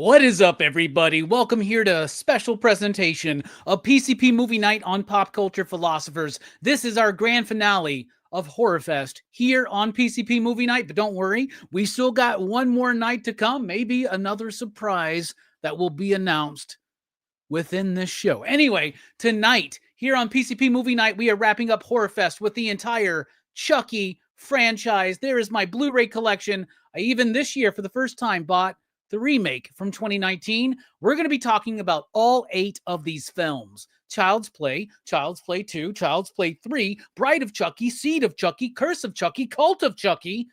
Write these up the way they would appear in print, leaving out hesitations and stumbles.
What is up, everybody? Welcome here to a special presentation of PCP Movie Night on Pop Culture Philosophers. This is our grand finale of Horrorfest here on PCP Movie Night, but don't worry, we still got one more night to come, maybe another surprise that will be announced within this show. Anyway, tonight here on PCP Movie Night, we are wrapping up Horrorfest with the entire Chucky franchise. There is my Blu-ray collection. I even this year, for the first time, bought the remake from 2019. We're going to be talking about all 8 of these films. Child's Play, Child's Play 2, Child's Play 3, Bride of Chucky, Seed of Chucky, Curse of Chucky, Cult of Chucky,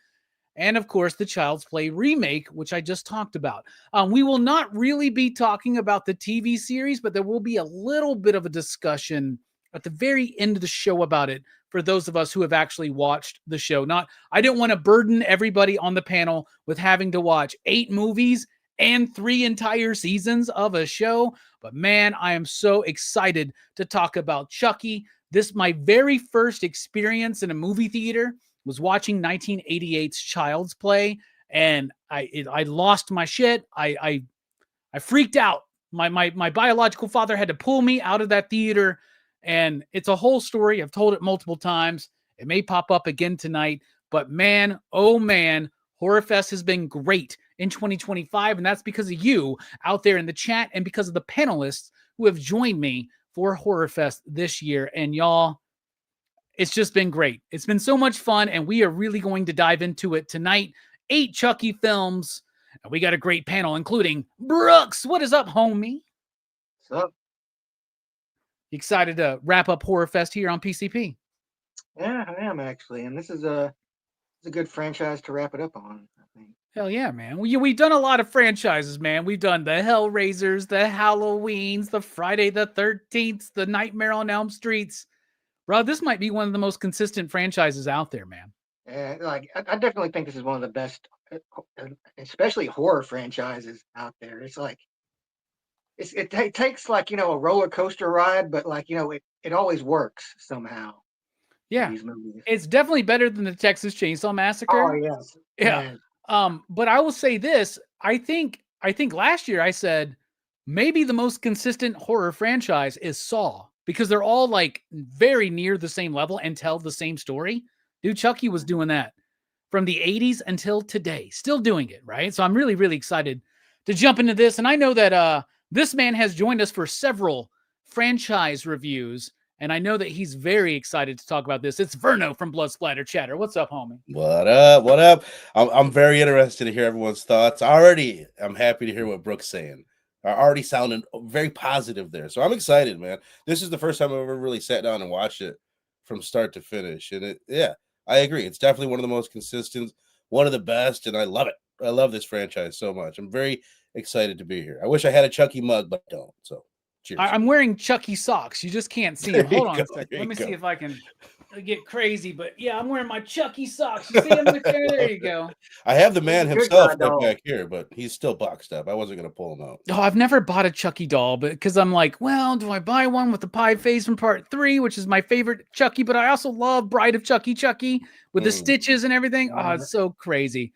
and of course the Child's Play remake, which I just talked about. We will not really be talking about the TV series, but there will be a little bit of a discussion at the very end of the show about it for those of us who have actually watched the show. I didn't want to burden everybody on the panel with having to watch 8 movies and 3 entire seasons of a show, but man, I am so excited to talk about Chucky. My very first experience in a movie theater was watching 1988's Child's Play, and I lost my shit. I freaked out. My biological father had to pull me out of that theater. And it's a whole story. I've told it multiple times. It may pop up again tonight. But man, oh man, Horrorfest has been great in 2025. And that's because of you out there in the chat and because of the panelists who have joined me for Horrorfest this year. And y'all, it's just been great. It's been so much fun. And we are really going to dive into it tonight. 8 Chucky films. And we got a great panel, including Brooks. What is up, homie? What's up? Excited to wrap up Horrorfest here on PCP. Yeah, I am actually, and this is a good franchise to wrap it up on, I think. Hell yeah, man. We've done a lot of franchises, man. We've done the Hellraisers, the Halloweens, the Friday the 13th, the Nightmare on Elm Streets. Bro, this might be one of the most consistent franchises out there, man. Yeah, I definitely think this is one of the best, especially horror franchises out there. It's like it takes like, a roller coaster ride, but like, it always works somehow. Yeah. It's definitely better than the Texas Chainsaw Massacre. Oh, yes. Yeah. Man. But I will say this, I think last year I said maybe the most consistent horror franchise is Saw, because they're all like very near the same level and tell the same story. Dude, Chucky was doing that from the 80s until today, still doing it, right? So I'm really, really excited to jump into this. And I know that this man has joined us for several franchise reviews, and I know that he's very excited to talk about this. It's Verno from Blood Splatter Chatter. What's up, homie? What up? What up? I'm very interested to hear everyone's thoughts. I'm happy to hear what Brooke's saying. I already sounded very positive there. So I'm excited, man. This is the first time I've ever really sat down and watched it from start to finish. And I agree. It's definitely one of the most consistent, one of the best, and I love it. I love this franchise so much. I'm very excited to be here. I wish I had a Chucky mug, but I don't. So cheers. I'm wearing Chucky socks. You just can't see them. Hold on a second. Let me see if I can get crazy. But yeah, I'm wearing my Chucky socks. You see them right there? There you go. I have the man himself back here, but he's still boxed up. I wasn't going to pull him out. Oh, I've never bought a Chucky doll, but because I'm like, well, do I buy one with the pie face from part 3, which is my favorite Chucky, but I also love Bride of Chucky with the stitches and everything. Oh, it's so crazy.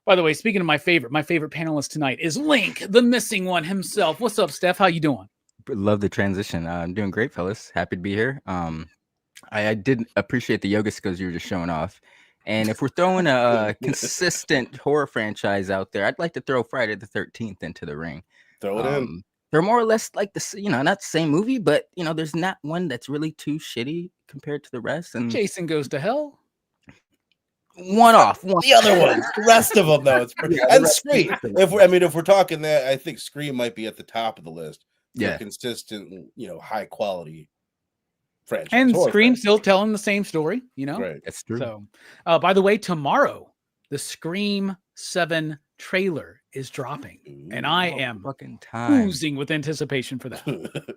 By the way, speaking of my favorite panelist tonight is Link, the missing one himself. What's up, Steph? How you doing? Love the transition. I'm doing great, fellas. Happy to be here. I did appreciate the yoga skills you were just showing off. And if we're throwing a consistent horror franchise out there, I'd like to throw Friday the 13th into the ring. Throw it in. They're more or less like not the same movie, but there's not one that's really too shitty compared to the rest. And Jason Goes to Hell. One off. The other ones, the rest of them though. It's pretty. And Scream. If we're talking that, I think Scream might be at the top of the list. Yeah, consistent, high quality franchise. And Scream still telling the same story, Right. That's true. So, by the way, tomorrow the Scream 7 trailer is dropping, and I am oozing with anticipation for that.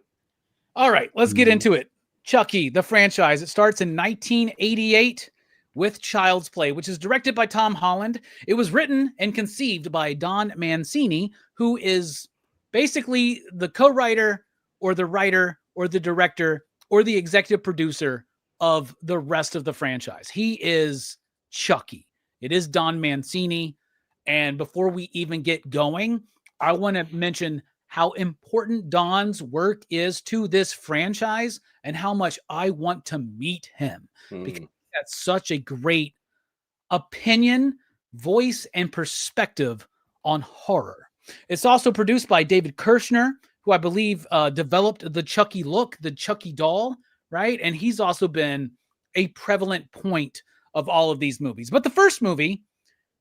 All right, let's get into it. Chucky, the franchise. It starts in 1988 with Child's Play, which is directed by Tom Holland. It was written and conceived by Don Mancini, who is basically the co-writer or the writer or the director or the executive producer of the rest of the franchise. He is Chucky. It is Don Mancini. And before we even get going, I want to mention how important Don's work is to this franchise and how much I want to meet him because that's such a great opinion, voice, and perspective on horror. It's also produced by David Kirshner, who I believe developed the Chucky look, the Chucky doll, right? And he's also been a prevalent point of all of these movies. But the first movie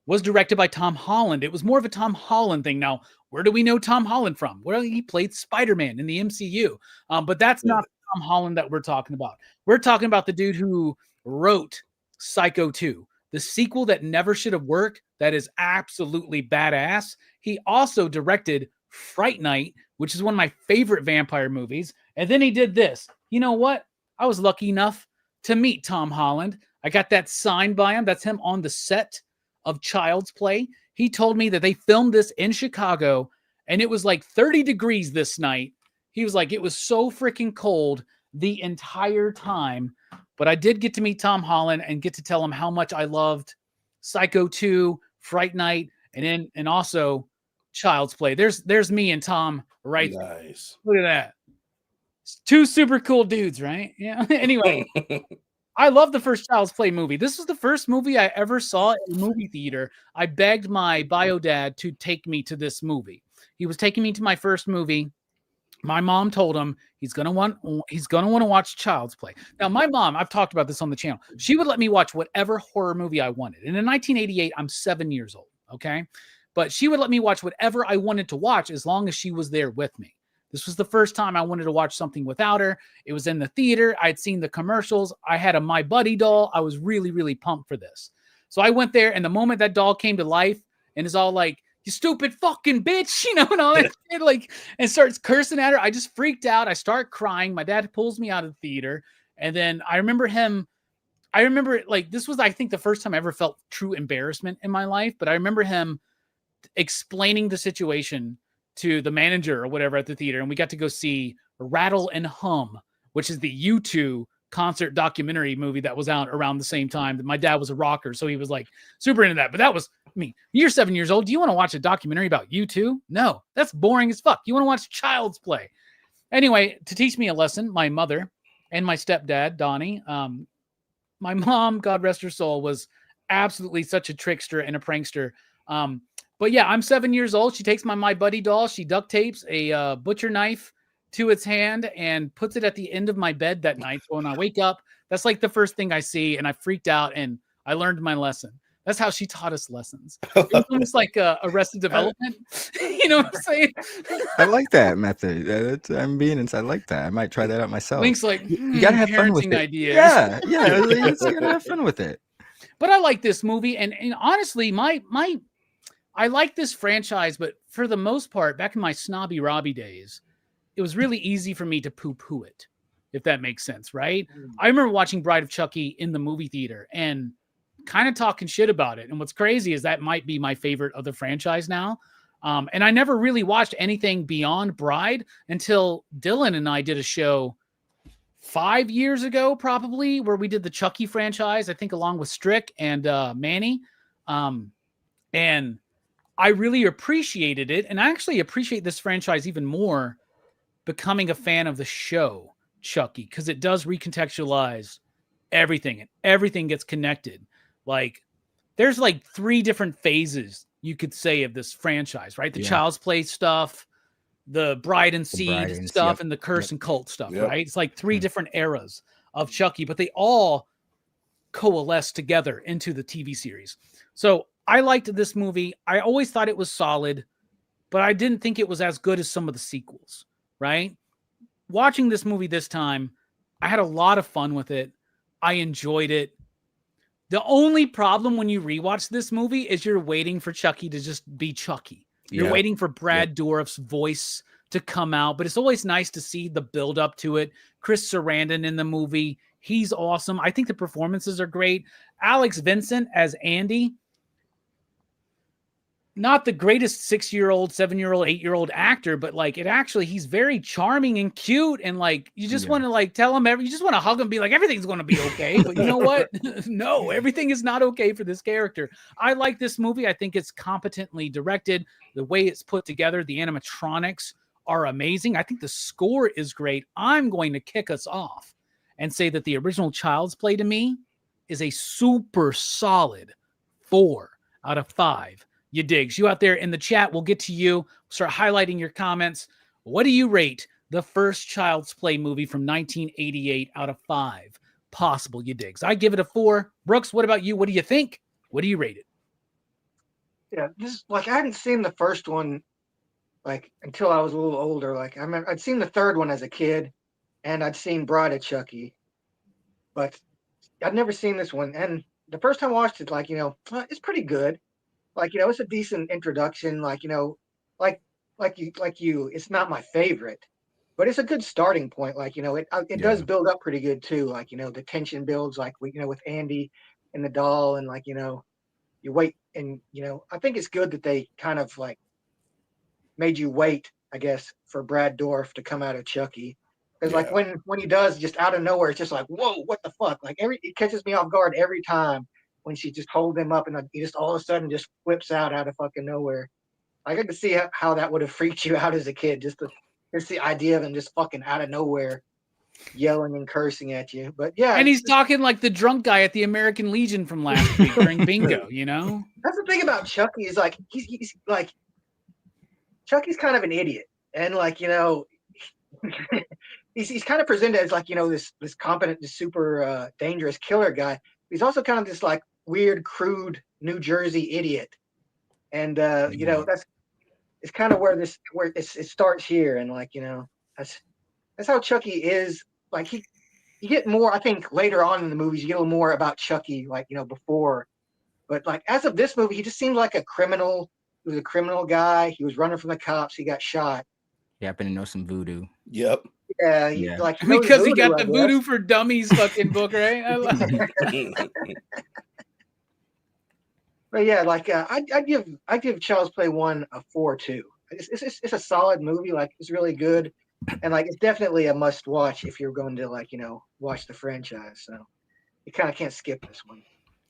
was directed by Tom Holland. It was more of a Tom Holland thing. Now, where do we know Tom Holland from? Well, he played Spider-Man in the MCU. But that's not Tom Holland that we're talking about. We're talking about the dude who wrote Psycho 2, the sequel that never should have worked, that is absolutely badass. He also directed Fright Night, which is one of my favorite vampire movies. And then he did this. You know what? I was lucky enough to meet Tom Holland. I got that signed by him. That's him on the set of Child's Play. He told me that they filmed this in Chicago and it was like 30 degrees this night. He was like, it was so freaking cold the entire time. But I did get to meet Tom Holland and get to tell him how much I loved Psycho 2, Fright Night, and also Child's Play. There's me and Tom right there. Nice. Look at that. It's two super cool dudes, right? Yeah. Anyway, I love the first Child's Play movie. This was the first movie I ever saw in a movie theater. I begged my bio dad to take me to this movie. He was taking me to my first movie. My mom told him he's gonna want to watch Child's Play. Now, my mom, I've talked about this on the channel. She would let me watch whatever horror movie I wanted. And in 1988, I'm 7 years old. Okay, but she would let me watch whatever I wanted to watch as long as she was there with me. This was the first time I wanted to watch something without her. It was in the theater. I'd seen the commercials. I had a My Buddy doll. I was really, really pumped for this. So I went there, and the moment that doll came to life and is all like, "You stupid fucking bitch," and all that shit, like, and starts cursing at her, I just freaked out. I start crying. My dad pulls me out of the theater, and then I remember like, this was, I think, the first time I ever felt true embarrassment in my life, but I remember him explaining the situation to the manager or whatever at the theater, and we got to go see Rattle and Hum, which is the U2 concert documentary movie that was out around the same time. My dad was a rocker, so he was like super into that. But that was me. You're 7 years old. Do you want to watch a documentary about U2? No, that's boring as fuck. You want to watch Child's Play. Anyway, to teach me a lesson, my mother and my stepdad, Donnie, my mom, God rest her soul, was absolutely such a trickster and a prankster. But yeah, I'm 7 years old. She takes my Buddy doll. She duct tapes a butcher knife to its hand and puts it at the end of my bed that night. So when I wake up, that's like the first thing I see, and I freaked out and I learned my lesson. That's how she taught us lessons. It's almost like Arrested Development. You know what I'm saying? I like that method. I'm being inside. I like that. I might try that out myself. Link's like, you gotta have fun with it. Ideas. Yeah, you gotta have fun with it. But I like this movie, and honestly, I like this franchise, but for the most part, back in my snobby Robbie days, it was really easy for me to poo-poo it, if that makes sense, right? I remember watching Bride of Chucky in the movie theater and kind of talking shit about it. And what's crazy is that might be my favorite of the franchise now. And I never really watched anything beyond Bride until Dylan and I did a show 5 years ago, probably, where we did the Chucky franchise, I think along with Strick and Manny. And I really appreciated it. And I actually appreciate this franchise even more becoming a fan of the show Chucky, because it does recontextualize everything and everything gets connected. Like, there's like 3 different phases you could say of this franchise, right? The Child's Play stuff, the Bride and Seed stuff, and the Curse and Cult stuff, right? It's like 3 different eras of Chucky, but they all coalesce together into the TV series. So I liked this movie. I always thought it was solid, but I didn't think it was as good as some of the sequels, right? Watching this movie this time, I had a lot of fun with it. I enjoyed it. The only problem when you rewatch this movie is you're waiting for Chucky to just be Chucky. You're waiting for Brad Dourif's voice to come out, but it's always nice to see the build up to it. Chris Sarandon in the movie, he's awesome. I think the performances are great. Alex Vincent as Andy. not the greatest 6-year-old, 7-year-old, 8-year-old actor, but like he's very charming and cute. And like, you just want to like tell him you just want to hug him and be like, everything's going to be okay. But you know what? No, everything is not okay for this character. I like this movie. I think it's competently directed. The way it's put together, the animatronics are amazing. I think the score is great. I'm going to kick us off and say that the original Child's Play to me is a super solid 4 out of 5. You digs. You out there in the chat, we'll get to you. Start highlighting your comments. What do you rate the first Child's Play movie from 1988 out of 5 possible you digs? I give it a 4. Brooks, what about you? What do you think? What do you rate it? Yeah, this like I hadn't seen the first one like until I was a little older. Like I remember I'd seen the third one as a kid, and I'd seen Bride of Chucky, but I'd never seen this one. And the first time I watched it, like it's pretty good. Like it's a decent introduction. Like like you, it's not my favorite, but it's a good starting point. Like it does build up pretty good too. Like the tension builds. Like with Andy and the doll, and like you wait, and I think it's good that they kind of like made you wait, I guess, for Brad Dourif to come out of Chucky. Because like when he does, just out of nowhere, it's just like, whoa, what the fuck? Like it catches me off guard every time when she just holds him up and he just all of a sudden just flips out of fucking nowhere. I got to see how that would have freaked you out as a kid, just the idea of him just fucking out of nowhere yelling and cursing at you. But yeah, and he's talking like the drunk guy at the American Legion from last week during bingo. That's the thing about Chucky is like he's like Chucky's kind of an idiot, and like he's kind of presented as like this competent, this super dangerous killer guy. He's also kind of this like weird, crude New Jersey idiot, and that's it's kind of where it starts here, and like that's how Chucky is. Like you get more, I think, later on in the movies, you get a little more about Chucky, like before, but like as of this movie, he just seemed like a criminal. He was a criminal guy. He was running from the cops. He got shot. He happened to know some voodoo. Yep. Yeah. Like because he got the Voodoo for Dummies fucking book, right? I love But yeah, like I'd give Child's Play 1 a 4 too. It's a solid movie. Like it's really good, and like it's definitely a must watch if you're going to like watch the franchise. So you kind of can't skip this one.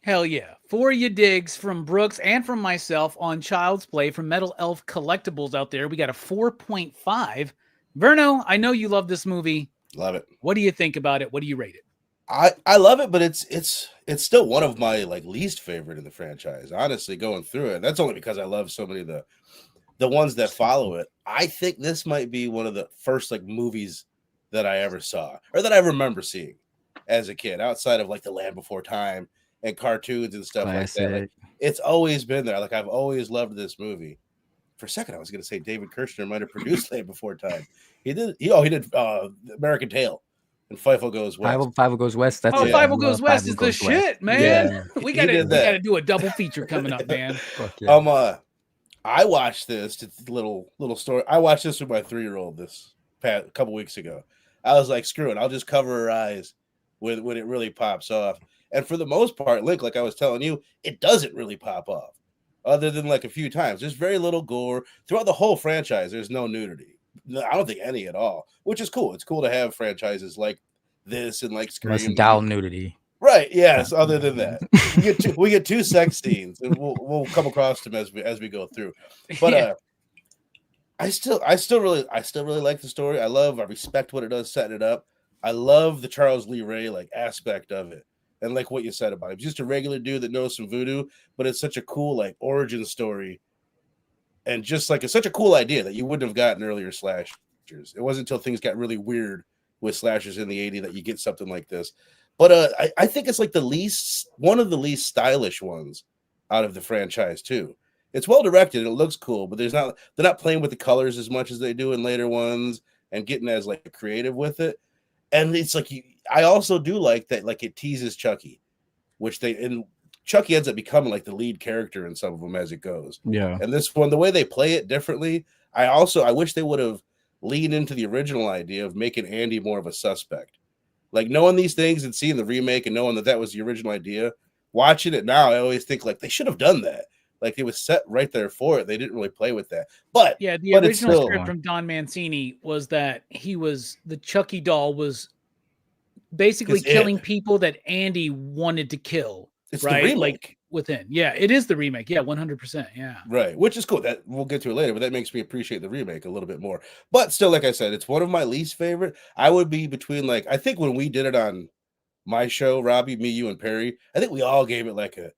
Hell yeah. 4 you digs from Brooks and from myself on Child's Play from Metal Elf Collectibles out there. We got a 4.5. Verno, I know you love this movie. Love it. What do you think about it? What do you rate it? I love it, but it's still one of my like least favorite in the franchise. Honestly, going through it, that's only because I love so many of the ones that follow it. I think this might be one of the first like movies that I ever saw or that I remember seeing as a kid, outside of like The Land Before Time and cartoons and stuff like that. Like, it's always been there. Like I've always loved this movie. For a second, I was going to say David Kirshner might have produced Land Before Time. He did. He did American Tail and Fievel Goes West. Fievel Goes West. That's Fievel Goes West is the shit, man. Yeah. We gotta do a double feature coming up, man. Yeah. I watched this. It's a little story. I watched this with my 3-year-old this couple weeks ago. I was like, screw it. I'll just cover her eyes when it really pops off. And for the most part, Link, like I was telling you, it doesn't really pop off. Other than like a few times. There's very little gore. Throughout the whole franchise, there's no nudity. I don't think any at all, which is cool. It's cool to have franchises like this and like Scream. Doll nudity. Right, yes, other than that. We get 2 sex scenes, and we'll come across them as we go through. But I still really like the story. I respect what it does setting it up. I love the Charles Lee Ray like aspect of it. And like what you said about him, he's just a regular dude that knows some voodoo, but it's such a cool like origin story, and just like it's such a cool idea that you wouldn't have gotten earlier slashers. It wasn't until things got really weird with slashers in the '80s that you get something like this. But I think it's like one of the least stylish ones out of the franchise too. It's well directed and it looks cool, but they're not playing with the colors as much as they do in later ones and getting as like creative with it. And it's like I also do like that, like it teases Chucky, and Chucky ends up becoming like the lead character in some of them as it goes. Yeah. And this one, the way they play it differently, I wish they would have leaned into the original idea of making Andy more of a suspect. Like knowing these things and seeing the remake and knowing that was the original idea, watching it now, I always think like they should have done that. Like it was set right there for it. They didn't really play with that. But yeah, the but it's original still, script from Don Mancini was that the Chucky doll was basically It's killing it. people that Andy wanted to kill. It's the right? remake. Like within. Yeah, it is the remake. Yeah, 100%. Yeah. Right, which is cool. That we'll get to it later, but that makes me appreciate the remake a little bit more. But still, like I said, it's one of my least favorite. I would be between like I think when we did it on my show, Robbie, me, you, and Perry, I think we all gave it like a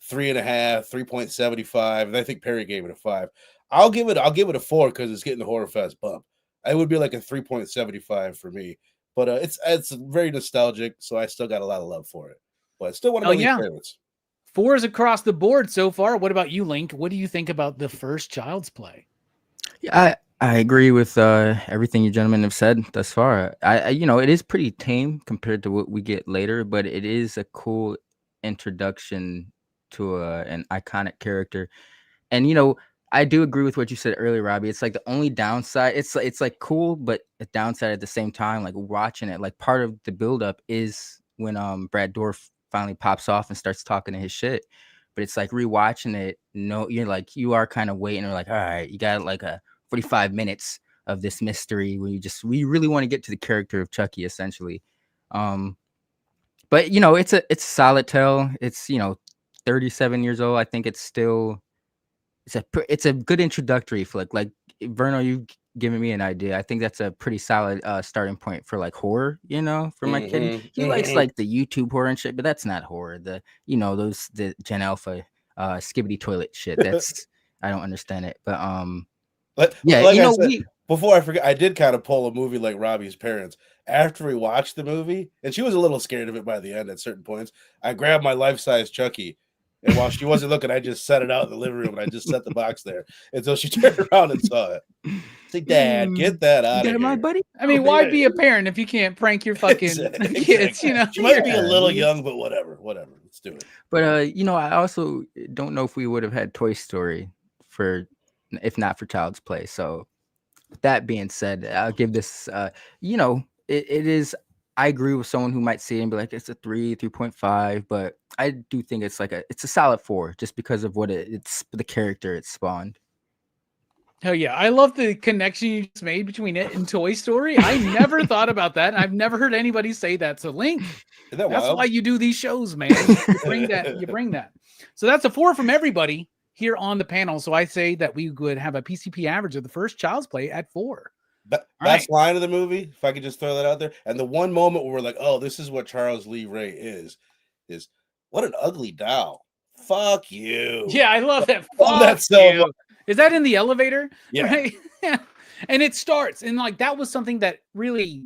3.5, 3.75, and I think Perry gave it a 5. I'll give it a 4 because it's getting the Horrorfest bump. It would be like a 3.75 for me, but it's very nostalgic, so I still got a lot of love for it. But it's still one of my least favorites. 4s across the board so far. What about you, Link? What do you think about the first Child's Play? Yeah, I agree with everything you gentlemen have said thus far. I it is pretty tame compared to what we get later, but it is a cool introduction to an iconic character. And I do agree with what you said earlier, Robbie. It's like the only downside. It's like cool, but a downside at the same time. Like watching it, like part of the buildup is when Brad Dourif finally pops off and starts talking to his shit. But it's like rewatching it. No, you are kind of waiting. Or like, all right, you got like a 45 minutes of this mystery where we really want to get to the character of Chucky, essentially. But it's a solid tale. It's 37 years old. I think it's still it's a good introductory flick. Like Verno, you giving me an idea. I think that's a pretty solid starting point for like horror, for my kid. He likes like the YouTube horror and shit, but that's not horror. The the Gen Alpha skibbity toilet shit. That's I don't understand it. But yeah, like I said, before I forget, I did kind of pull a movie like Robbie's Parents. After we watched the movie, and she was a little scared of it by the end at certain points, I grabbed my life-size Chucky. And while she wasn't looking, I just set it out in the living room and I just set the box there until she turned around and saw it. Say, Dad, get that out of here. My buddy. I mean, why be a parent if you can't prank your fucking kids? She might be a little young, but whatever. Let's do it. But I also don't know if we would have had Toy Story if not for Child's Play. So that being said, I'll give this. It is. I agree with someone who might see it and be like, it's a 3.5, but I do think it's a solid 4 just because of what it's the character it spawned. Hell yeah. I love the connection you just made between it and Toy Story. I never thought about that. I've never heard anybody say that. So Link, that's wild? why you do these shows, man. You bring that. So that's a 4 from everybody here on the panel. So I say that we would have a PCP average of the first Child's Play at 4. Best line of the movie, if I could just throw that out there. And the one moment where we're like, oh, this is what Charles Lee Ray is what an ugly doll. Fuck you. Yeah, I love that. Fuck that's so much. Is that in the elevator? Yeah. Right? Yeah. And it starts. And like that was something that really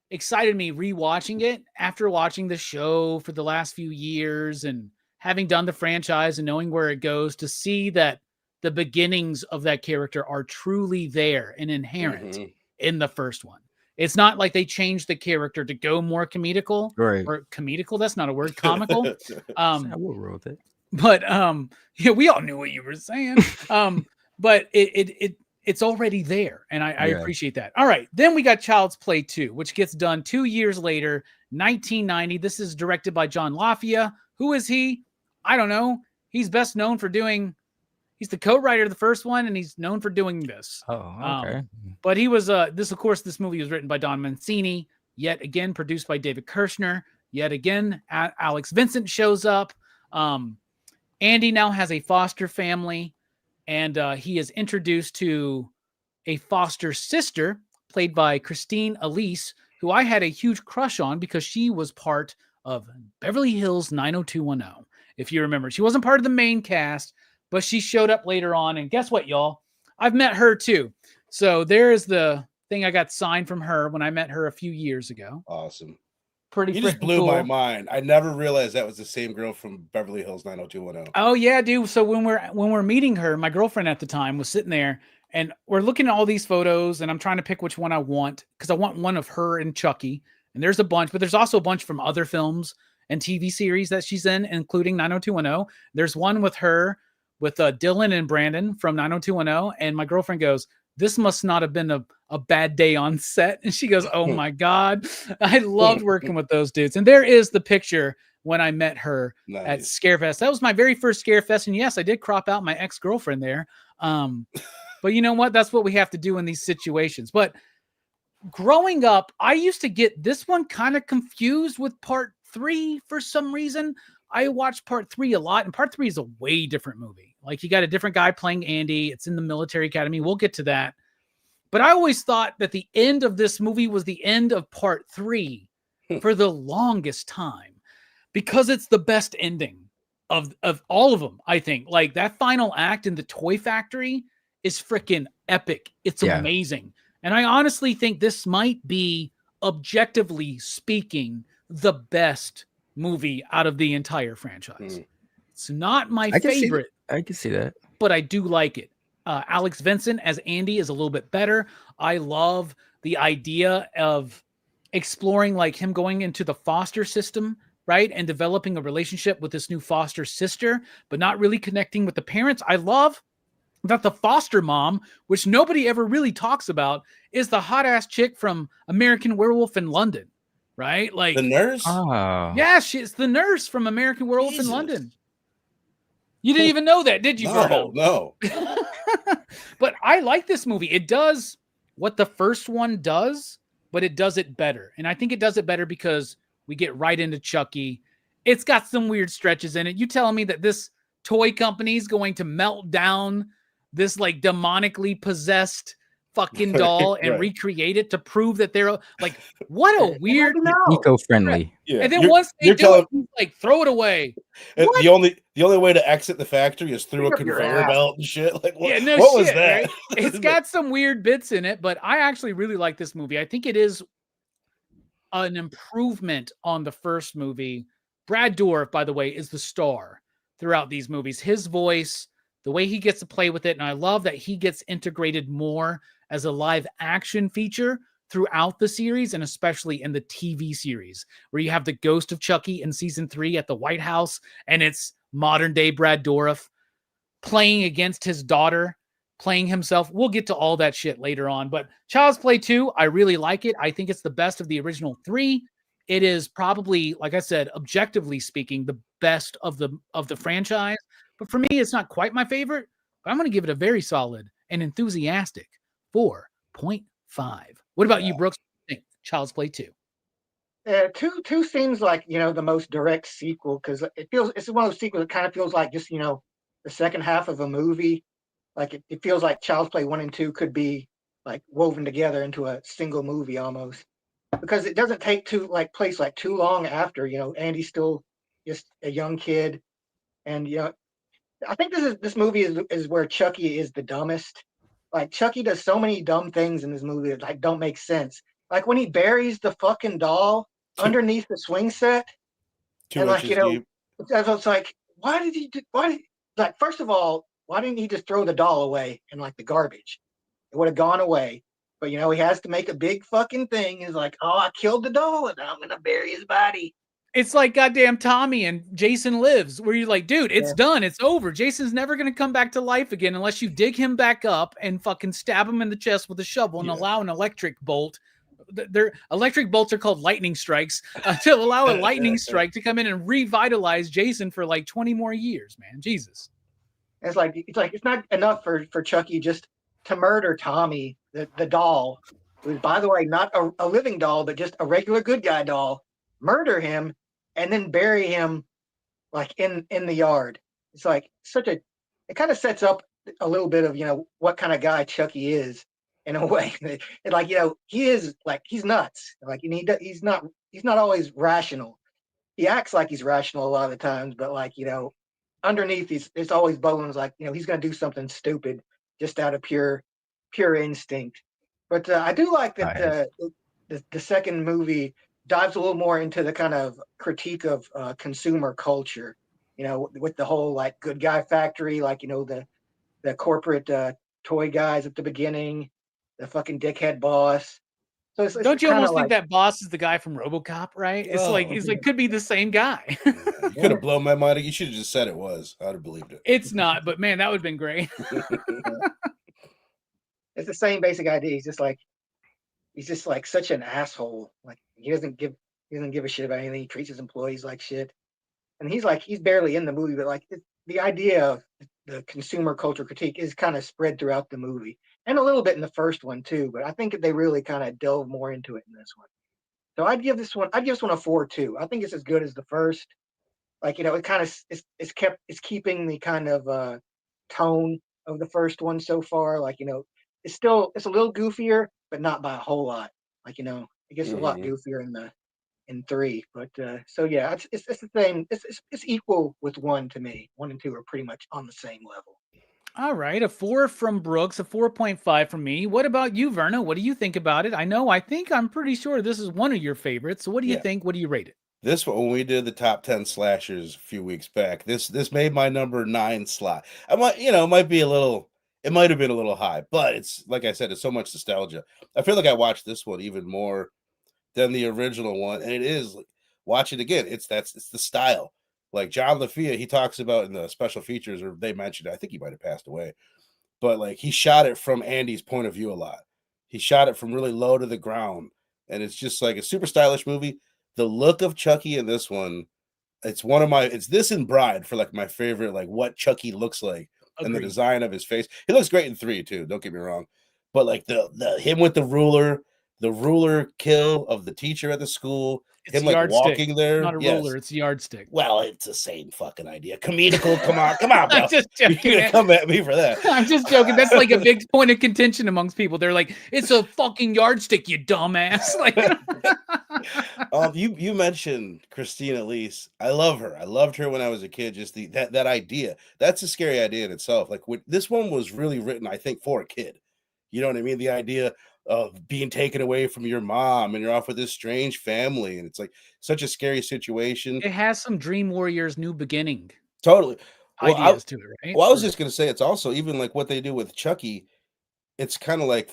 excited me rewatching it after watching the show for the last few years and having done the franchise and knowing where it goes, to see that the beginnings of that character are truly there and inherent in the first one. It's not like they changed the character to go more comedical, right? Or comedical. That's not a word. Comical. I will roll with it. But yeah, we all knew what you were saying. But it's already there, and I appreciate that. All right, then we got Child's Play 2, which gets done 2 years later, 1990. This is directed by John LaFia. Who is he? I don't know. He's best known for he's the co-writer of the first one, and he's known for doing this. Oh, okay. But he was this movie was written by Don Mancini, yet again produced by David Kirshner. Yet again, Alex Vincent shows up. Andy now has a foster family, and he is introduced to a foster sister played by Christine Elise, who I had a huge crush on because she was part of Beverly Hills 90210. If you remember, she wasn't part of the main cast, but she showed up later on. And guess what, y'all? I've met her too. So there is the thing I got signed from her when I met her a few years ago. Awesome. Pretty. You just blew my mind. I never realized that was the same girl from Beverly Hills 90210. Oh yeah, dude. So when we're meeting her, my girlfriend at the time was sitting there, and we're looking at all these photos, and I'm trying to pick which one I want, because I want one of her and Chucky. And there's a bunch, but there's also a bunch from other films and TV series that she's in, including 90210. There's one with her, with Dylan and Brandon from 90210. And my girlfriend goes, this must not have been a bad day on set. And she goes, oh my God, I loved working with those dudes. And there is the picture when I met her at Nice. Scarefest. That was my very first Scarefest, and yes, I did crop out my ex-girlfriend there. But you know what? That's what we have to do in these situations. But growing up, I used to get this one kind of confused with part 3 for some reason. I watched part 3 a lot, and part 3 is a way different movie. Like, you got a different guy playing Andy. It's in the military academy. We'll get to that. But I always thought that the end of this movie was the end of part 3 for the longest time, because it's the best ending of all of them, I think. Like, that final act in the toy factory is freaking epic. It's amazing. And I honestly think this might be, objectively speaking, the best movie out of the entire franchise. It's not my favorite. I can see that. But I do like it. Alex Vincent as Andy is a little bit better. I love the idea of exploring, like, him going into the foster system, right? And developing a relationship with this new foster sister, but not really connecting with the parents. I love that the foster mom, which nobody ever really talks about, is the hot ass chick from American Werewolf in London, right? Like, the nurse. Oh, yeah, she's the nurse from American Werewolf Jesus. in London. You didn't even know that, did you? No. But I like this movie. It does what the first one does, but it does it better. And I think it does it better because we get right into Chucky. It's got some weird stretches in it. You telling me that this toy company is going to melt down this, like, demonically possessed fucking doll and Right. recreate it to prove that they're, like, what a weird, eco-friendly. Yeah. and then once they do it, he's like, throw it away. The only way to exit the factory is through a Pick up your conveyor ass. belt and shit. Like, what, Yeah, no what was shit, that? right? It's got some weird bits in it, but I actually really like this movie. I think it is an improvement on the first movie. Brad Dourif, by the way, is the star throughout these movies. His voice, the way he gets to play with it, and I love that he gets integrated more as a live action feature throughout the series, and especially in the TV series, where you have the ghost of Chucky in season 3 at the White House, and it's modern day Brad Dourif playing against his daughter, playing himself. We'll get to all that shit later on, but Child's Play 2, I really like it. I think it's the best of the original 3. It is probably, like I said, objectively speaking, the best of the franchise. But for me, it's not quite my favorite, but I'm going to give it a very solid and enthusiastic 4.5. What about you, Brooks? Child's Play 2. Two seems like, the most direct sequel, because it's one of those sequels that kind of feels like just, the second half of a movie. Like, it feels like Child's Play 1 and 2 could be, like, woven together into a single movie almost, because it doesn't take place too long after. Andy's still just a young kid, and I think this movie is where Chucky is the dumbest. Like, Chucky does so many dumb things in this movie that, like, don't make sense. Like, when he buries the fucking doll underneath the swing set, 2 and, like, inches deep. it's like, first of all, why didn't he just throw the doll away in, like, the garbage? It would have gone away. But, he has to make a big fucking thing. He's like, oh, I killed the doll, and I'm going to bury his body. It's like goddamn Tommy and Jason Lives, where you're like, dude, it's done. It's over. Jason's never going to come back to life again unless you dig him back up and fucking stab him in the chest with a shovel and allow an electric bolt. Their electric bolts are called lightning strikes to allow a lightning strike to come in and revitalize Jason for like 20 more years, man. Jesus. It's like it's not enough for Chucky just to murder Tommy, the doll, who's, by the way, not a living doll, but just a regular good guy doll. Murder him and then bury him, like, in the yard. It's like it kind of sets up a little bit of what kind of guy Chucky is, in a way. And, like, he is, like, he's nuts. Like, he's not always rational. He acts like he's rational a lot of the times, but, like, underneath it's always bones, like, he's gonna do something stupid just out of pure instinct. But I do like that the second movie dives a little more into the kind of critique of consumer culture, with the whole, like, good guy factory, like, the corporate toy guys at the beginning, the fucking dickhead boss. So it's Don't you almost like, think that boss is the guy from RoboCop, right? It's like could be the same guy. You could have blown my mind. You should have just said it was. I'd have believed it. It's not, but man, that would have been great. It's the same basic idea. He's just like such an asshole. Like, he doesn't give a shit about anything. He treats his employees like shit. and he's barely in the movie, but like the idea of the consumer culture critique is kind of spread throughout the movie, and a little bit in the first one too. But I think they really kind of delve more into it in this one. So I'd give this one a 4 too. I think it's as good as the first. Like, it kind of it's keeping the kind of tone of the first one so far. Like, it's a little goofier, but not by a whole lot. Like, it gets a lot goofier in 3. But so yeah, it's the same. It's equal with 1 to me. 1 and 2 are pretty much on the same level. All right, a 4 from Brooks, a 4.5 from me. What about you, Verna? What do you think about it? I'm pretty sure this is one of your favorites. So what do you think? What do you rate it? This one, when we did the top 10 slashers a few weeks back, this made my number 9 slot. It might be it might have been a little high, but it's like I said, it's so much nostalgia. I feel like I watched this one even more than the original one, and it is watch it again. It's the style. Like John LaFia, he talks about in the special features, or they mentioned, I think he might have passed away, but like he shot it from Andy's point of view a lot. He shot it from really low to the ground, and it's just like a super stylish movie. The look of Chucky in this one, it's this and Bride for like my favorite, like what Chucky looks like. Agreed. And the design of his face. He looks great in 3 too, don't get me wrong. But like the him with the ruler kill of the teacher at the school, it's him like walking there. Not a ruler, it's a yardstick. Well, it's the same fucking idea. Comedical, come on, bro. I'm just joking, You're gonna come at me for that. I'm just joking. That's like a big point of contention amongst people. They're like, it's a fucking yardstick, you dumbass. Like you mentioned Christina Elise. I love her. I loved her when I was a kid. Just that idea. That's a scary idea in itself. Like this one was really written, I think, for a kid. You know what I mean? The idea of being taken away from your mom and you're off with this strange family, and it's like such a scary situation. It has some Dream Warriors New Beginning Totally ideas to it, right? Well, I was just gonna say it's also even like what they do with Chucky. It's kind of like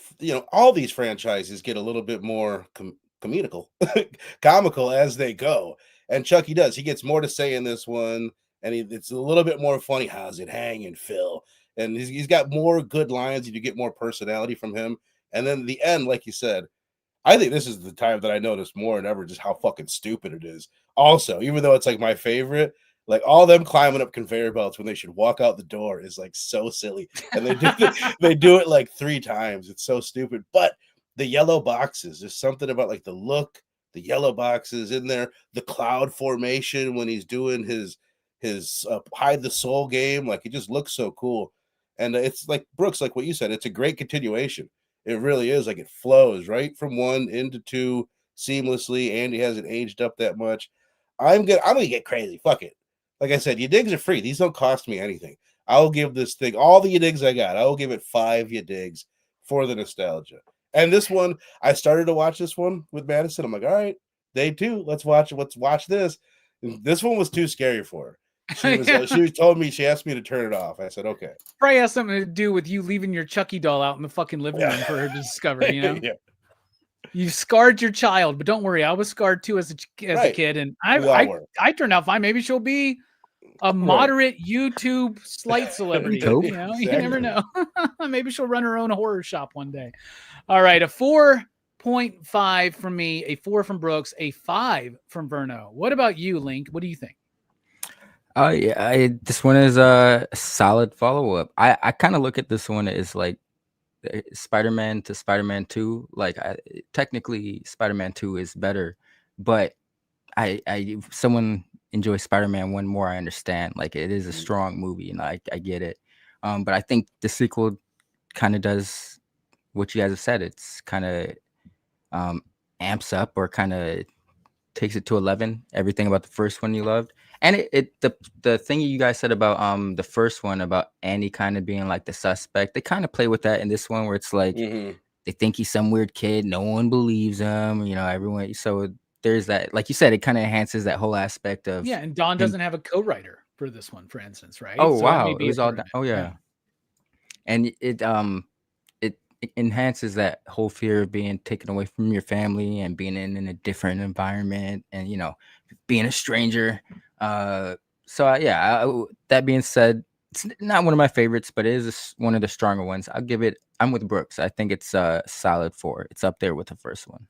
all these franchises get a little bit more comical as they go, and Chucky does. He gets more to say in this one, and it's a little bit more funny. How's it hanging, Phil? And he's got more good lines, and you get more personality from him. And then the end, like you said, I think this is the time that I noticed more than ever just how fucking stupid it is. Also, even though it's like my favorite, like all them climbing up conveyor belts when they should walk out the door is like so silly. And they do it like 3 times. It's so stupid. But the yellow boxes, there's something about like the look, the yellow boxes in there, the cloud formation when he's doing his hide the soul game, like it just looks so cool. And it's like Brooks, like what you said, it's a great continuation. It really is. Like it flows right from 1 into 2 seamlessly. Andy hasn't aged up that much. I'm gonna get crazy. Fuck it. Like I said, your digs are free. These don't cost me anything. I'll give this thing all the digs I got. I will give it 5 digs for the nostalgia. And this one, I started to watch this one with Madison. I'm like, all right, day 2, let's watch this. And this one was too scary for her. She told me, she asked me to turn it off. I said, okay. Probably has something to do with you leaving your Chucky doll out in the fucking living room for her to discover, Yeah. You scarred your child, but don't worry, I was scarred too as a kid, and I turned out fine. Maybe she'll be a moderate YouTube slight celebrity. Exactly. You never know. Maybe she'll run her own horror shop one day. All right, a 4.5 from me, a 4 from Brooks, a 5 from Verno. What about you, Link? What do you think? This one is a solid follow-up. I kind of look at this one as like Spider-Man to Spider-Man 2. Like technically Spider-Man 2 is better, but someone enjoys Spider-Man 1 more, I understand. Like it is a strong movie and I get it. But I think the sequel kind of does what you guys have said. It's kind of amps up or kind of takes it to 11, everything about the first one you loved. And the thing you guys said about the first one about Andy kind of being like the suspect, they kind of play with that in this one where it's like they think he's some weird kid, no one believes him, everyone. So there's that, like you said, it kind of enhances that whole aspect of and Don doesn't have a co-writer for this one, for instance, right? Oh, so wow, it was all done. Oh yeah. And it enhances that whole fear of being taken away from your family and being in a different environment and being a stranger. That being said, it's not one of my favorites, but it is one of the stronger ones. I'm with Brooks. I think it's a solid 4. It's up there with the first one.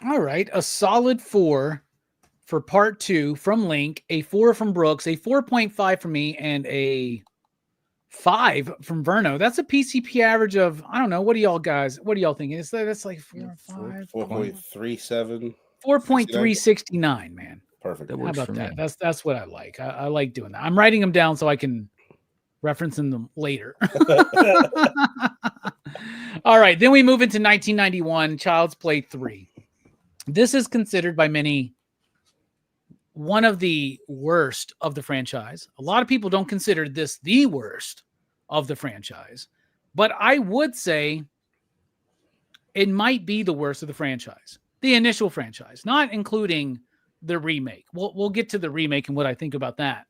All right, a solid 4 for part 2 from Link, a 4 from Brooks, a 4.5 from me, and a 5 from Verno. That's a PCP average of, I don't know. What do y'all thinking? That's like 4 or 5? 4.37. 4.369, man. Perfect. That How works about for that? me. That's what I like. I like doing that. I'm writing them down so I can reference them later. All right. Then we move into 1991, Child's Play 3. This is considered by many one of the worst of the franchise. A lot of people don't consider this the worst of the franchise, but I would say it might be the worst of the franchise. The initial franchise, not including the remake. We'll get to the remake and what I think about that.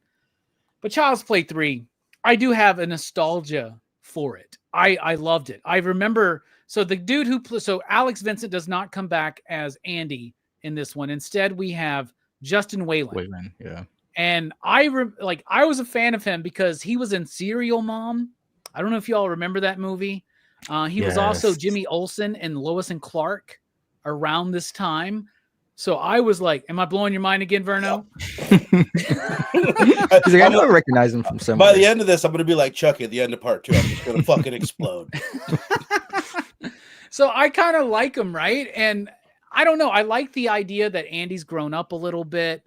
But Child's Play 3, I do have a nostalgia for it. I loved it. I remember, so the dude so Alex Vincent does not come back as Andy in this one. Instead, we have Justin Whalen. Yeah. And I was a fan of him because he was in Serial Mom. I don't know if y'all remember that movie. He was also Jimmy Olsen and Lois and Clark around this time. So I was like, am I blowing your mind again, Verno? He's like, I know I recognize him from somewhere. By the end of this, I'm going to be like Chucky at the end of part 2. I'm just going to fucking explode. So I kind of like him, right? And I don't know. I like the idea that Andy's grown up a little bit.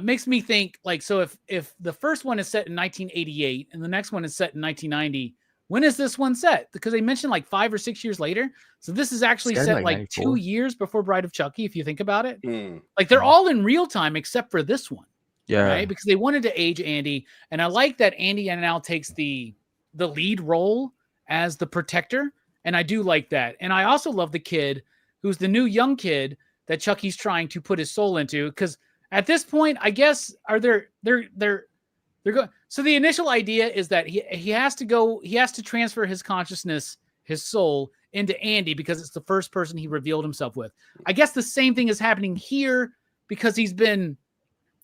Makes me think, like, so if the first one is set in 1988 and the next one is set in 1990, when is this one set? Because they mentioned like 5 or 6 years later. So this is actually set like 94. 2 years before Bride of Chucky, if you think about it. Mm. Like they're all in real time except for this one. Yeah. Right? Because they wanted to age Andy. And I like that Andy now takes the lead role as the protector. And I do like that. And I also love the kid who's the new young kid that Chucky's trying to put his soul into. Because at this point, I guess, they're going. So the initial idea is that he has to transfer his consciousness, his soul, into Andy because it's the first person he revealed himself with. I guess the same thing is happening here because he's been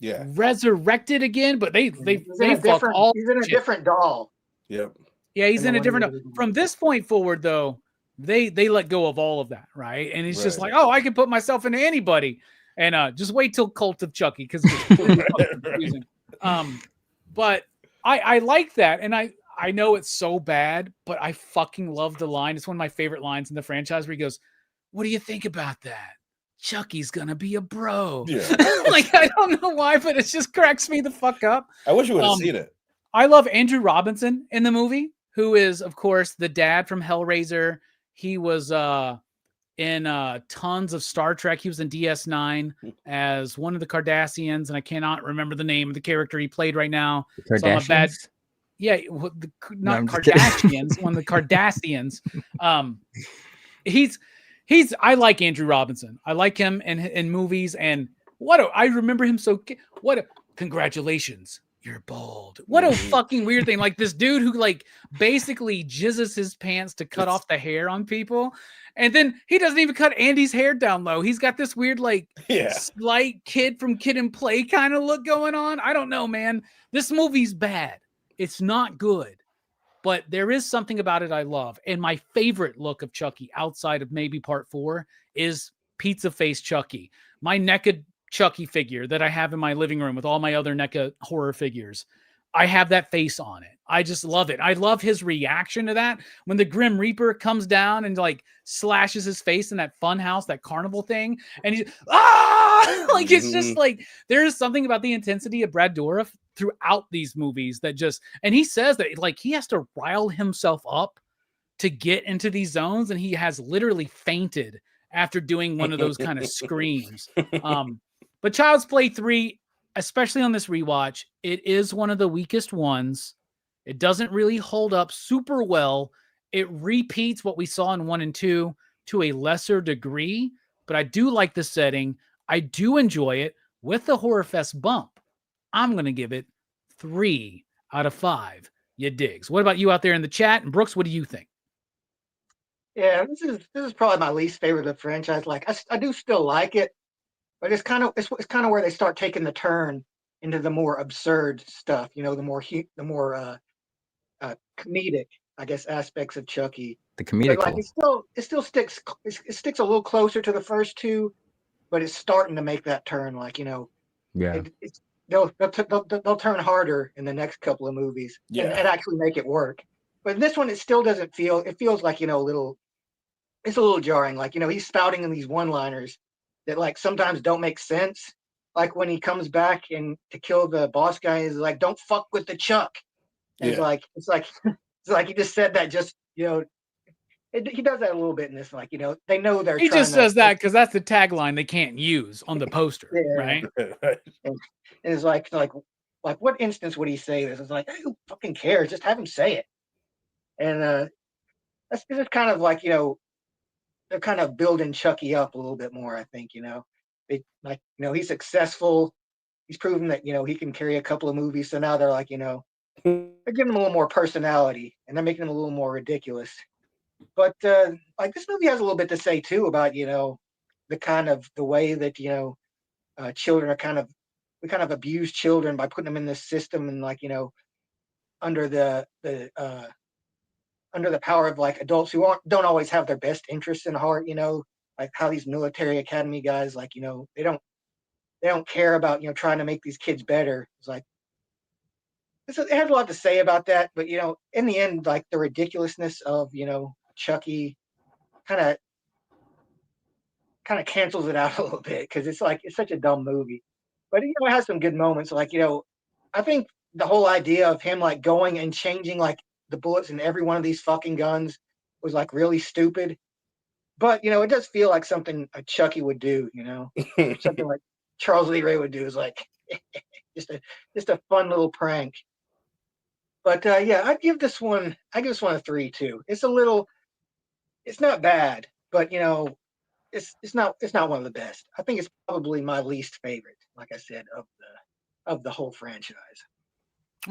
resurrected again, but they fuck all. He's in a different doll. Yep. Yeah, he's in a different. From this point forward, though, they let go of all of that, right? And it's just like, oh, I can put myself into anybody, and just wait till Cult of Chucky because it's confusing. But I like that, and I know it's so bad, but I fucking love the line. It's one of my favorite lines in the franchise where he goes, "What do you think about that? Chucky's gonna be a bro." Yeah. Like, I don't know why, but it just cracks me the fuck up. I wish you would have seen it. I love Andrew Robinson in the movie, who is, of course, the dad from Hellraiser. He was in tons of Star Trek. He was in DS9 as one of the Cardassians, and I cannot remember the name of the character he played right now. The So I'm a bad. Kardashians? Yeah, not I'm just kidding. Kardashians, one of the Cardassians. He's. I like Andrew Robinson. I like him in movies, and I remember him so. Congratulations, you're bald. What a fucking weird thing. Like this dude who like basically jizzes his pants to cut off the hair on people. And then he doesn't even cut Andy's hair down low. He's got this weird, like, slight kid from Kid and Play kind of look going on. I don't know, man. This movie's bad. It's not good. But there is something about it I love. And my favorite look of Chucky outside of maybe part 4 is Pizza Face Chucky. My NECA Chucky figure that I have in my living room with all my other NECA horror figures. I have that face on it. I just love it. I love his reaction to that. When the Grim Reaper comes down and like slashes his face in that fun house, that carnival thing. And he's, like, it's just like, there is something about the intensity of Brad Dourif throughout these movies that just, and he says that like, he has to rile himself up to get into these zones. And he has literally fainted after doing one of those kind of screams. But Child's Play 3, especially on this rewatch, it is one of the weakest ones. It doesn't really hold up super well. It repeats what we saw in 1 and 2 to a lesser degree, but I do like the setting. I do enjoy it. With the Horrorfest bump, I'm going to give it 3 out of 5. You digs. What about you out there in the chat? And Brooks, what do you think? Yeah, this is probably my least favorite of the franchise. Like I do still like it, but it's kind of where they start taking the turn into the more absurd stuff. You know, the more comedic, I guess, aspects of Chucky. The comedic. But like it still sticks a little closer to the first two, but it's starting to make that turn. Like, you know, Yeah. They'll turn harder in the next couple of movies and actually make it work. But this one, it still doesn't feel. It feels like, a little. It's a little jarring. Like, he's spouting in these one-liners that like sometimes don't make sense. Like when he comes back and to kill the boss guy, he's like, "Don't fuck with the Chuck." And it's like he just said that just he does that a little bit in this. Like, they know they're He trying just to. says that because that's the tagline they can't use on the poster, Yeah. right? And it's like what instance would he say this? It's like, who fucking cares? Just have him say it. And that's just kind of like, they're kind of building Chucky up a little bit more, I think, They like, he's successful. He's proven that, he can carry a couple of movies. So now they're like, they're giving him a little more personality and they're making him a little more ridiculous. But like this movie has a little bit to say too about, the way that, children are we kind of abuse children by putting them in this system and like, under the under the power of like adults who don't always have their best interests in heart, like how these military academy guys, like, they don't care about, trying to make these kids better. It's like, it has a lot to say about that, but in the end, like the ridiculousness of, Chucky kind of cancels it out a little bit because it's like it's such a dumb movie. But it has some good moments. Like, I think the whole idea of him like going and changing like the bullets in every one of these fucking guns was like really stupid. But it does feel like something a Chucky would do, something like Charles Lee Ray would do is like just a fun little prank. But yeah, I give this one a 3 too. It's not bad, but it's not one of the best. I think it's probably my least favorite, like I said, of the whole franchise.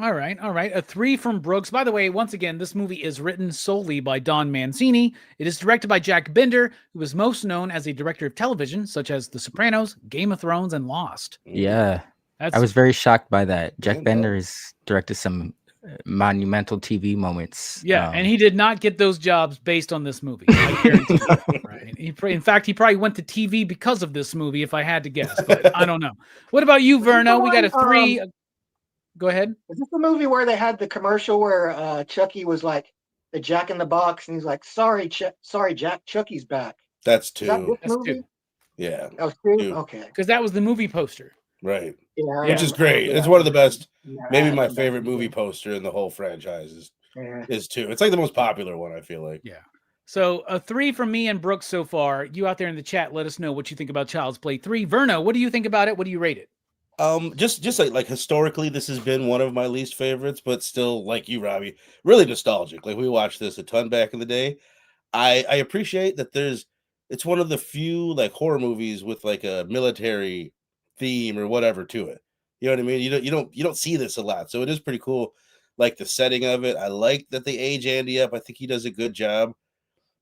All right. A 3 from Brooks. By the way, once again, this movie is written solely by Don Mancini. It is directed by Jack Bender, who is most known as a director of television, such as The Sopranos, Game of Thrones, and Lost. Yeah. I was very shocked by that. Jack Bender has directed some monumental TV moments. Yeah, and he did not get those jobs based on this movie. I guarantee you. Right? In fact, he probably went to TV because of this movie, if I had to guess. But I don't know. What about you, Verno? We got a 3. Go ahead. Is this the movie where they had the commercial where Chucky was like the Jack in the Box, and he's like, "Sorry, Jack, Chucky's back." That's 2. Is that this That's movie? 2. Yeah. That was 2? 2. Okay. Because that was the movie poster. Right. Yeah, which is great. It's one of the best, maybe my favorite movie poster in the whole franchise is 2. It's like the most popular one, I feel like. Yeah. So a 3 from me and Brooks so far. You out there in the chat, let us know what you think about Child's Play 3. Verno, what do you think about it? What do you rate it? Just like historically, this has been one of my least favorites, but still, like you, Robbie, really nostalgic. Like we watched this a ton back in the day. I appreciate that it's one of the few like horror movies with like a military theme or whatever to it. You know what I mean? You don't see this a lot, so it is pretty cool. Like the setting of it, I like that they age Andy up. I think he does a good job.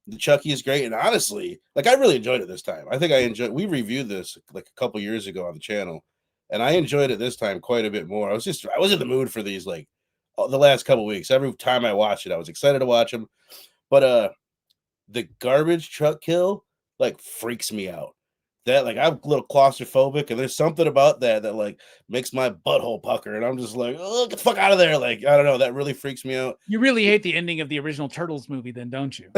The Chucky is great, and honestly, like I really enjoyed it this time. I think we reviewed this like a couple years ago on the channel, and I enjoyed it this time quite a bit more. I was in the mood for these like the last couple weeks. Every time I watched it, I was excited to watch them. But the garbage truck kill like freaks me out. That like I'm a little claustrophobic, and there's something about that like makes my butthole pucker, and I'm just like, oh, get the fuck out of there! Like I don't know, that really freaks me out. You really hate the ending of the original Turtles movie, then, don't you?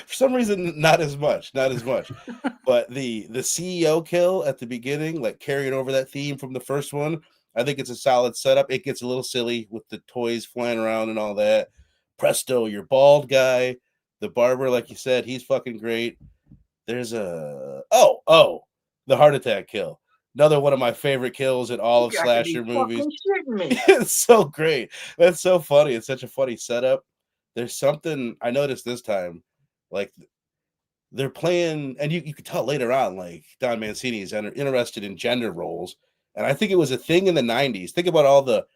For some reason, not as much. But the CEO kill at the beginning, like carrying over that theme from the first one, I think it's a solid setup. It gets a little silly with the toys flying around and all that. Presto, your bald guy, the barber, like you said, he's fucking great. There's the heart attack kill. Another one of my favorite kills in all of slasher movies. It's so great. That's so funny. It's such a funny setup. There's something I noticed this time, like they're playing, and you can tell later on, like Don Mancini is interested in gender roles, and I think it was a thing in the 90s. Think about all the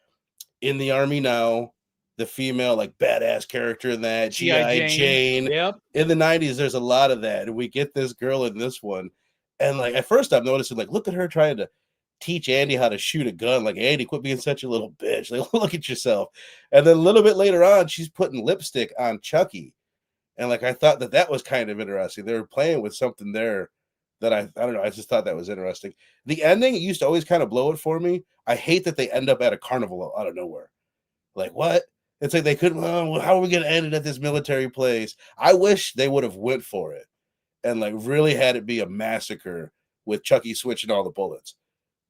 in the Army now, the female like badass character in that G.I. Jane. Yep. In the 90s, there's a lot of that, and we get this girl in this one, and like at first I'm noticing like look at her trying to teach Andy how to shoot a gun. Like, Andy, quit being such a little bitch. Like, look at yourself. And then a little bit later on, she's putting lipstick on Chucky. And like, I thought that was kind of interesting. They were playing with something there that I don't know. I just thought that was interesting. The ending used to always kind of blow it for me. I hate that they end up at a carnival out of nowhere. Like, what? It's like they couldn't. Oh, how are we going to end it at this military place? I wish they would have went for it and like really had it be a massacre with Chucky switching all the bullets,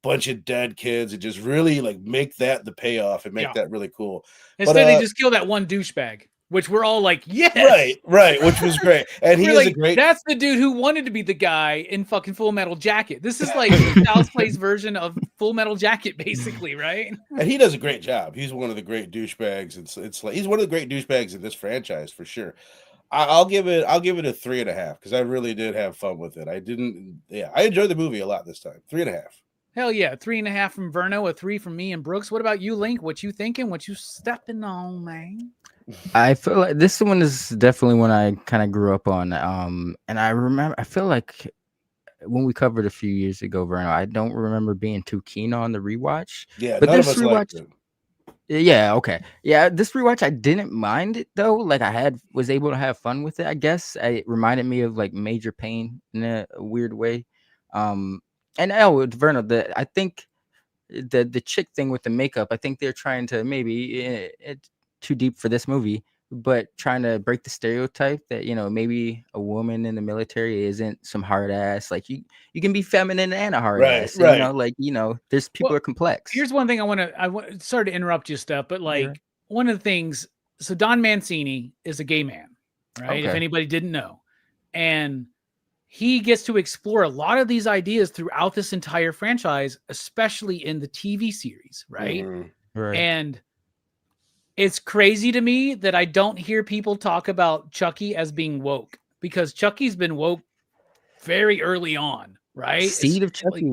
bunch of dead kids, and just really like make that the payoff and make that really cool. Instead, they just kill that one douchebag, which we're all like, yes, right, which was great. And he is like, a great. That's the dude who wanted to be the guy in fucking Full Metal Jacket. This is like Sal's Place version of Full Metal Jacket, basically, right? And he does a great job. He's one of the great douchebags. It's like he's one of the great douchebags in this franchise for sure. I'll give it a 3.5 because I really did have fun with it. I enjoyed the movie a lot this time. 3.5. Hell yeah, 3.5 from Verno, a 3 from me and Brooks. What about you, Link? What you thinking? What you stepping on, man? I feel like this one is definitely one I kind of grew up on. And I feel like when we covered a few years ago, Verno, I don't remember being too keen on the rewatch. Yeah, but none this of us rewatch. liked it. Yeah, okay. Yeah, this rewatch I didn't mind it though. Like was able to have fun with it, I guess. It reminded me of like Major Pain in a weird way. And with Verno, I think the chick thing with the makeup, I think they're trying to maybe it's too deep for this movie, but trying to break the stereotype that, maybe a woman in the military isn't some hard ass. Like you can be feminine and a hard ass. Right. There's people are complex. Here's one thing sorry to interrupt you, Steph, but like one of the things, so Don Mancini is a gay man, right? Okay. If anybody didn't know. And he gets to explore a lot of these ideas throughout this entire franchise, especially in the TV series, right? Mm-hmm. Right. And it's crazy to me that I don't hear people talk about Chucky as being woke, because Chucky's been woke very early on, right? Seed of Chucky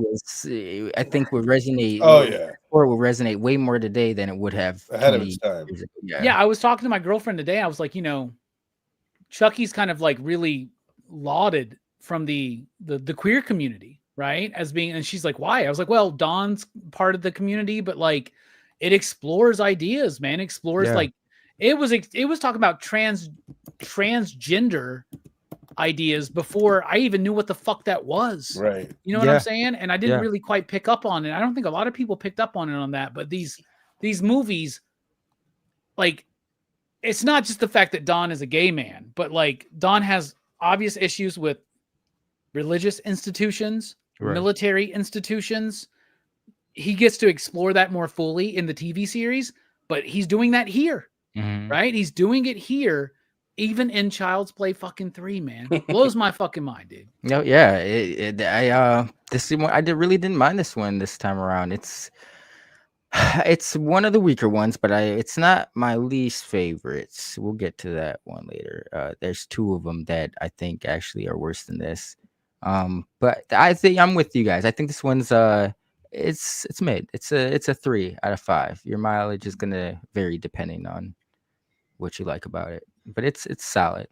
I think would resonate. Oh yeah, or it will resonate way more today than it would have ahead of its time. Yeah, I was talking to my girlfriend today. I was like, Chucky's kind of like really lauded from the queer community, right? As being, and she's like, why? I was like, well, Don's part of the community, but like it explores ideas, man. Like it was talking about transgender ideas before I even knew what the fuck that was. Right. You know what I'm saying? And I didn't really quite pick up on it. I don't think a lot of people picked up on it on that, but these movies, like, it's not just the fact that Don is a gay man, but like Don has obvious issues with religious institutions, military institutions. He gets to explore that more fully in the TV series, but he's doing that here, right? He's doing it here, even in Child's Play fucking 3, man. Blows my fucking mind, dude. No, yeah. I really didn't mind this one this time around. It's one of the weaker ones, but it's not my least favorites. We'll get to that one later. There's 2 of them that I think actually are worse than this. But I think I'm with you guys. I think this one's it's mid. It's a 3 out of 5. Your mileage is gonna vary depending on what you like about it, but it's solid.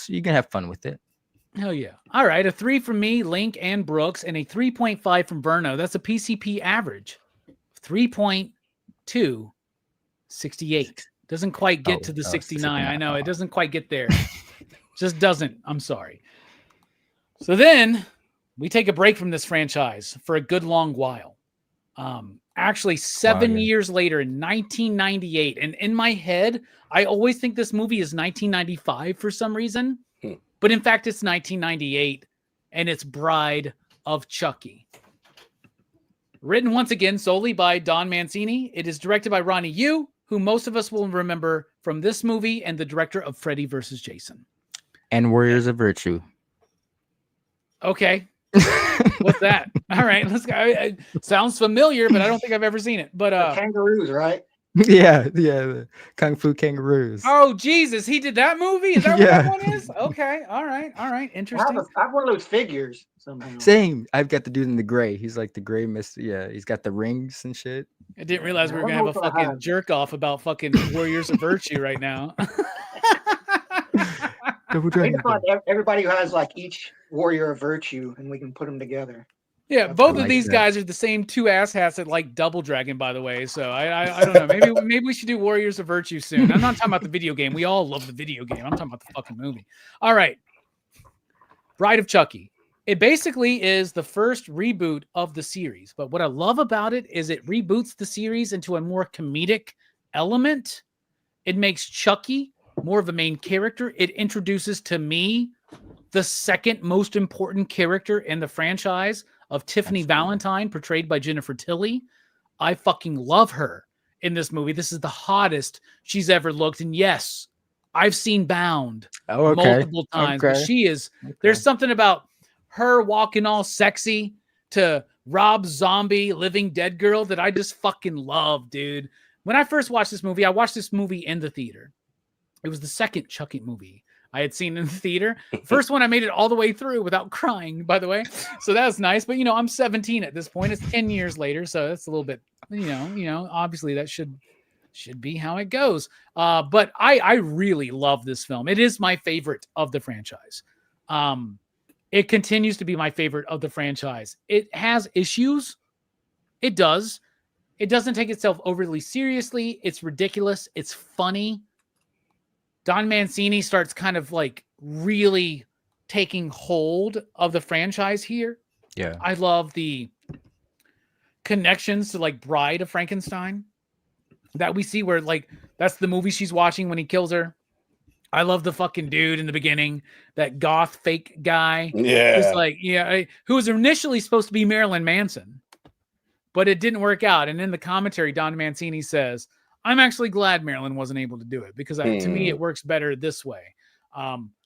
You can have fun with it. Hell yeah. All right, a 3 from me, Link, and Brooks, and a 3.5 from Verno. That's a PCP average. 3.268. Doesn't quite get to the 69. I know it doesn't quite get there. Just doesn't. I'm sorry. So then we take a break from this franchise for a good long while. Actually 7 years later in 1998. And in my head, I always think this movie is 1995 for some reason. But in fact, it's 1998, and it's Bride of Chucky. Written once again solely by Don Mancini. It is directed by Ronnie Yu, who most of us will remember from this movie and the director of Freddy vs. Jason. And Warriors of Virtue. Okay. What's that? All right, let's go. It sounds familiar, but I don't think I've ever seen it. But kangaroos, right? Yeah, the Kung Fu Kangaroos. Oh Jesus, he did that movie? Is that what that one is? Okay, all right, interesting. I have one of those figures somehow. Same. I've got the dude in the gray. He's like the gray mist. Yeah, he's got the rings and shit. I didn't realize we were gonna have a fucking jerk off about fucking Warriors of Virtue right now. Everybody who has like each warrior of virtue, and we can put them together. Yeah, both of these guys are the same 2 asshats that like Double Dragon, by the way. So I don't know. Maybe we should do Warriors of Virtue soon. I'm not talking about the video game. We all love the video game. I'm talking about the fucking movie. All right. Bride of Chucky. It basically is the first reboot of the series. But what I love about it is it reboots the series into a more comedic element. It makes Chucky more of a main character. It introduces to me the second most important character in the franchise of Tiffany Valentine, portrayed by Jennifer Tilly. I fucking love her in this movie. This is the hottest she's ever looked. And yes, I've seen Bound multiple times, but she is, there's something about her walking all sexy to Rob Zombie, Living Dead Girl that I just fucking love, dude. When I first watched this movie, I watched this movie in the theater. It was the second Chucky movie I had seen in the theater. First one, I made it all the way through without crying, by the way. So that was nice. But, I'm 17 at this point. It's 10 years later. So that's a little bit, obviously that should be how it goes. But I really love this film. It is my favorite of the franchise. It continues to be my favorite of the franchise. It has issues. It does. It doesn't take itself overly seriously. It's ridiculous. It's funny. Don Mancini starts kind of like really taking hold of the franchise here. Yeah. I love the connections to like Bride of Frankenstein that we see where like that's the movie she's watching when he kills her. I love the fucking dude in the beginning, that goth fake guy. Yeah. Who's like, who was initially supposed to be Marilyn Manson, but it didn't work out. And in the commentary, Don Mancini says, I'm actually glad Marilyn wasn't able to do it because to me, it works better this way.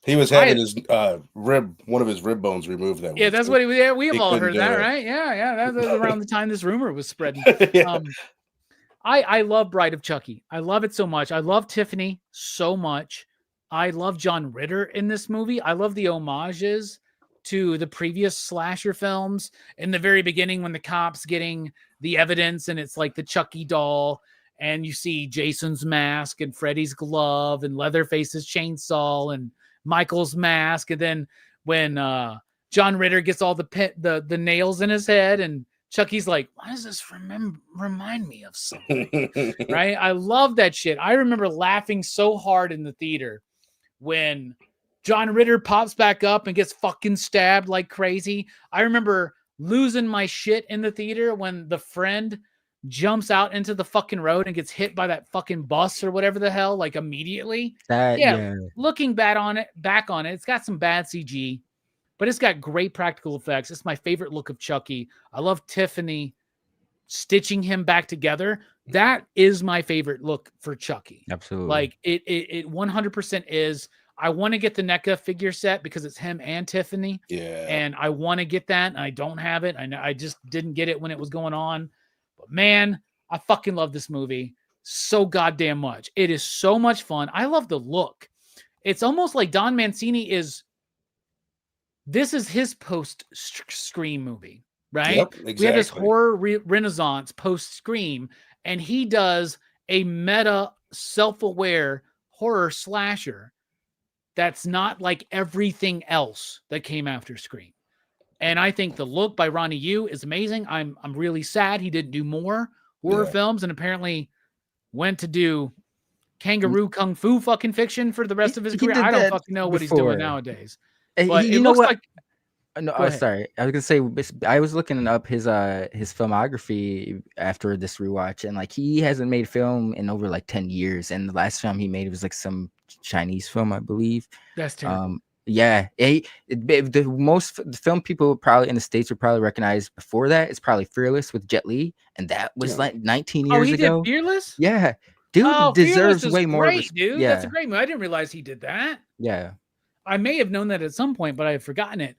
He was having his one of his rib bones removed. That yeah, that's what we've all heard that, right? Yeah. That was around the time this rumor was spreading. Yeah. I love Bride of Chucky. I love it so much. I love Tiffany so much. I love John Ritter in this movie. I love the homages to the previous slasher films in the very beginning when the cops getting the evidence and it's like the Chucky doll and you see Jason's mask and Freddy's glove and Leatherface's chainsaw and Michael's mask. And then when John Ritter gets all the nails in his head and Chucky's like, why does this remind me of something? Right? I love that shit. I remember laughing so hard in the theater when John Ritter pops back up and gets fucking stabbed like crazy. I remember losing my shit in the theater when the friend jumps out into the fucking road and gets hit by that fucking bus or whatever the hell, like immediately. Looking back on it, it's got some bad CG, but it's got great practical effects. It's my favorite look of Chucky. I love Tiffany stitching him back together. That is my favorite look for Chucky. Absolutely. Like it 100% is. I want to get the NECA figure set because it's him and Tiffany. Yeah. And I want to get that. And I don't have it. I just didn't get it when it was going on. But man, I fucking love this movie so goddamn much. It is so much fun. I love the look. It's almost like Don Mancini this is his post-Scream movie, right? Yep, exactly. We have this horror renaissance post-Scream, and he does a meta, self-aware horror slasher that's not like everything else that came after Scream. And I think the look by Ronnie Yu is amazing. I'm really sad he didn't do more horror films and apparently went to do kangaroo kung fu fucking fiction for the rest of his career. I don't fucking know what he's doing nowadays. But you know what? like No, sorry. I was gonna say I was looking up his filmography after this rewatch, and like he hasn't made film in over like 10 years, and the last film he made was like some Chinese film, I believe. That's terrible. The film people probably in the States would probably recognize before that is probably Fearless with Jet Li, and that was like 19 years ago. Did Fearless? Yeah, dude deserves way more. Great, dude. Yeah. That's a great movie. I didn't realize he did that. Yeah, I may have known that at some point, but I had forgotten it.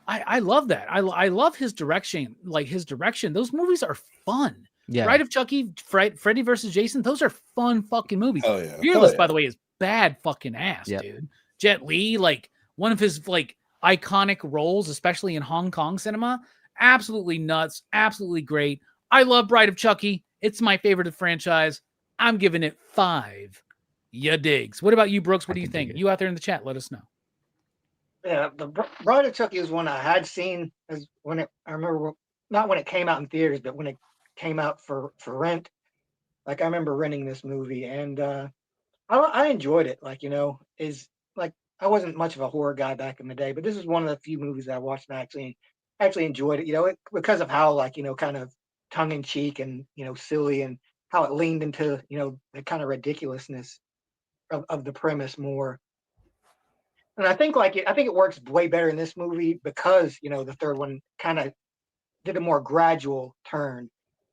I love that. I love his direction. Like his direction. Those movies are fun. Yeah. Bride of Chucky, Freddy versus Jason. Those are fun fucking movies. Oh yeah. Fearless, by the way, is bad fucking ass, dude. Jet Li, like one of his like iconic roles, especially in Hong Kong cinema. Absolutely nuts. Absolutely great. I love Bride of Chucky. It's my favorite of the franchise. I'm giving it 5. Ya digs. What about you, Brooks? What do you think? You out there in the chat, let us know. Yeah, the Bride of Chucky is one I had seen I remember not when it came out in theaters, but when it came out for rent. Like I remember renting this movie and I enjoyed it. Like, is like I wasn't much of a horror guy back in the day, but this is one of the few movies that I watched and actually enjoyed it. Because of how like kind of tongue in cheek and silly, and how it leaned into the kind of ridiculousness of the premise more. And I think I think it works way better in this movie because the third one kind of did a more gradual turn,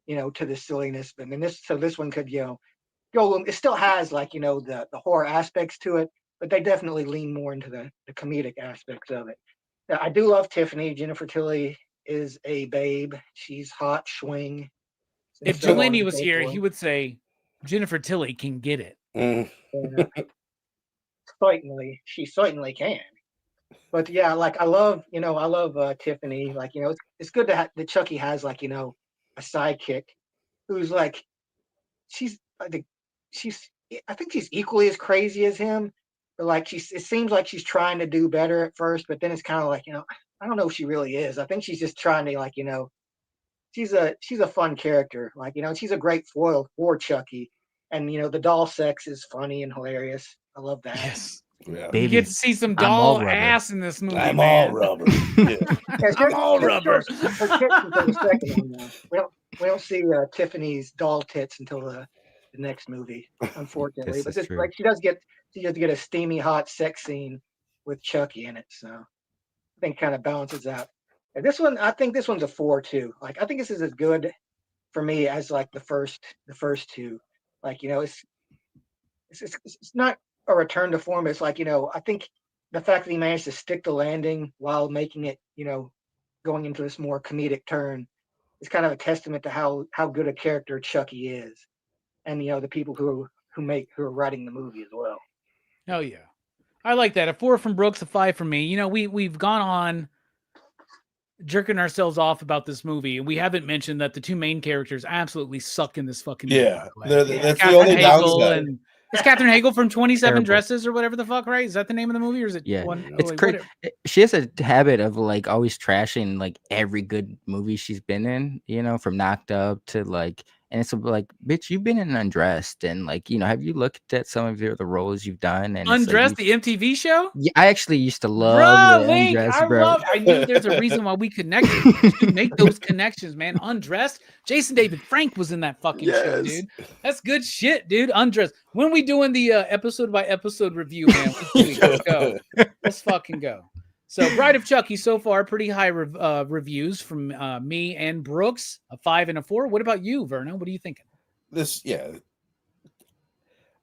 to the silliness. And then this one could go. It still has the horror aspects to it, but they definitely lean more into the comedic aspects of it. Now, I do love Tiffany. Jennifer Tilly is a babe. She's hot, swing. If So on Delaney and was so here, forth. he would say Jennifer Tilly can get it. Mm. She certainly can. But yeah, like I love Tiffany. Like it's good that Chucky has a sidekick who's like she's I think she's equally as crazy as him, but like it seems like she's trying to do better at first, but then it's kind of like I don't know if she really is. I think she's just trying to she's a fun character. Like she's a great foil for Chucky, and the doll sex is funny and hilarious. I love that. Yes. Yeah. You Baby, get to see some I'm all doll rubber. ass in this movie, I'm man. all rubber. Yeah. I'm all Just rubber. shows her tits until the second one. Though. We don't see Tiffany's doll tits until the next movie, unfortunately. This But is this, true. like, she does get a steamy hot sex scene with Chucky in it, so I think kind of balances out. And this one, I think this one's a 4 too. Like I think this is as good for me as like the first two. Like it's not a return to form. It's like I think the fact that he managed to stick the landing while making it going into this more comedic turn is kind of a testament to how good a character Chucky is, and the people who are writing the movie as well. Oh yeah, I like that. A 4 from Brooks, a 5 from me. We've gone on jerking ourselves off about this movie, and we haven't mentioned that the two main characters absolutely suck in this fucking movie. Yeah. by the way. That's the Katherine only Hagel downside. and it's Katherine Hagel from 27 Terrible. Dresses or whatever the fuck, right? Is that the name of the movie, or is it Yeah, one? it's like, crazy. whatever. She has a habit of like always trashing like every good movie she's been in, from Knocked Up to like, and it's like, bitch, you've been in Undressed, and like, have you looked at some of the roles you've done? And it's like, Undressed, the MTV show? yeah, I actually used to love Bruh, the Link, Undressed, bro. I knew there's a reason why we connected. You should make those connections, man. Undressed. Jason David Frank was in that fucking show, dude. That's good shit, dude. Undressed. When we doing the episode by episode review, man? Let's go. Let's fucking go. So, Bride of Chucky so far, pretty high reviews from me and Brooks, a 5 and a 4. What about you, Verna? What are you thinking?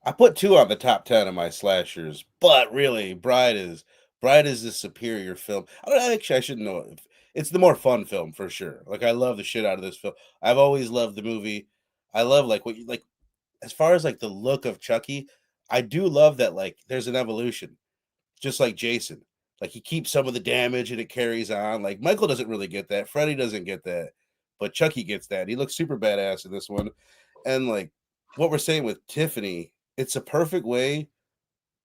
I put 2 on the top 10 of my slashers, but really, Bride is the superior film. I shouldn't know. It's the more fun film for sure. Like I love the shit out of this film. I've always loved the movie. I love like what you like as far as like the look of Chucky. I do love that like there's an evolution, just like Jason. Like he keeps some of the damage and it carries on. Like Michael doesn't really get that. Freddy doesn't get that, but Chucky gets that. He looks super badass in this one. And like what we're saying with Tiffany, it's a perfect way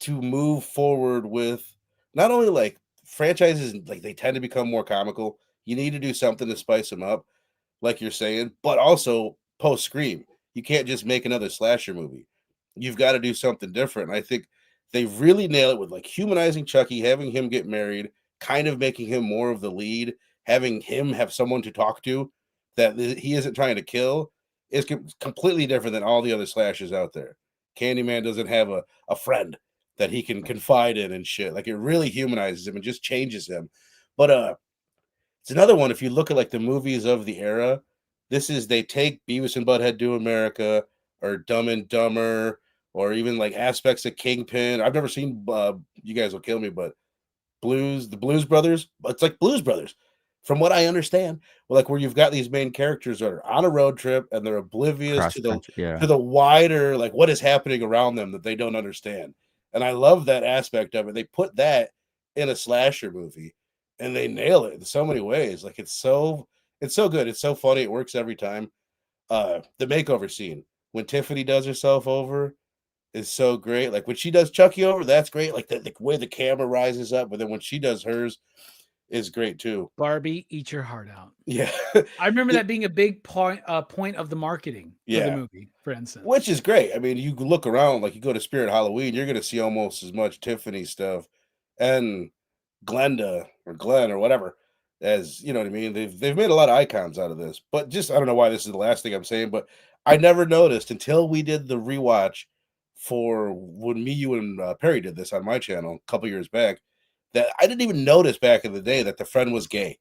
to move forward with not only like franchises, like they tend to become more comical. You need to do something to spice them up, like you're saying, but also post Scream. You can't just make another slasher movie. You've got to do something different. And I think they really nail it with like humanizing Chucky, having him get married, kind of making him more of the lead, having him have someone to talk to that he isn't trying to kill is completely different than all the other slashers out there. Candyman doesn't have a friend that he can confide in and shit. Like it really humanizes him and just changes him. But it's another one. If you look at like the movies of the era, they take Beavis and Butthead Do America or Dumb and Dumber or even like aspects of Kingpin. I've never seen. You guys will kill me, but the Blues Brothers. It's like Blues Brothers, from what I understand. Well, like where you've got these main characters that are on a road trip and they're oblivious to the wider like what is happening around them that they don't understand. And I love that aspect of it. They put that in a slasher movie, and they nail it in so many ways. Like it's so good. It's so funny. It works every time. The makeover scene when Tiffany does herself over is so great. Like when she does Chucky over, that's great. Like the way the camera rises up, but then when she does hers is great too. Barbie, eat your heart out. Yeah. I remember that being a big point of the marketing for the movie, for instance. Which is great. I mean, you look around, like you go to Spirit Halloween, you're going to see almost as much Tiffany stuff and Glenda or Glenn or whatever, as you know what I mean. They've made a lot of icons out of this, but just I don't know why this is the last thing I'm saying, but I never noticed until we did the rewatch for when me, you, and Perry did this on my channel a couple years back, that I didn't even notice back in the day that the friend was gay.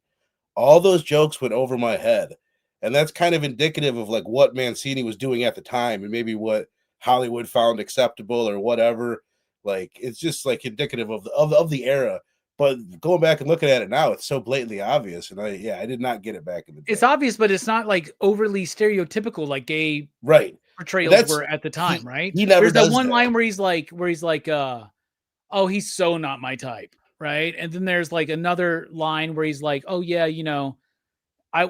All those jokes went over my head, and that's kind of indicative of like what Mancini was doing at the time, and maybe what Hollywood found acceptable or whatever. Like it's just like indicative of the era. But going back and looking at it now, it's so blatantly obvious, and I did not get it back in the day. It's obvious, but it's not like overly stereotypical like gay right portrayals were at the time, right? He never There's does that one that. line where he's like, oh, he's so not my type, right? And then there's like another line where he's like, oh yeah, you know,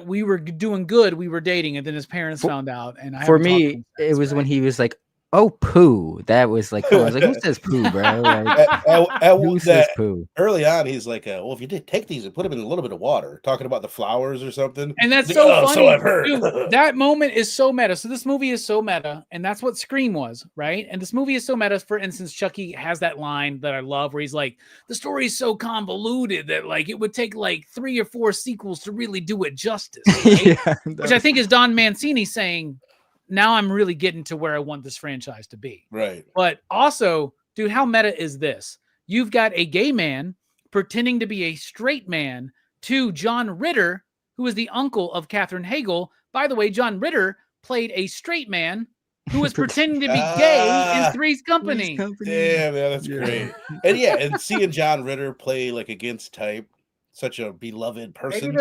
we were doing good, we were dating, and then his parents found out. And for me, it was when he was like, "Oh, poo." That was like, I was like, "Who says poo, bro?" Like, who says poo? Early on, he's like, "Well, if you did take these and put them in a little bit of water," talking about the flowers or something. And that's so funny. So I've heard. Dude, that moment is so meta. So this movie is so meta, and that's what Scream was, right? And this movie is so meta. For instance, Chucky has that line that I love, where he's like, "The story is so convoluted that like it would take like 3 or 4 sequels to really do it justice." Right? Which I think is Don Mancini saying, now I'm really getting to where I want this franchise to be. Right. But also, dude, how meta is this? You've got a gay man pretending to be a straight man to John Ritter, who is the uncle of Katherine Hagel. By the way, John Ritter played a straight man who was pretending to be gay in Three's Company. Damn, man, that's great. And and seeing John Ritter play like against type, such a beloved person.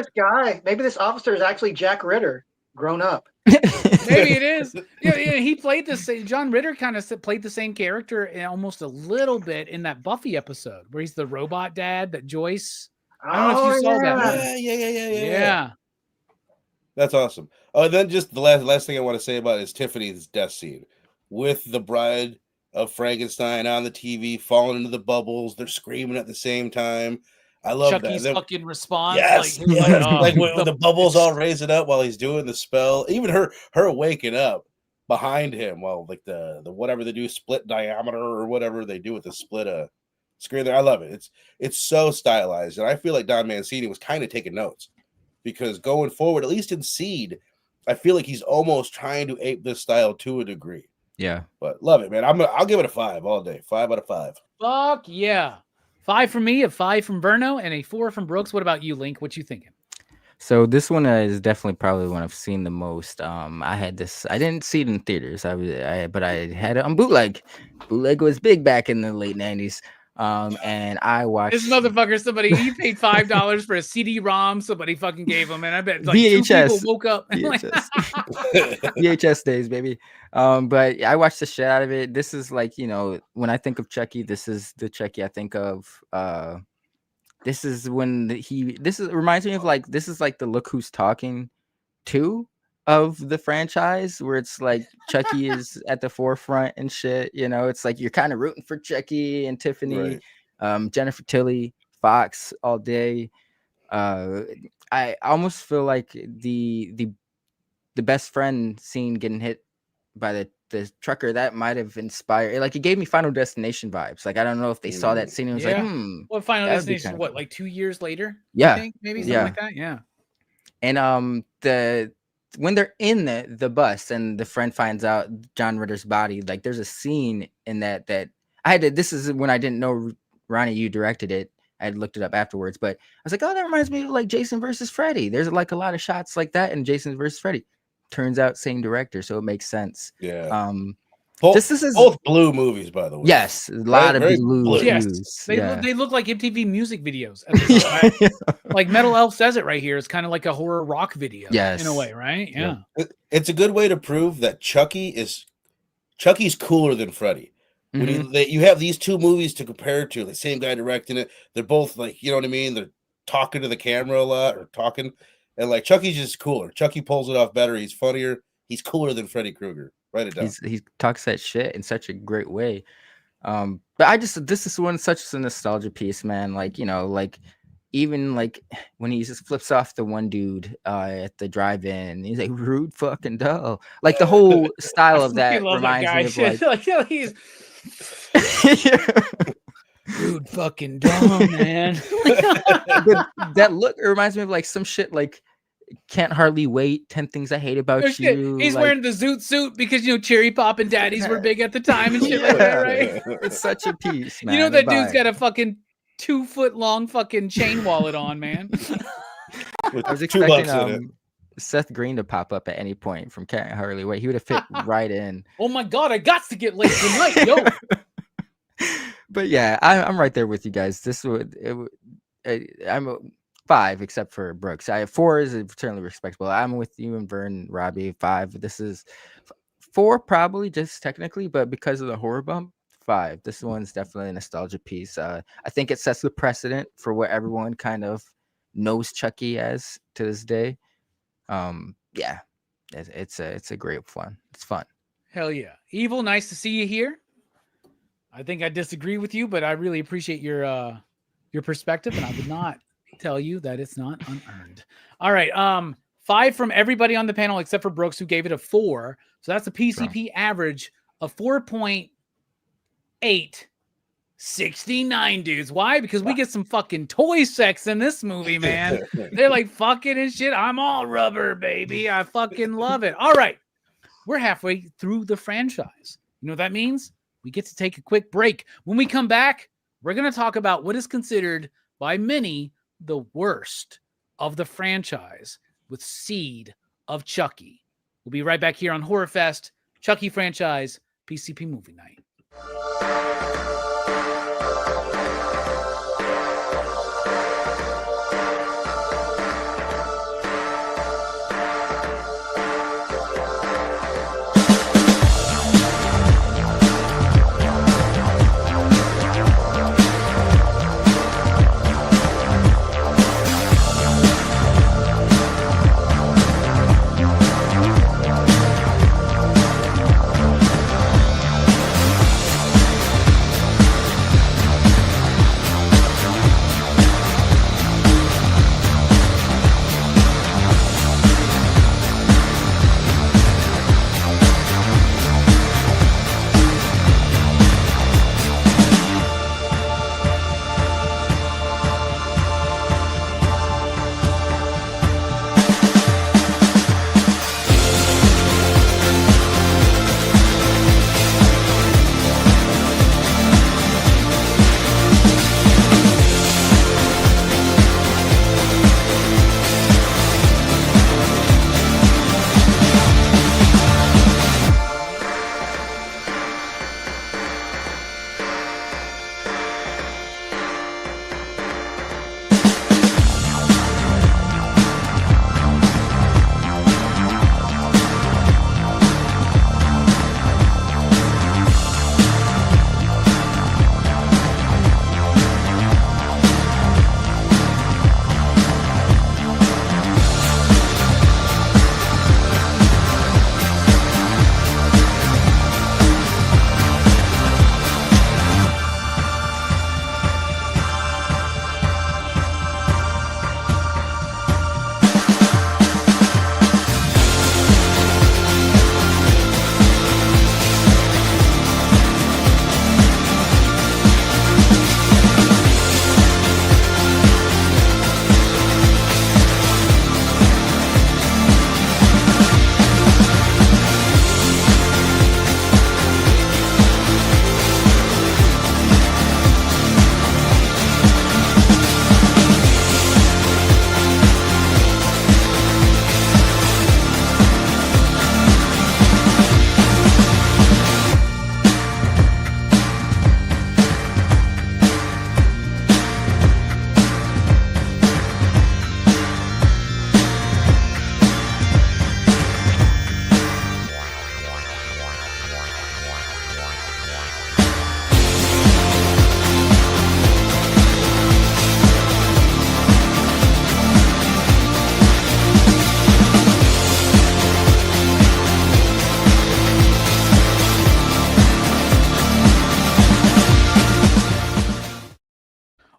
Maybe this officer is actually Jack Ritter, grown up. Maybe it is. Yeah, he played the same. John Ritter kind of played the same character in almost a little bit in that Buffy episode where he's the robot dad that Joyce. I don't know if you saw that. Yeah. That's awesome. Oh, and then just the last thing I want to say about it is Tiffany's death scene with the bride of Frankenstein on the TV falling into the bubbles. They're screaming at the same time. I love Chucky's that. fucking response. Yes, like when the bubbles all raising up while he's doing the spell. Even her waking up behind him while like the whatever they do, split diameter or whatever they do with the split screen there. I love it. It's so stylized, and I feel like Don Mancini was kind of taking notes because going forward, at least in Seed, I feel like he's almost trying to ape this style to a degree. Yeah, but love it, man. I'll give it a 5 all day. 5 out of 5. Fuck yeah. 5 from me, a 5 from Verno, and a 4 from Brooks. What about you, Link? What you thinking? So this one is definitely probably one I've seen the most. I didn't see it in theaters. But I had it on bootleg. Bootleg was big back in the late 90s. And I watched this motherfucker. He paid $5 for a CD-ROM. Somebody fucking gave him, and I bet like VHS. 2 people woke up. VHS. VHS days, baby. But I watched the shit out of it. This is like, you know, when I think of Chucky, this is the Chucky I think of. This is when it reminds me of like, this is like the Look Who's Talking 2 of the franchise, where it's like Chucky is at the forefront and shit. You know, it's like you're kind of rooting for Chucky and Tiffany, right. Jennifer Tilly, Fox all day. I almost feel like the best friend scene getting hit by the trucker, that might have inspired, like it gave me Final Destination vibes. Like I don't know if they saw that scene and was like, What Final Destination? What, like 2 years later? Yeah, I think? Maybe something like that. Yeah. And when they're in the bus and the friend finds out John Ritter's body, like there's a scene in that I had to. This is when I didn't know Ronnie, you directed it. I had looked it up afterwards, but I was like, oh, that reminds me of like Jason versus Freddy. There's like a lot of shots like that in Jason versus Freddy. Turns out same director, so it makes sense. Yeah. This is both blue movies, by the way. Yes, a lot of blue. Yes, they look like MTV music videos. Like Metal Elf says it right here. It's kind of like a horror rock video. Yes, in a way, right? Yeah. It's a good way to prove that Chucky's cooler than Freddy. Mm-hmm. When you have these two movies to compare to, the same guy directing it. They're both like, you know what I mean? They're talking to the camera a lot or talking. And like Chucky's just cooler. Chucky pulls it off better. He's funnier. He's cooler than Freddy Krueger. Write it down. He talks that shit in such a great way. But this is such a nostalgia piece, man. Like, you know, like even like when he just flips off the one dude at the drive-in, he's like rude fucking dull. Like the whole style of that reminds me of like he's Dude, fucking dumb, man. But that look reminds me of like some shit like Can't Hardly Wait, 10 Things I Hate Oh, About shit. You. He's like, wearing the zoot suit because, Cherry Pop and Daddies were big at the time and shit like that, right? It's such a piece, man. You know a that dude's vibe. got a fucking 2 foot long fucking chain wallet on, man. With I was $2 expecting in it. Seth Green to pop up at any point from Can't Hardly Wait. He would have fit right in. Oh my god, I got to get laid tonight, yo. But yeah, I'm right there with you guys. I'm a 5 except for Brooks. 4 is certainly respectable. I'm with you and Vern, Robbie. 5. This is 4 probably just technically, but because of the horror bump, 5. This one's definitely a nostalgia piece. I think it sets the precedent for what everyone kind of knows Chucky as to this day. Yeah, it's a great fun. It's fun. Hell yeah. Evil, nice to see you here. I think I disagree with you, but I really appreciate your perspective, and I would not tell you that it's not unearned. All right. 5 from everybody on the panel except for Brooks, who gave it a 4. So that's a PCP average of 4.8. 69 dudes. Why? Because we get some fucking toy sex in this movie, man. They're like fucking and shit. I'm all rubber, baby. I fucking love it. All right. We're halfway through the franchise. You know what that means? We get to take a quick break. When we come back, we're going to talk about what is considered by many the worst of the franchise with Seed of Chucky. We'll be right back here on Horrorfest, Chucky Franchise, PCP Movie Night.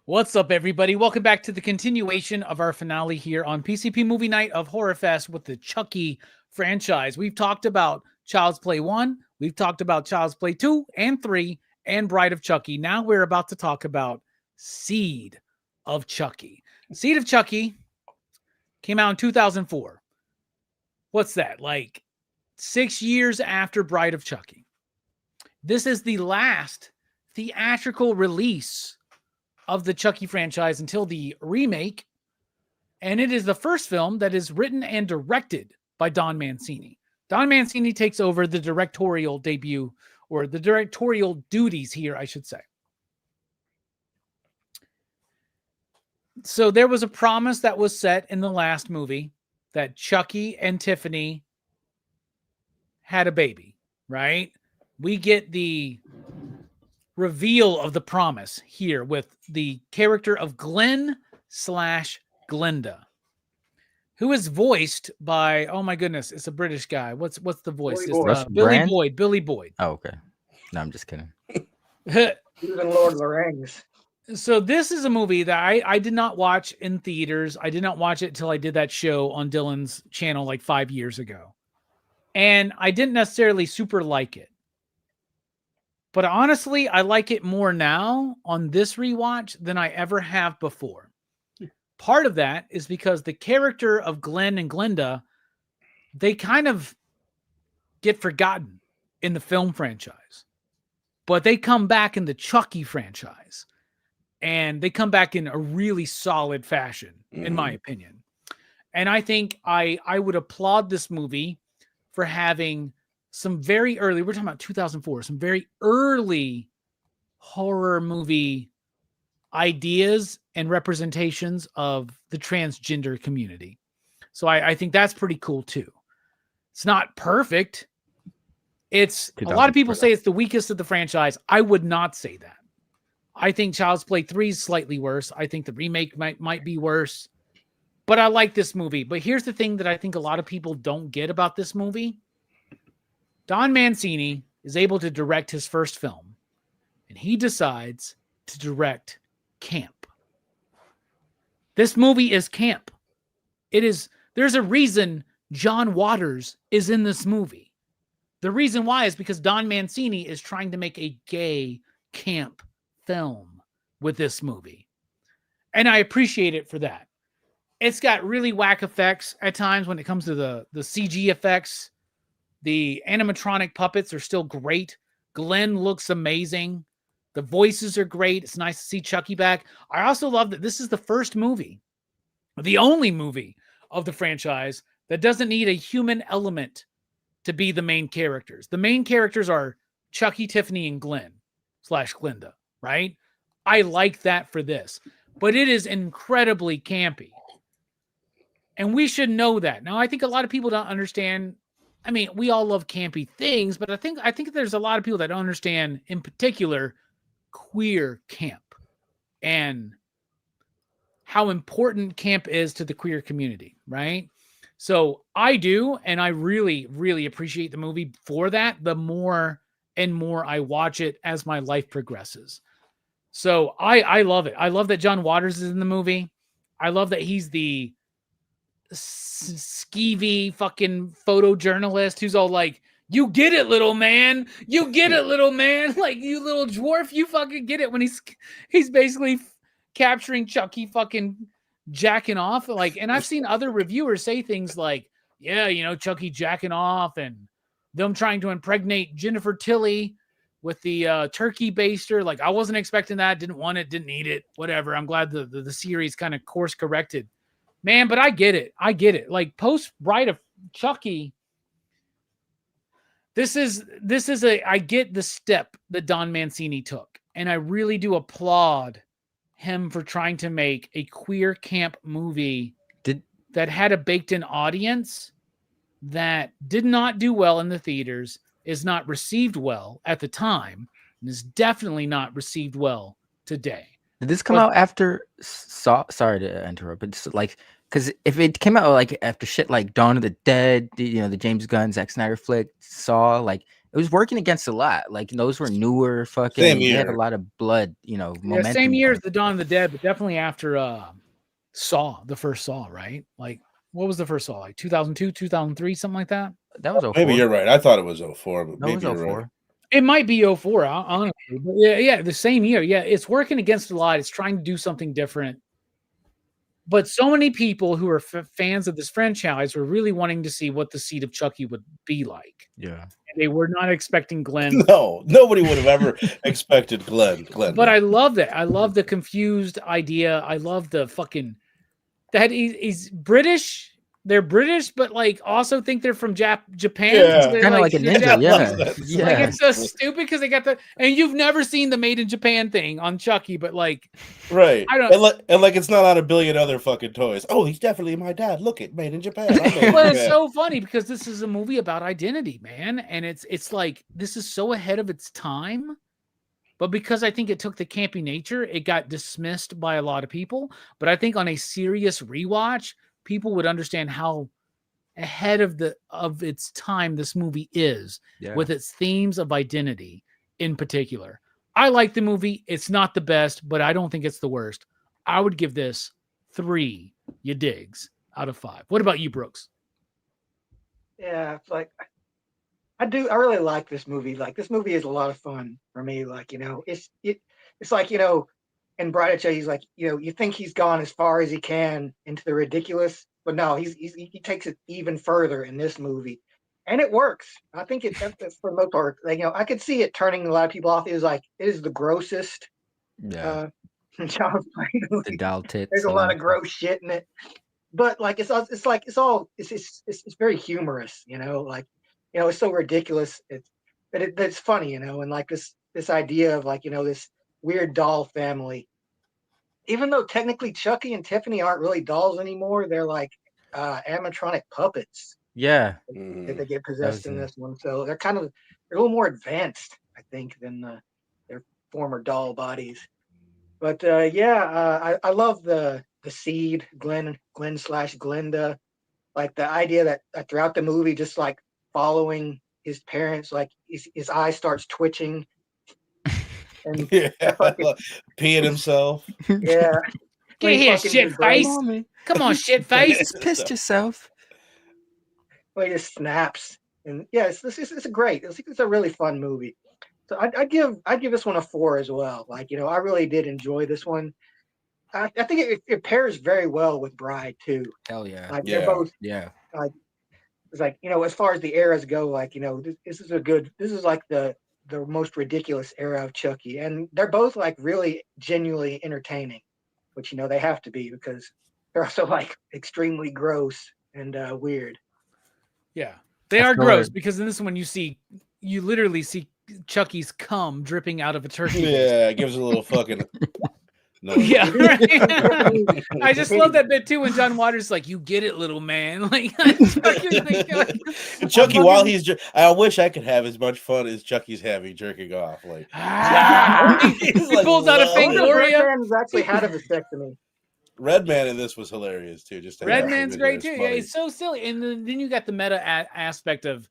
What's up, everybody? Welcome back to the continuation of our finale here on PCP Movie Night of Horrorfest with the Chucky franchise. We've talked about Child's Play 1, we've talked about Child's Play 2 and 3, and Bride of Chucky. Now we're about to talk about Seed of Chucky. Seed of Chucky came out in 2004. What's that? Like 6 years after Bride of Chucky. This is the last theatrical release of the Chucky franchise until the remake. And it is the first film that is written and directed by Don Mancini. Don Mancini takes over the directorial debut, or the directorial duties here, I should say. So there was a promise that was set in the last movie that Chucky and Tiffany had a baby, right? We get the reveal of the promise here with the character of Glenn/Glenda, who is voiced by, oh my goodness, it's a British guy. What's the voice? Billy Boyd. Billy Boyd. Oh, okay. No, I'm just kidding. Even Lord of the Rings. So this is a movie that I did not watch in theaters. I did not watch it until I did that show on Dylan's channel like 5 years ago. And I didn't necessarily super like it. But honestly, I like it more now on this rewatch than I ever have before. Part of that is because the character of Glenn and Glenda, they kind of get forgotten in the film franchise. But they come back in the Chucky franchise. And they come back in a really solid fashion, in my opinion. And I think I would applaud this movie for having some very early, we're talking about 2004, some very early horror movie ideas and representations of the transgender community. So I think that's pretty cool too. It's not perfect. It's a lot of people say it's the weakest of the franchise. I would not say that. I think Child's Play 3 is slightly worse. I think the remake might be worse. But I like this movie. But here's the thing that I think a lot of people don't get about this movie. Don Mancini is able to direct his first film. And he decides to direct camp. This movie is camp. There's a reason John Waters is in this movie. The reason why is because Don Mancini is trying to make a gay camp film with this movie. And I appreciate it for that. It's got really whack effects at times when it comes to the CG effects. The animatronic puppets are still great. Glenn looks amazing. The voices are great. It's nice to see Chucky back. I also love that this is the first movie, the only movie of the franchise that doesn't need a human element to be the main characters. The main characters are Chucky, Tiffany, and Glenn/Glenda. Right? I like that for this. But it is incredibly campy. And we should know that. Now, I think a lot of people don't understand. I mean, we all love campy things, but I think there's a lot of people that don't understand, in particular, queer camp and how important camp is to the queer community, right? So I do, and I really, really appreciate the movie for that. The more and more I watch it as my life progresses. So I love it. I love that John Waters is in the movie. I love that he's the skeevy fucking photojournalist who's all like, you get it, little man. You get it, little man. Like, you little dwarf, you fucking get it, when he's basically capturing Chucky fucking jacking off. Like, and I've seen other reviewers say things like, yeah, Chucky jacking off and them trying to impregnate Jennifer Tilly with the turkey baster. Like, I wasn't expecting that. Didn't want it. Didn't need it. Whatever. I'm glad the series kind of course corrected. Man, but I get it. Like, post Bride of Chucky, this is I get the step that Don Mancini took. And I really do applaud him for trying to make a queer camp movie that had a baked-in audience that did not do well in the theaters, is not received well at the time, and is definitely not received well today. Did this come out after Saw? Sorry to interrupt, but just like, because if it came out like after shit like Dawn of the Dead, the James Gunn, Zack Snyder flick, Saw, like, it was working against a lot. Like, those were newer fucking. They had a lot of blood, momentum. Same year as the Dawn of the Dead, but definitely after Saw, the first Saw, right? Like, what was the first Saw? Like 2002, 2003, something like that? That was 04. Maybe you're right. I thought it was 04, but No, maybe it was you're 04. right. It might be 04, honestly. But yeah, the same year. Yeah, it's working against a lot. It's trying to do something different. But so many people who are fans of this franchise were really wanting to see what the seed of Chucky would be like. Yeah. They were not expecting Glenn. No, nobody would have ever expected Glenn. But I love that. I love the confused idea. I love the fucking that he's British. They're British, but like also think they're from Japan. Yeah. So Kind of like a ninja, yeah. Like it's so stupid because they got the and you've never seen the made in Japan thing on Chucky, but like right. I don't and like it's not on a billion other fucking toys. Oh, he's definitely my dad. Look it, made in Japan. Well, it's so funny because this is a movie about identity, man, and it's like this is so ahead of its time. But because I think it took the campy nature, it got dismissed by a lot of people. But I think on a serious rewatch, people would understand how ahead of its time this movie is with its themes of identity in particular. I like the movie. It's not the best, but I don't think it's the worst. I would give this 3 you digs out of 5. What about you, Brooks? Yeah, it's like I really like this movie. Like this movie is a lot of fun for me. Like, it's like, in Bright Edge, he's like, you think he's gone as far as he can into the ridiculous, but no, he takes it even further in this movie. And it works. I think it's for the most part, like, I could see it turning a lot of people off. It is the grossest Yeah. Child's Play movie. The doll tits. There's a lot of gross shit in it. But like it's very humorous, like it's so ridiculous. It's funny, and like this idea of like this weird doll family. Even though technically Chucky and Tiffany aren't really dolls anymore, they're like animatronic puppets. Yeah, that they get possessed in this one. So they're a little more advanced, I think, than their former doll bodies. But I love the seed, Glenn / Glenda, like the idea that throughout the movie, just like following his parents, like his eye starts twitching, and peeing himself. Yeah, get here, shit face! Come on, shit face! Just pissed yourself. Well, he just snaps, and yeah, it's a great. It's a really fun movie. So I'd give this one a 4 as well. Like I really did enjoy this one. I think it pairs very well with Bride too. Hell yeah! Like they're both like it's like as far as the eras go, like this is like the most ridiculous era of Chucky, and they're both like really genuinely entertaining, which they have to be because they're also like extremely gross and weird. Yeah, they are gross because in this one you literally see Chucky's cum dripping out of a turkey. Yeah, it gives a little fucking. No. Yeah, right? I just love that bit too when John Waters is like, "You get it, little man." Like, Chucky, while he's, I wish I could have as much fun as Chucky's having jerking off. Like, he pulls out a Fangoria. He's actually had a vasectomy. Redman in this was hilarious too. Just Redman's great too. Yeah, he's so silly. And then you got the meta aspect of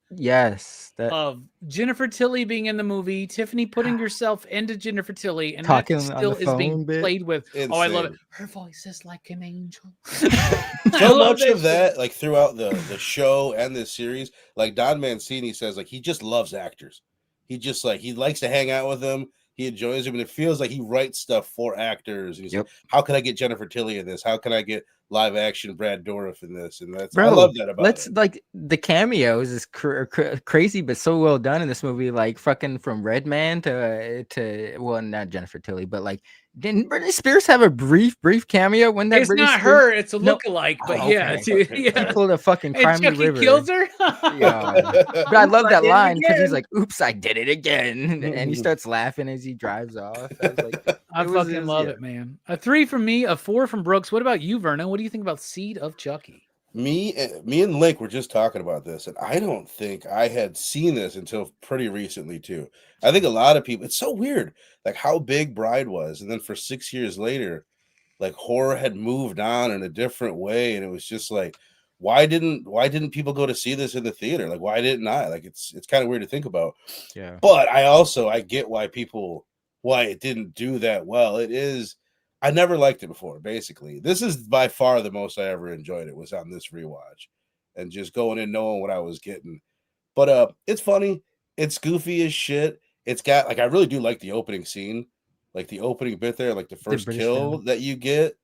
of Jennifer Tilly being in the movie, Tiffany putting herself into Jennifer Tilly, and talking that still is being played with. Insane. Oh, I love it. Her voice is like an angel. So much of that, like throughout the show and this series, like Don Mancini says, like he just loves actors. He just like he likes to hang out with them. He enjoys them, and it feels like he writes stuff for actors. And he's like, "How can I get Jennifer Tilly in this? How can I get live action Brad Dourif in this?" And I love that about it. Like the cameos is crazy, but so well done in this movie. Like fucking from Redman to well, not Jennifer Tilly, but like didn't Britney Spears have a brief cameo when that? It's Britney not Spears? her; it's a lookalike. But yeah, She pulled a fucking crime Chucky river. kills her. Yeah, but I love that line because he's like, "Oops, I did it again," and he starts laughing as he drives off. I was like, I fucking love it, man. A 3 from me, a 4 from Brooks. What about you, Vernon? What do you think about Seed of Chucky? Me and Link were just talking about this, and I don't think I had seen this until pretty recently too. I think a lot of people. It's so weird, like how big Bride was, and then for 6 years later, like horror had moved on in a different way, and it was just like, why didn't people go to see this in the theater? Like, why didn't I? Like, it's kind of weird to think about. Yeah. But I get why it didn't do that well. It is. I never liked it before, basically. This is by far the most I ever enjoyed it was on this rewatch and just going in knowing what I was getting. But it's funny. It's goofy as shit. it's got like I really do like the opening scene, like the opening bit there, like the first British kill film. that you get,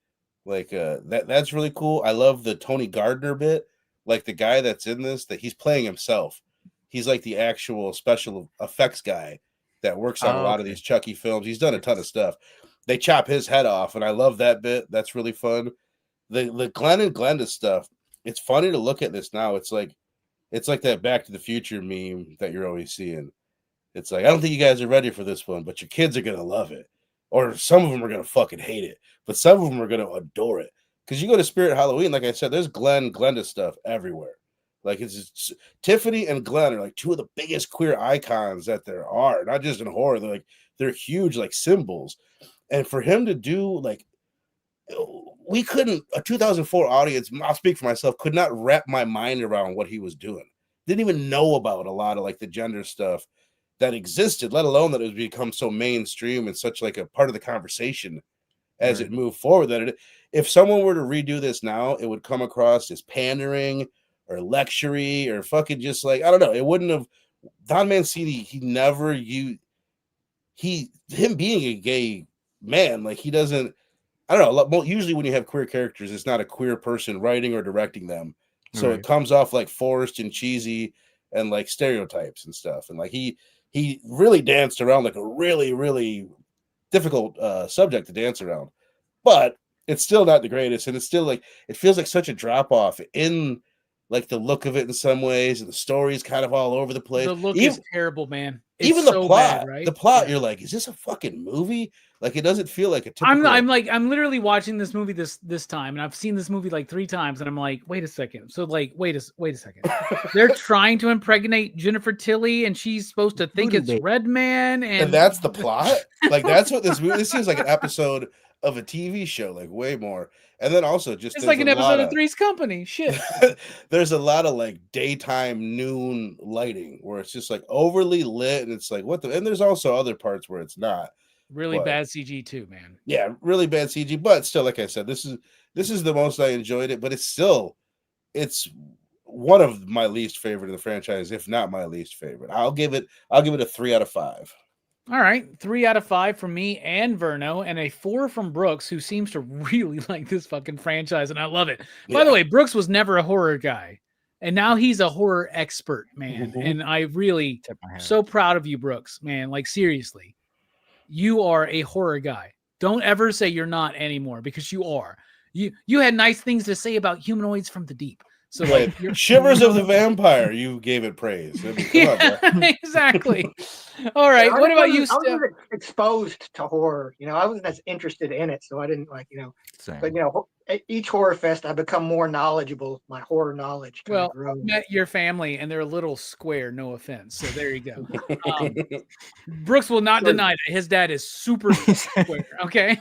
like that's really cool. I love the Tony Gardner bit, like the guy that's in this that he's playing himself. He's like the actual special effects guy that works on a Oh, lot of okay. these Chucky films. He's done a ton of stuff. They chop his head off, and I love that bit. That's really fun. The Glenn and Glenda stuff. It's funny to look at this now. It's like that Back to the Future meme that you're always seeing. It's like, I don't think you guys are ready for this one, but your kids are gonna love it, or some of them are gonna fucking hate it, but some of them are gonna adore it. Because you go to Spirit Halloween, like I said, there's Glenda stuff everywhere. Like it's Tiffany and Glenn are like two of the biggest queer icons that there are, not just in horror. They're huge like symbols, and for him to do like we couldn't a 2004 audience, I'll speak for myself, could not wrap my mind around what he was doing. Didn't even know about a lot of like the gender stuff that existed, let alone that it was become so mainstream and such like a part of the conversation as Right. it moved forward. That if someone were to redo this now, it would come across as pandering or lectury or fucking just like, I don't know. It wouldn't have. Don Mancini, he never him being a gay man, like he doesn't. I don't know. Usually, when you have queer characters, it's not a queer person writing or directing them, so Right. it comes off like forced and cheesy and like stereotypes and stuff. And like he really danced around like a really really difficult subject to dance around, but it's still not the greatest, and it's still like it feels like such a drop off in like the look of it in some ways, and the story's kind of all over the place. The look is terrible, man. It's Even the so plot, bad, right? the plot, Yeah. you're like, is this a fucking movie? Like it doesn't feel like a typical. I'm literally watching this movie this time, and I've seen this movie like 3 times, and I'm like, wait a second. So like, wait a second. They're trying to impregnate Jennifer Tilly, and she's supposed to think Voodoo it's baby. Redman, And that's the plot. Like that's what this movie. This seems like an episode of a TV show, like way more. And then also just it's there's like an a episode lot of Three's Company. Shit. there's a lot of like daytime noon lighting where it's just like overly lit, and it's like what the. And there's also other parts where it's not. Really But- bad CG too, man. Yeah, really bad CG, but still, like I said, this is the most I enjoyed it. But it's one of my least favorite in the franchise, if not my least favorite. I'll give it a 3 out of 5. All right, 3 out of 5 from me and Verno, and a 4 from Brooks, who seems to really like this fucking franchise, and I love it. By the way, Brooks was never a horror guy, and now he's a horror expert, man. Mhm. And I really Tip my hat. so proud of you, Brooks, man. Like seriously, you are a horror guy. Don't ever say you're not anymore, because you are. You had nice things to say about humanoids from the deep. So like Shivers of the Vampire, you gave it praise. I mean, come on, bro. exactly. All right. I What about you, I Steph? wasn't exposed to horror. I wasn't as interested in it, so I didn't like. Same. But each horror fest, I become more knowledgeable. My horror knowledge kind Well, of grows. met your family and they're a little square, no offense. So there you go. Brooks will not Sure. deny that his dad is super square. Okay.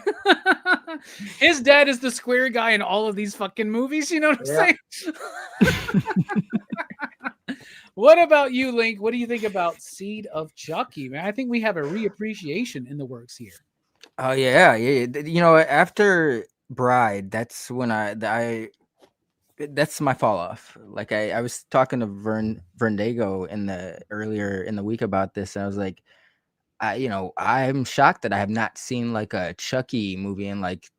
His dad is the square guy in all of these fucking movies. You know what I'm Yeah. saying? What about you, Link? What do you think about Seed of Chucky, man? I think we have a reappreciation in the works here. Oh yeah. After Bride, that's when that's my fall off. Like I was talking to Verndego earlier in the week about this, and I was like, I'm shocked that I have not seen like a Chucky movie in like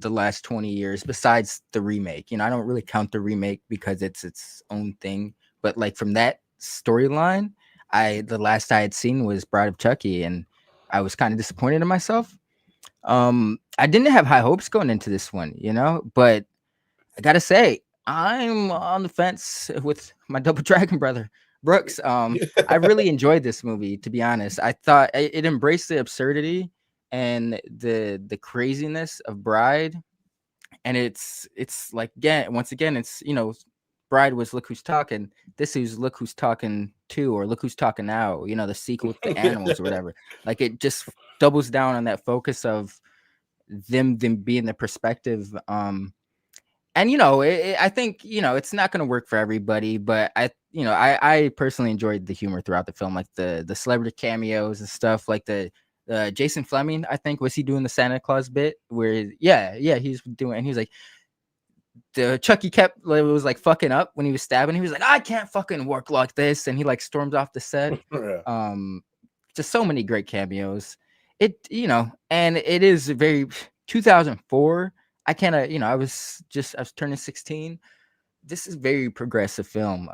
the last 20 years besides the remake. I don't really count the remake because it's its own thing, but like from that storyline, the last I had seen was Bride of Chucky, and I was kind of disappointed in myself. I didn't have high hopes going into this one, but I gotta say, I'm on the fence with my double dragon brother, Brooks. I really enjoyed this movie, to be honest. I thought it embraced the absurdity and the craziness of Bride, and it's like once again, it's Bride was Look Who's Talking. This is Look Who's Talking 2 or Look Who's Talking Now. The sequel to the animals or whatever. Like it just doubles down on that focus of them being the perspective. And I think it's not going to work for everybody, but I personally enjoyed the humor throughout the film, like the celebrity cameos and stuff, like the Jason Fleming, I think, was he doing the Santa Claus bit where he's doing, and he was like, the Chucky was like fucking up when he was stabbing. He was like, I can't fucking work like this, and he like storms off the set. Yeah. just so many great cameos. It, and it is very 2004. I kind of, I was turning 16. This is very progressive film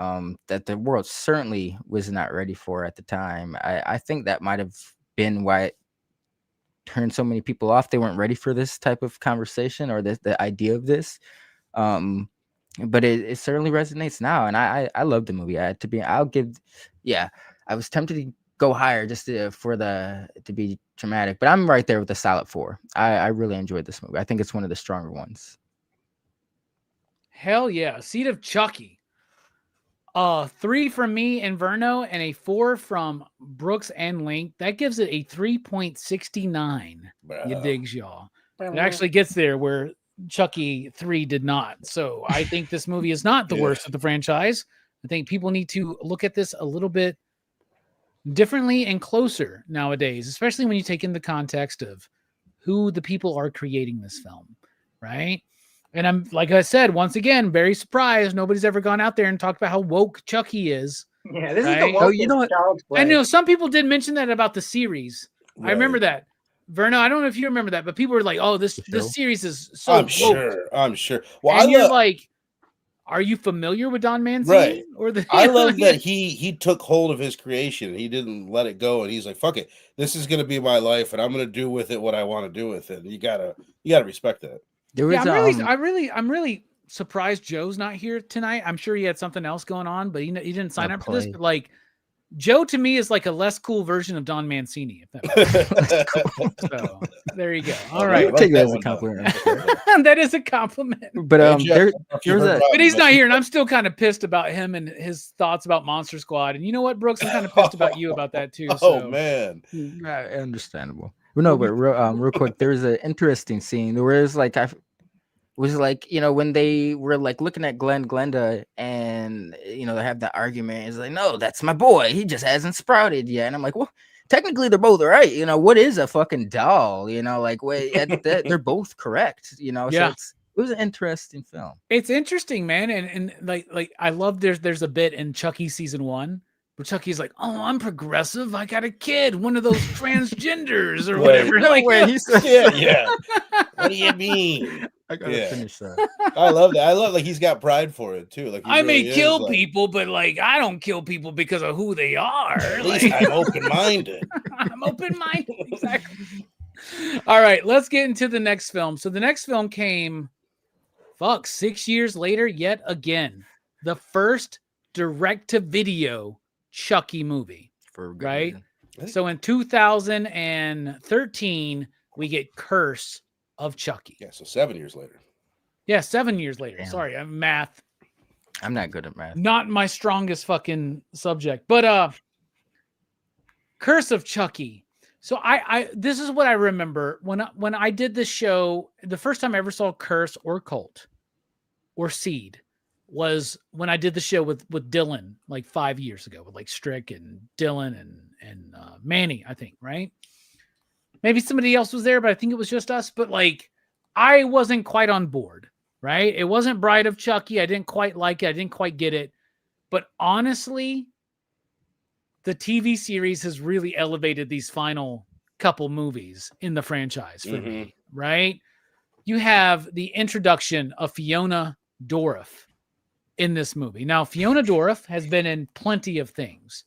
that the world certainly was not ready for at the time. I think that might have been why it turned so many people off. They weren't ready for this type of conversation or the idea of this. But it certainly resonates now, and I love the movie. I was tempted to go higher just to be dramatic, but I'm right there with a solid 4. I really enjoyed this movie. I think it's one of the stronger ones. Hell yeah. Seed of Chucky. 3 from me and Verno, and a 4 from Brooks and Link. That gives it a 3.69. You digs, y'all. It actually gets there where Chucky 3 did not. So I think this movie is not the worst of the franchise. I think people need to look at this a little bit differently and closer nowadays, especially when you take in the context of who the people are creating this film, right? And I'm, like I said, once again, very surprised nobody's ever gone out there and talked about how woke Chucky is. Yeah, this right? is the Oh, you know wokest what? child's play. I know some people did mention that about the series. Right. I remember that. Verno, I don't know if you remember that, but people were like, "Oh, this series is so I'm woke." sure. Well, and you're like, are you familiar with Don Mancini? Right. Or I love that he took hold of his creation. He didn't let it go, and he's like, "Fuck it, this is gonna be my life, and I'm gonna do with it what I want to do with it." You gotta respect that. I'm really surprised Joe's not here tonight. I'm sure he had something else going on, but he didn't sign up for this. But like, Joe to me is like a less cool version of Don Mancini. If that cool. So there you go. All right, I'll take that as a compliment. That is a compliment. But but he's not here, and I'm still kind of pissed about him and his thoughts about Monster Squad. And you know what, Brooks, I'm kind of pissed about you about that too. Oh man, understandable. Well, no, but real quick, there's an interesting scene where it's like when they were like looking at Glenda, and they have that argument. It's like, no, that's my boy. He just hasn't sprouted yet. And I'm like, well, technically they're both right. What is a fucking doll? They're both correct. Yeah. So it was an interesting film. It's interesting, man, and like I love there's a bit in Chucky season 1 where Chucky's like, "Oh, I'm progressive. I got a kid, one of those transgenders or whatever." Like, he said, yeah. What do you mean? I gotta finish that. I love that. I love he's got pride for it too. Like I may kill people, but like I don't kill people because of who they are. At least I'm open-minded. I'm open-minded. Exactly. All right, let's get into the next film. So the next film came 6 years later, yet again. The first direct-to-video Chucky movie. Right? So in 2013, we get Curse of Chucky. Yeah, so 7 years later. Yeah, 7 years later. Damn. Sorry, I'm math. I'm not good at math. Not my strongest fucking subject. But Curse of Chucky. So I this is what I remember when I did this show. The first time I ever saw Curse or Cult or Seed was when I did the show with Dylan like 5 years ago with like Strick and Dylan and Manny, I think, right? Maybe somebody else was there, but I think it was just us. But like, I wasn't quite on board, right? It wasn't Bride of Chucky. I didn't quite like it. I didn't quite get it. But honestly, the TV series has really elevated these final couple movies in the franchise for me, right? You have the introduction of Fiona Dourif in this movie. Now, Fiona Dourif has been in plenty of things.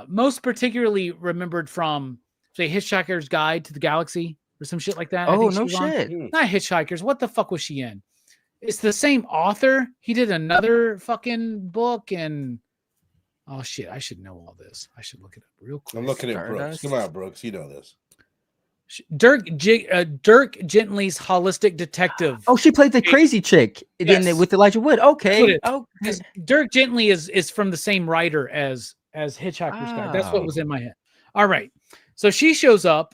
Most particularly remembered from, say, Hitchhiker's Guide to the Galaxy or some shit like that. Oh, no shit. Not Hitchhikers. What the fuck was she in? It's the same author. He did another fucking book, and oh shit, I should know all this. I should look it up real quick. I'm looking at Brooks. Come on, Brooks. You know this. Dirk Gently's Holistic Detective. Oh, she played the crazy chick with Elijah Wood. Okay. Dirk Gently is from the same writer as Hitchhiker's Guide. That's what was in my head. All right. So she shows up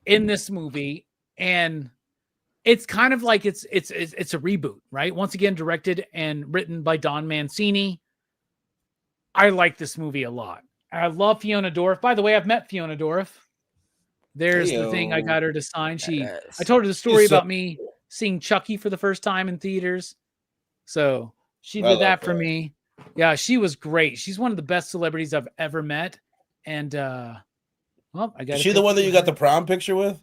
in this movie, and it's kind of like it's a reboot, right? Once again, directed and written by Don Mancini. I like this movie a lot. I love Fiona Dourif. By the way, I've met Fiona Dourif. There's the thing I got her to sign. I told her the story about me seeing Chucky for the first time in theaters. So she did that for me. Yeah, she was great. She's one of the best celebrities I've ever met. And well, I got. Is she the one that you got the prom picture with?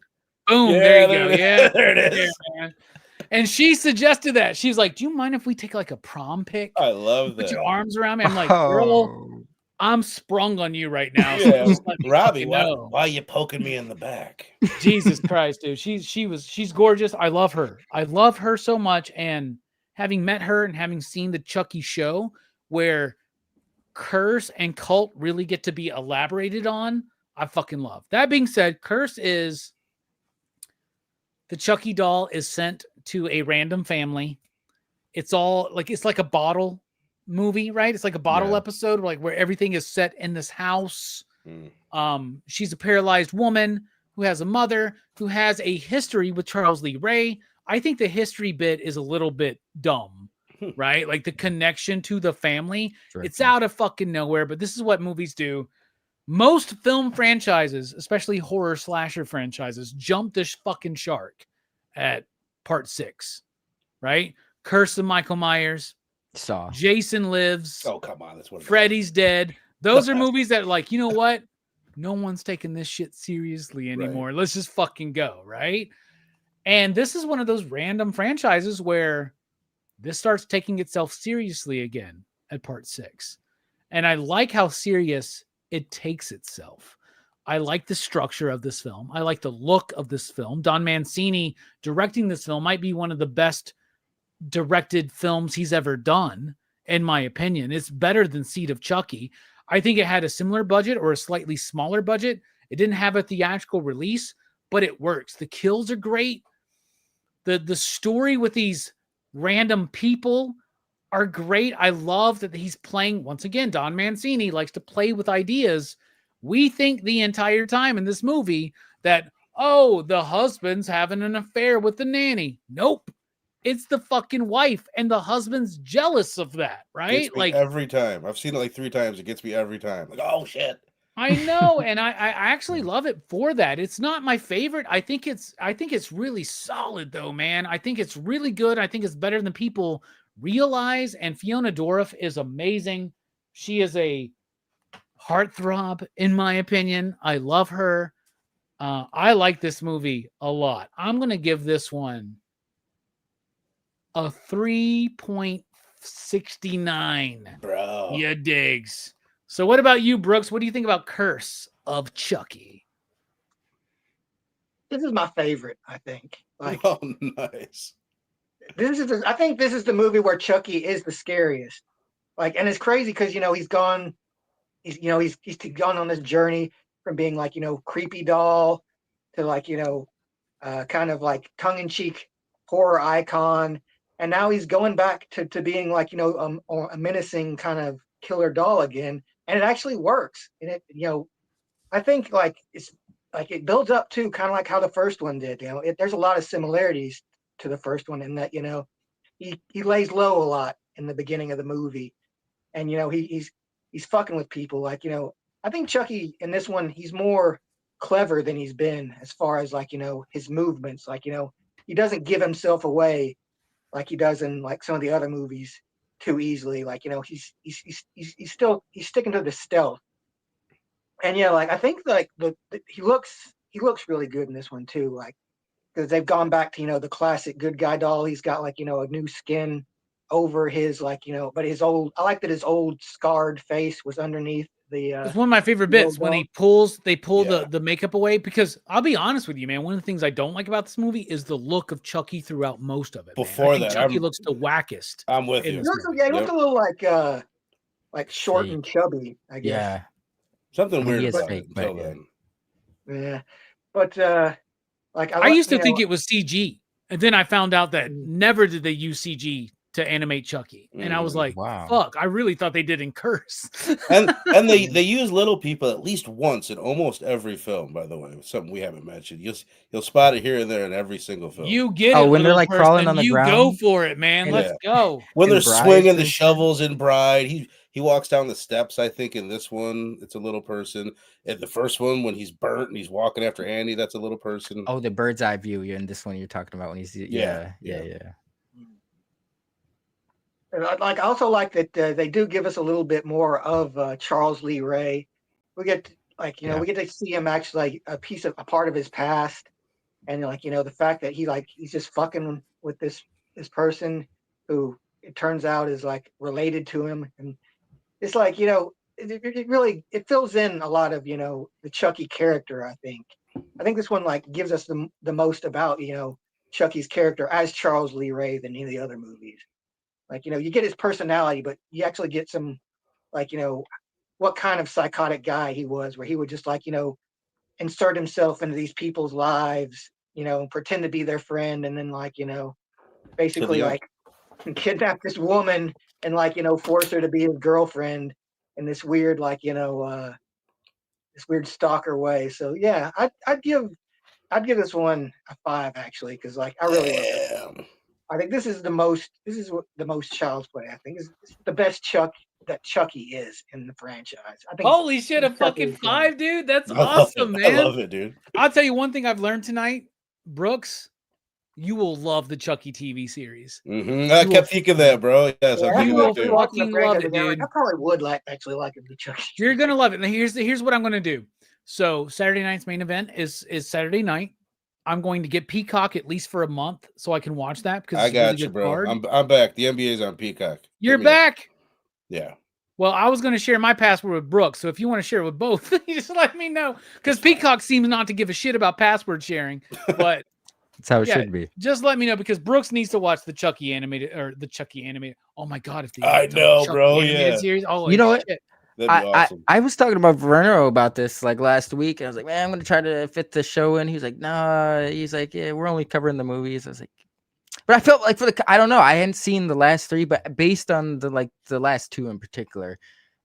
Boom! Yeah, there you there go. it is. Yeah, There it is. yeah, man. And she suggested that. She's like, "Do you mind if we take like a prom pic? I love Put that. your arms around me." I'm like, "Girl, Oh, I'm sprung on you right now." So Yeah, just let me Robbie, fucking why know. are you poking me in the back? Jesus Christ, dude. She's gorgeous. I love her. I love her so much. And having met her and having seen the Chucky show where curse and cult really get to be elaborated on, I fucking love. That being said, curse is the Chucky doll is sent to a random family. It's all like it's like a bottle movie, right? It's like a bottle episode, like where everything is set in this house. She's a paralyzed woman who has a mother who has a history with Charles Lee Ray. I think the history bit is a little bit dumb, right? Like the connection to the family, it's out of fucking nowhere, but this is what movies do. Most film franchises, especially horror slasher franchises, jump this fucking shark at part 6, right? Curse of Michael Myers, Saw. Jason Lives, Oh, come on. That's what Freddy's Dead. Those are movies that, like, you know what? No one's taking this shit seriously anymore. Let's just fucking go, right? And this is one of those random franchises where this starts taking itself seriously again at part 6. And I like how serious it takes itself. I like the structure of this film. I like the look of this film. Don Mancini directing this film might be one of the best directed films he's ever done, in my opinion. It's better than Seed of Chucky. I think it had a similar budget or a slightly smaller budget. It didn't have a theatrical release, but it works. The kills are great. The story with these random people are great. I love that he's playing, once again, Don Mancini likes to play with ideas. We think the entire time in this movie that, oh, the husband's having an affair with the nanny. Nope. It's the fucking wife, and the husband's jealous of that, right? Gets me Like every time. I've seen it like 3 times. It gets me every time. Like, oh shit. I know, and I actually love it for that. It's not my favorite. I think it's really solid though, man. I think it's really good. I think it's better than people realize. And Fiona Dourif is amazing. She is a heartthrob, in my opinion. I love her. I like this movie a lot. I'm gonna give this one a 3.69. Bro. You digs. So what about you, Brooks? What do you think about Curse of Chucky? This is my favorite, I think. Like, Oh, nice. I think this is the movie where Chucky is the scariest. Like, and it's crazy because he's gone on this journey from being like creepy doll to like kind of like tongue-in-cheek horror icon, and now he's going back to being like a menacing kind of killer doll again, and it actually works. And it I think like it's like it builds up to kind of like how the first one did. There's a lot of similarities to the first one in that he lays low a lot in the beginning of the movie, and he's fucking with people. Like I think Chucky in this one, he's more clever than he's been as far as like his movements. Like he doesn't give himself away like he does in like some of the other movies too easily. Like he's sticking to the stealth. And like I think like he looks really good in this one too. Like because they've gone back to the classic good guy doll. He's got like a new skin over his like but his old. I like that his old scarred face was underneath the. It's one of my favorite bits when they pull the makeup away, because I'll be honest with you, man. One of the things I don't like about this movie is the look of Chucky throughout most of it. Before that, Chucky looks the wackest. I'm with you. He looks a little like short and chubby, I guess. Yeah. Something weird about fake, it until but, then. Yeah, but like I used to think it was CG, and then I found out that never did they use CG to animate Chucky, and I was like, wow. "Fuck!" I really thought they did in Curse. and they use little people at least once in almost every film. By the way, something we haven't mentioned. You'll spot it here and there in every single film. You get it. Oh, when they're like person, crawling on the you ground. go for it, man. And Let's go. When they're Bride, swinging for the shovels in Bride, he walks down the steps. I think in this one, it's a little person. In the first one, when he's burnt and he's walking after Andy, that's a little person. Oh, the bird's eye view. You're in this one. You're talking about when he's yeah. Like I also like that they do give us a little bit more of Charles Lee Ray. We get like, we get to see him actually like a part of his past. And like, the fact that he's just fucking with this person who it turns out is like related to him. And it's like, it really, it fills in a lot of, the Chucky character, I think. I think this one like gives us the most about, Chucky's character as Charles Lee Ray than any of the other movies. Like, you get his personality, but you actually get some, like, what kind of psychotic guy he was, where he would just like, insert himself into these people's lives, pretend to be their friend, and then like, basically like kidnap this woman and like, force her to be his girlfriend in this weird, like, this weird stalker way. So yeah, I'd give this one a 5 actually, because like I really love it. I think this is the most Child's Play. I think is the best that Chucky is in the franchise. I think. Holy shit, a fucking 5, dude. That's awesome, man. I love it, dude. I'll tell you one thing I've learned tonight, Brooks. You will love the Chucky TV series. I kept thinking that, bro. Yes, you will fucking love it, dude. I probably would actually like the Chucky. You're gonna love it. And here's what I'm gonna do. So Saturday night's main event is Saturday night. I'm going to get Peacock at least for a month so I can watch that because I got you, bro. I'm back. The NBA's on Peacock. You're back? Yeah. Well, I was going to share my password with Brooks, so if you want to share it with both, you just let me know. Because Peacock seems not to give a shit about password sharing, but that's how it should be. Just let me know because Brooks needs to watch the Chucky animated. Oh my god! I know, bro. Yeah. Series, oh, you know what? That'd be awesome. I was talking about Verno about this like last week. And I was like, man, I'm going to try to fit the show in. He was like, nah. He's like, yeah, we're only covering the movies. I was like, but I felt like I don't know. I hadn't seen the last 3, but based on the last 2 in particular,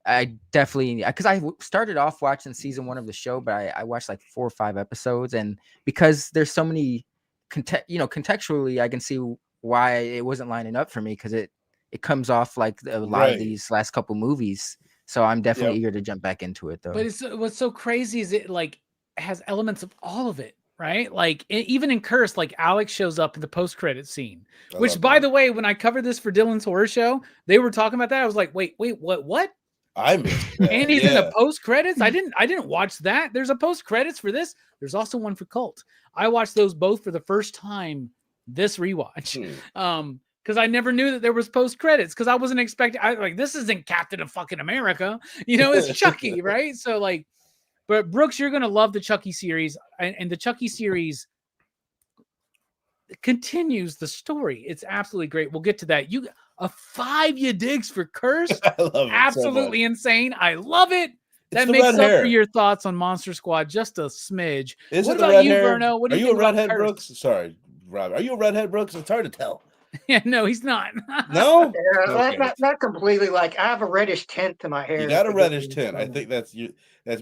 I definitely, because I started off watching season 1 of the show, but I watched like 4 or 5 episodes. And because there's so many, contextually, I can see why it wasn't lining up for me because it comes off like a lot of these last couple movies. So I'm definitely eager to jump back into it, though. But what's so crazy is it like has elements of all of it, right? Like even in Curse, like Alex shows up in the post-credit scene. Which, by the way, when I covered this for Dylan's Horror Show, they were talking about that. I was like, wait, what? I missed that. And he's in the post-credits. I didn't watch that. There's a post-credits for this. There's also one for Cult. I watched those both for the first time this rewatch. Because I never knew that there was post credits. Because I wasn't expecting. This isn't Captain of fucking America. It's Chucky, right? So like, but Brooks, you're gonna love the Chucky series, and the Chucky series continues the story. It's absolutely great. We'll get to that. A 5 you digs for Curse. I love it. Absolutely insane. I love it. That makes up for your thoughts on Monster Squad just a smidge. What about you, Verno? What do you think about redhead, Brooks? Sorry, Rob. Are you a redhead, Brooks? It's hard to tell. Yeah, no, he's not. No, not completely. Like I have a reddish tint to my hair. You got a reddish tint. I think that's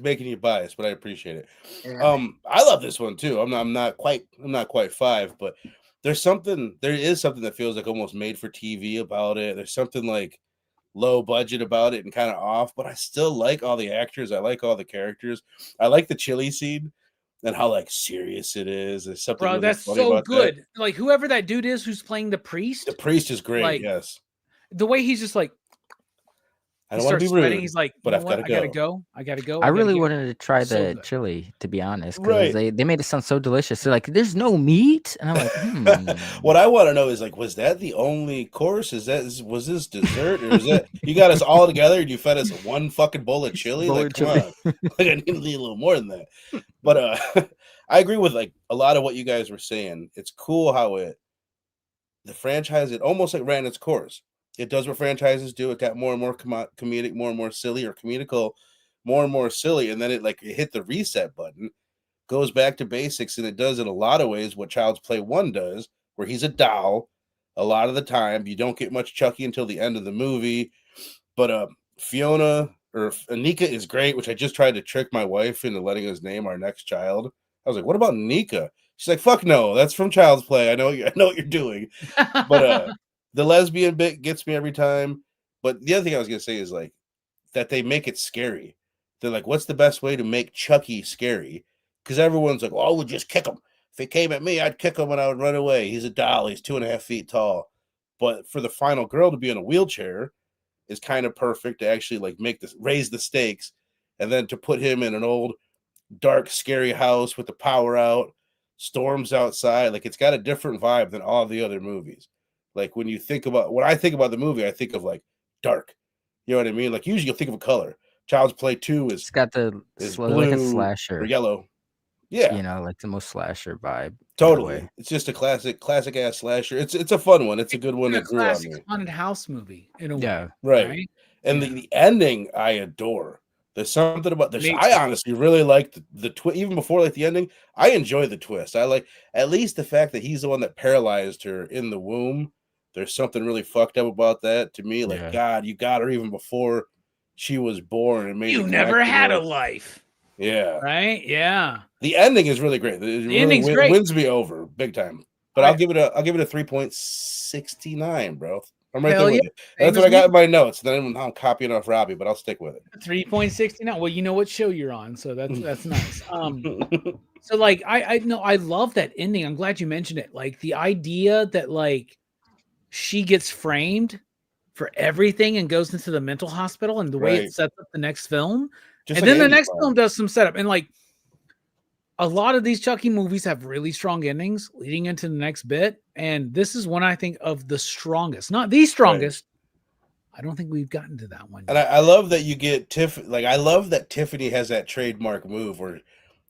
making you biased, but I appreciate it. Yeah. I love this one too. I'm not quite 5, but there is something that feels like almost made for TV about it. There's something like low budget about it and kind of off, but I still like all the actors. I like all the characters. I like the chili scene. And how like serious it is. There's something really that's funny so about good. That. Like whoever that dude is who's playing the priest. The priest is great. Like, yes. The way he's just like, I don't want to be rude. He's like, but I gotta go. I really wanted to try the chili, to be honest, because they made it sound so delicious. They're like, "There's no meat," and I'm like, What I want to know is like, was that the only course? Was this dessert, or is that you got us all together and you fed us one fucking bowl of chili? Come on, like I need a little more than that. But I agree with like a lot of what you guys were saying. It's cool how the franchise almost like ran its course. It does what franchises do. It got more and more comedic, more and more silly, or comedical, more and more silly, and then it hit the reset button, goes back to basics, and it does in a lot of ways what Child's Play 1 does, where he's a doll. A lot of the time, you don't get much Chucky until the end of the movie, but Fiona or Anika is great, which I just tried to trick my wife into letting us name our next child. I was like, "What about Nika?" She's like, "Fuck no, that's from Child's Play. I know what you're doing," but the lesbian bit gets me every time. But the other thing I was going to say is like that they make it scary. They're like, what's the best way to make Chucky scary? Because everyone's like, well, we'll just kick him. If he came at me, I'd kick him and I would run away. He's a doll. He's 2.5 feet tall. But for the final girl to be in a wheelchair is kind of perfect to actually like raise the stakes. and then to put him in an old, dark, scary house with the power out, storms outside, like it's got a different vibe than all the other movies. Like when I think about the movie, I think of like dark. You know what I mean? Like usually you'll think of a color. Child's Play 2 It's got the is like a blue or slasher, yellow. Yeah, you know, like the most slasher vibe. in a totally. way. It's just a classic ass slasher. It's a fun one. It's a good one a that grew on classic me. haunted house movie in a way. Yeah. Right. And Yeah. the ending I adore. There's something about this. Me I too. honestly really like the twist. Even before like the ending, I enjoy the twist. I like at least the fact that he's the one that paralyzed her in the womb. There's something really fucked up about that to me. Like, Yeah. God, you got her even before she was born and made You the never connection had a with- life, Yeah. right? Yeah. The ending is really great. It really ending's great. wins me over big time. But I'll give it a 3.69, bro. I'm right Hell there with yeah. you. That's Same what I as got me. in my notes. Then I'm copying off Robbie, but I'll stick with it. 3.69. Well, you know what show you're on, so that's nice. So like I know I love that ending. I'm glad you mentioned it. Like the idea that like she gets framed for everything and goes into the mental hospital, and the way Right. it sets up the next film. Just And like then the Andy's next mom. film does some setup. And like a lot of these Chucky movies have really strong endings leading into the next bit. And this is one I think of the strongest, not the strongest. I don't think we've gotten to that one And yet. I love that you get Like I love that Tiffany has that trademark move where,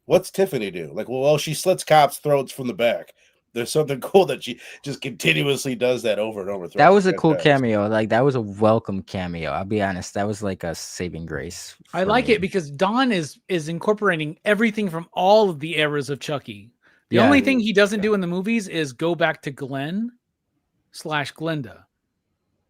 what's Tiffany do? Like, well, she slits cops' throats from the back. There's something cool that she just continuously does that over and over. That was a cool franchise. cameo. Like that was a welcome cameo. I'll be honest. That was like a saving grace. I for like me. it because Don is incorporating everything from all of the eras of Chucky. The Yeah. only thing he doesn't do in the movies is go back to Glenn/Glenda.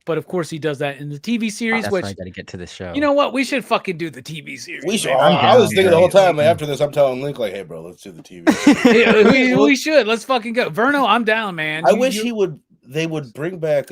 But of course he does that in the TV series, That's which why I got to get to the show. you know what? We should fucking do the TV series. We should. man. I was down, thinking the whole bro. time. Like, after this, I'm telling Link, like, "Hey, bro, let's do the TV." Yeah, we should. Let's fucking go. Verno, I'm down, man. I wish they would bring back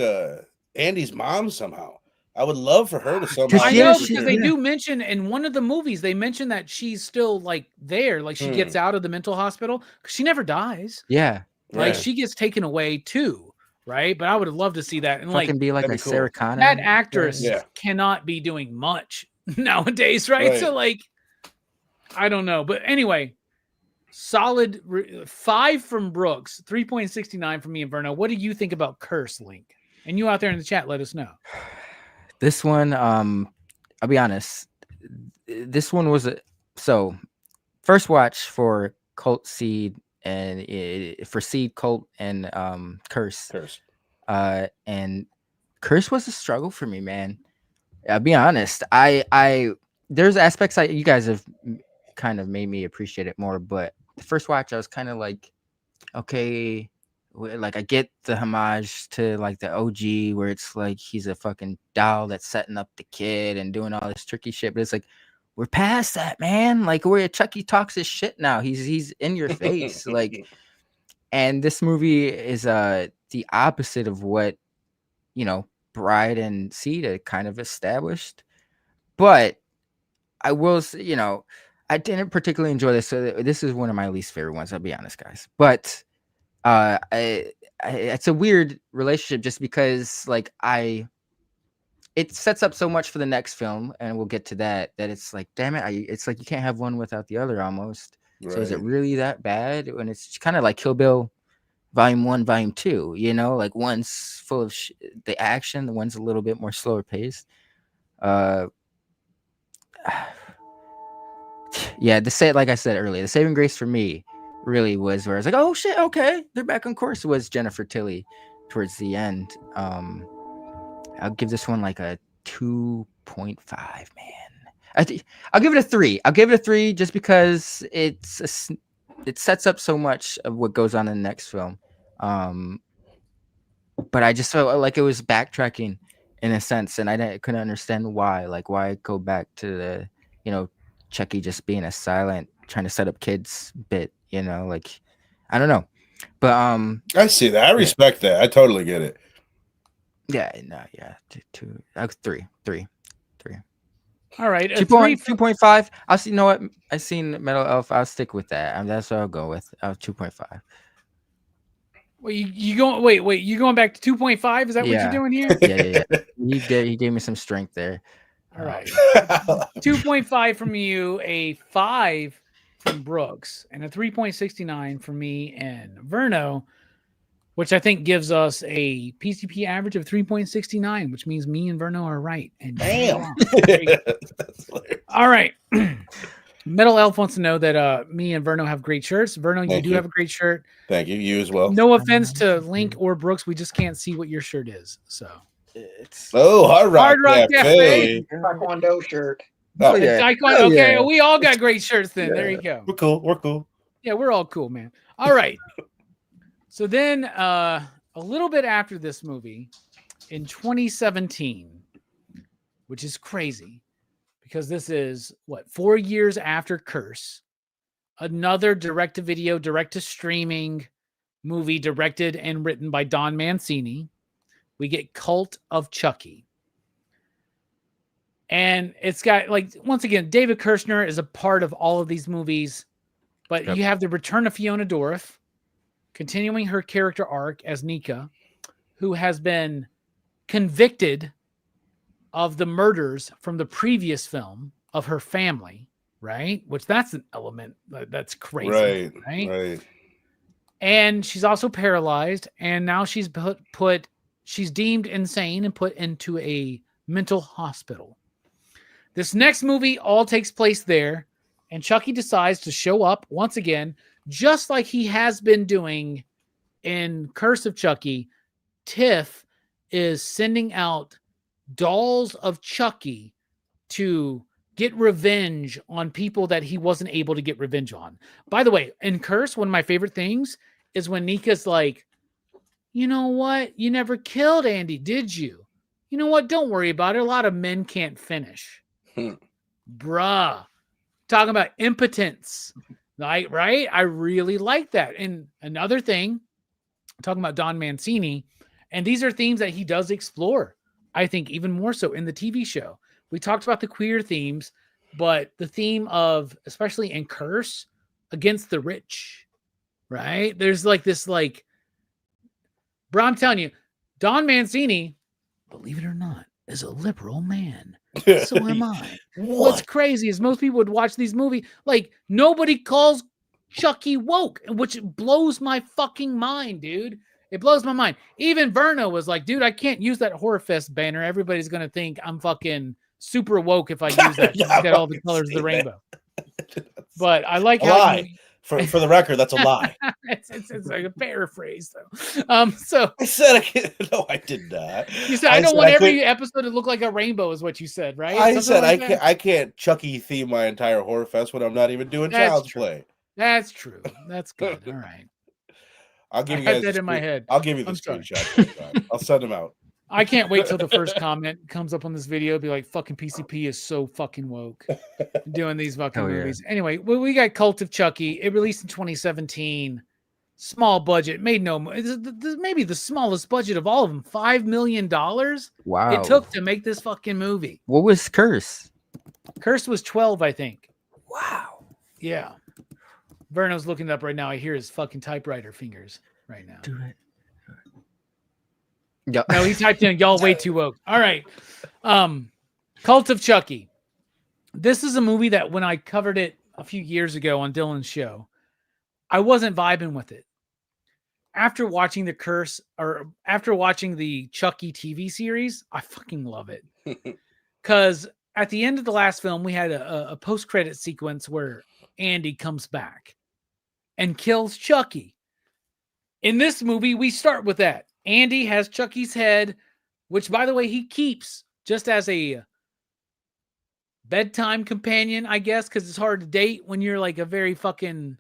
Andy's mom somehow. I would love for her to somehow. I Yeah, know she- because they yeah. do mention in one of the movies, they mention that she's still like there, like she gets out of the mental hospital because she never dies. Yeah. Like Right. she gets taken away too, right? But I would have loved to see that. And like Fucking be like a that'd be cool. Sarah Connor. that actress Yeah. cannot be doing much nowadays, right? Right. So like, I don't know, but anyway, solid 5 from Brooks, 3.69 from me and Verno. What do you think about Curse, Link? And you out there in the chat, let us know. This one, I'll be honest. This one was so first watch for Cult Seed and for Seed Cult and Curse. And Curse was a struggle for me, man. I'll be honest. I there's aspects you guys have kind of made me appreciate it more, but the first watch I was kind of like, okay, like I get the homage to like the OG where it's like he's a fucking doll that's setting up the kid and doing all this tricky shit, but it's like we're past that, man. Like where Chucky talks his shit now. He's in your face, like. And this movie is the opposite of what Bride and Seed had kind of established. But I will say, I didn't particularly enjoy this. So this is one of my least favorite ones. I'll be honest, guys. But it's a weird relationship just because like it sets up so much for the next film, and we'll get to that it's like, damn it, it's like you can't have one without the other almost. Right. So is it really that bad? When it's kind of like Kill Bill Volume 1, Volume 2, like one's full of the action, the one's a little bit more slower paced. Yeah, like I said earlier, the saving grace for me really was where I was like, oh shit, okay, they're back on course. It was Jennifer Tilly towards the end. I'll give this one like a 2.5, man. I'll give it a 3. I'll give it a 3 just because it sets up so much of what goes on in the next film. But I just felt like it was backtracking in a sense, and I couldn't understand why. Like, why go back to the, Chucky just being a silent, trying to set up kids bit, like, I don't know. But I see that. I respect that. I totally get it. Yeah, no, yeah, 3. All right, 2.5. I'll see. You know what? I seen Metal Elf. I'll stick with that. That's what I'll go with. 2.5. Well, you going? Wait. You going back to 2.5? Is that what you're doing here? Yeah. He gave me some strength there. All right. 2.5 from you, a 5 from Brooks, and a 3.69 from me and Verno, which I think gives us a PCP average of 3.69, which means me and Verno are right. And Damn. All right. Metal Elf wants to know that me and Verno have great shirts. Verno, you do have a great shirt. Thank you. You as well. No offense to Link or Brooks. We just can't see what your shirt is. So It's Hard Rock Cafe. Cafe. Taekwondo shirt. oh yeah. Okay, we all got great shirts then. There you go. We're cool. We're cool. Yeah, we're all cool, man. All right. So then a little bit after this movie, in 2017, which is crazy because this is, 4 years after Curse, another direct-to-video, direct-to-streaming movie directed and written by Don Mancini. We get Cult of Chucky. And it's got, once again, David Kirshner is a part of all of these movies, but you have the return of Fiona Dorff, continuing her character arc as Nika, who has been convicted of the murders from the previous film of her family, right? Which that's an element that's crazy, right? And she's also paralyzed, and now she's she's deemed insane and put into a mental hospital. This next movie all takes place there, and Chucky decides to show up once again, just like he has been doing in Curse of Chucky. Tiff is sending out dolls of Chucky to get revenge on people that he wasn't able to get revenge on. By the way, in Curse, one of my favorite things is when Nika's like, you know what? You never killed Andy, did you? You know what? Don't worry about it. A lot of men can't finish. Bruh. Talking about impotence. Right? I really like that. And another thing, talking about Don Mancini, and these are themes that he does explore, I think, even more so in the TV show. We talked about the queer themes, but the theme of, especially in Curse, against the rich, right? There's bro, I'm telling you, Don Mancini, believe it or not, is a liberal man. So am I. What's crazy is most people would watch these movies, nobody calls Chucky woke, which blows my fucking mind, dude. It blows my mind. Even Verno was like, dude, I can't use that Horrorfest banner. Everybody's going to think I'm fucking super woke if I use that. It's got all the colors of the rainbow. But I like how for the record, that's a lie. it's like a paraphrase, though. So I said, no, I did not. You said I don't want every episode to look like a rainbow, is what you said, right? I said I can't Chucky theme my entire Horrorfest when I'm not even doing child's play. That's true. That's good. All right. I'll give you guys that in my head. I'll give you the screenshot. I'll send them out. I can't wait till the first comment comes up on this video. Be like, fucking PCP is so fucking woke doing these fucking movies. Anyway, we got Cult of Chucky. It released in 2017. Small budget. Made no maybe the smallest budget of all of them. $5 million. Wow. It took to make this fucking movie. What was Curse? Curse was 12, I think. Wow. Yeah. Verno's looking it up right now. I hear his fucking typewriter fingers right now. Do it. Yeah. No, he typed in, y'all way too woke. All right. Cult of Chucky. This is a movie that when I covered it a few years ago on Dylan's show, I wasn't vibing with it. After watching the Chucky TV series, I fucking love it. Because at the end of the last film, we had a post-credit sequence where Andy comes back and kills Chucky. In this movie, we start with that. Andy has Chucky's head, which, by the way, he keeps just as a bedtime companion, I guess, because it's hard to date when you're like a very fucking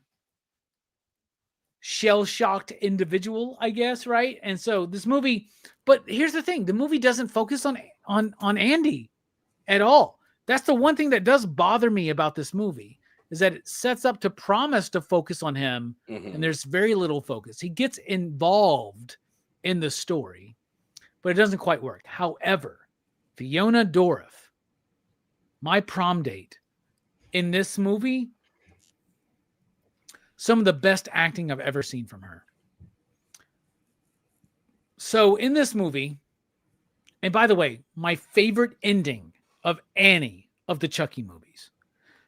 shell-shocked individual, I guess, right? And so this movie, but here's the thing, the movie doesn't focus on Andy at all. That's the one thing that does bother me about this movie, is that it sets up to promise to focus on him, and there's very little focus. He gets involved in the story, but it doesn't quite work. However, Fiona Dorff, my prom date, in this movie, some of the best acting I've ever seen from her. So in this movie, and by the way, my favorite ending of any of the Chucky movies,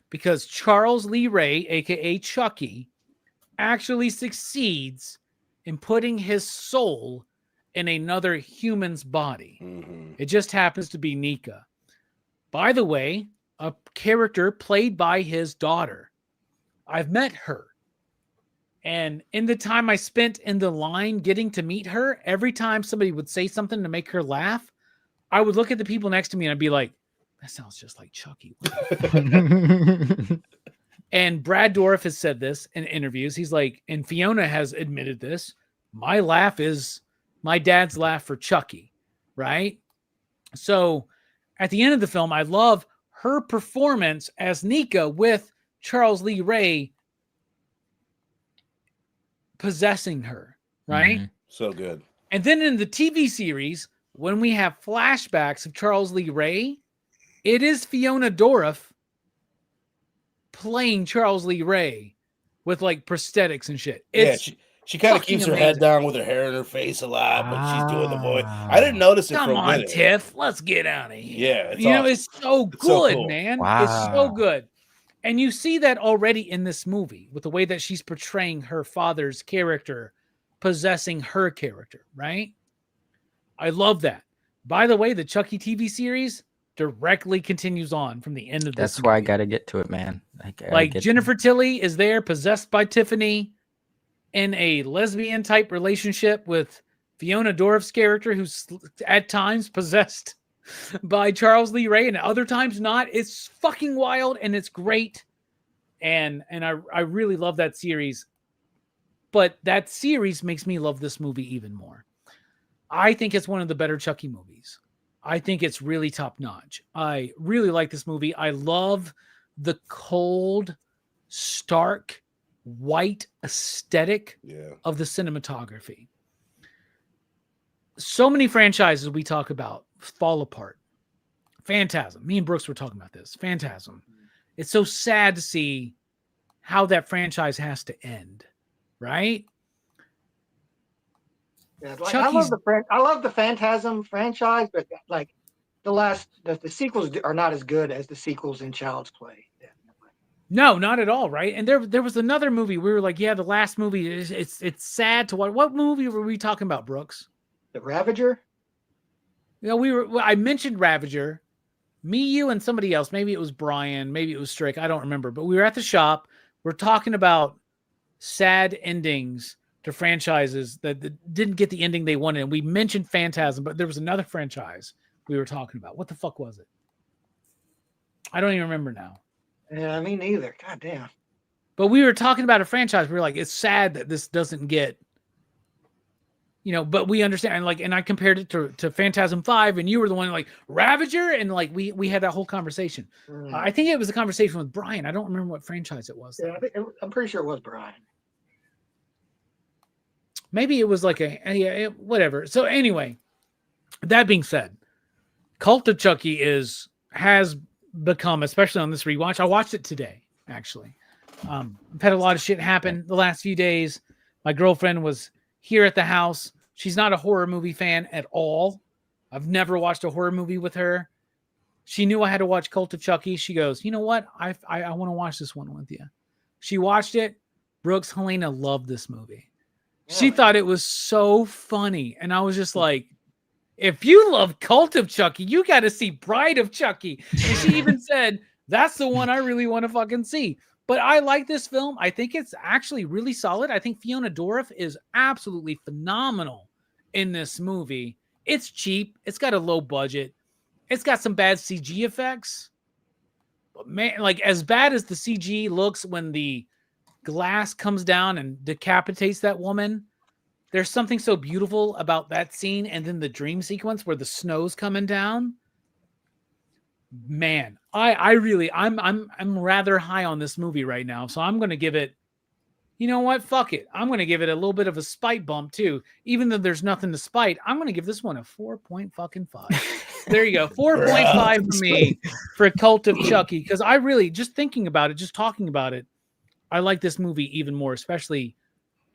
because Charles Lee Ray, aka Chucky, actually succeeds in putting his soul in another human's body. Mhm. It just happens to be Nika. By the way, a character played by his daughter. I've met her. And in the time I spent in the line getting to meet her, every time somebody would say something to make her laugh, I would look at the people next to me and I'd be like, that sounds just like Chucky. And Brad Dourif has said this in interviews. He's like, and Fiona has admitted this. My laugh is my dad's laugh for Chucky, right? So at the end of the film, I love her performance as Nika with Charles Lee Ray possessing her, right? Mm-hmm. So good. And then in the TV series, when we have flashbacks of Charles Lee Ray, it is Fiona Dourif playing Charles Lee Ray with like prosthetics and shit. It's she kind of fucking keeps her head amazing. down with her hair in her face a lot, but she's doing the voice. I didn't notice it Come for a on, minute. Tiff, let's get out of here. Yeah, it's you know, awesome. it's so It's so good, cool. man. It's so Wow. good. And you see that already in this movie with the way that she's portraying her father's character possessing her character, right? I love that. By the way, the Chucky TV series directly continues on from the end of this That's why I movie. got to get to it, man. I gotta Like get Jennifer Tilly is there possessed by Tiffany in a lesbian type relationship with Fiona Dourif's character, who's at times possessed by Charles Lee Ray and at other times not. It's fucking wild and it's great. And I really love that series. But that series makes me love this movie even more. I think it's one of the better Chucky movies. I think it's really top notch. I really like this movie. I love the cold, stark, white aesthetic of the cinematography. So many franchises we talk about fall apart. Phantasm. Me and Brooks were talking about this. Phantasm. It's so sad to see how that franchise has to end, right? Yeah, like, I love the Phantasm franchise, but like the sequels are not as good as the sequels in Child's Play. Definitely. No, not at all, right? And there was another movie. We were like, yeah, the last movie it's sad to watch. What movie were we talking about, Brooks? The Ravager. You know, I mentioned Ravager. Me, you, and somebody else. Maybe it was Brian. Maybe it was Strick. I don't remember. But we were at the shop. We're talking about sad endings to franchises that didn't get the ending they wanted. And we mentioned Phantasm, but there was another franchise we were talking about. What the fuck was it? I don't even remember now. Yeah, me neither. God damn. But we were talking about a franchise. We were like, it's sad that this doesn't get, you know, but we understand. And like, and I compared it to Phantasm 5, and you were the one like Ravager, and like we had that whole conversation. I think it was a conversation with Brian. I don't remember what franchise it was. Yeah, I'm pretty sure it was Brian. Maybe it was like whatever. So anyway, that being said, Cult of Chucky has become, especially on this rewatch. I watched it today, actually. I've had a lot of shit happen the last few days. My girlfriend was here at the house. She's not a horror movie fan at all. I've never watched a horror movie with her. She knew I had to watch Cult of Chucky. She goes, you know what? I want to watch this one with you. She watched it. Brooks, Helena loved this movie. She thought it was so funny. And I was just like, if you love Cult of Chucky, you got to see Bride of Chucky. And she even said, that's the one I really want to fucking see. But I like this film. I think it's actually really solid. I think Fiona Dourif is absolutely phenomenal in this movie. It's cheap. It's got a low budget. It's got some bad CG effects. But man, like as bad as the CG looks when the glass comes down and decapitates that woman, there's something so beautiful about that scene, and then the dream sequence where the snow's coming down. Man, I'm rather high on this movie right now, so I'm going to give it, you know what? Fuck it. I'm going to give it a little bit of a spite bump too. Even though there's nothing to spite, I'm going to give this one a 4.5. There you go. 4.5 for me for Cult of Chucky, because I really, just thinking about it, just talking about it, I like this movie even more, especially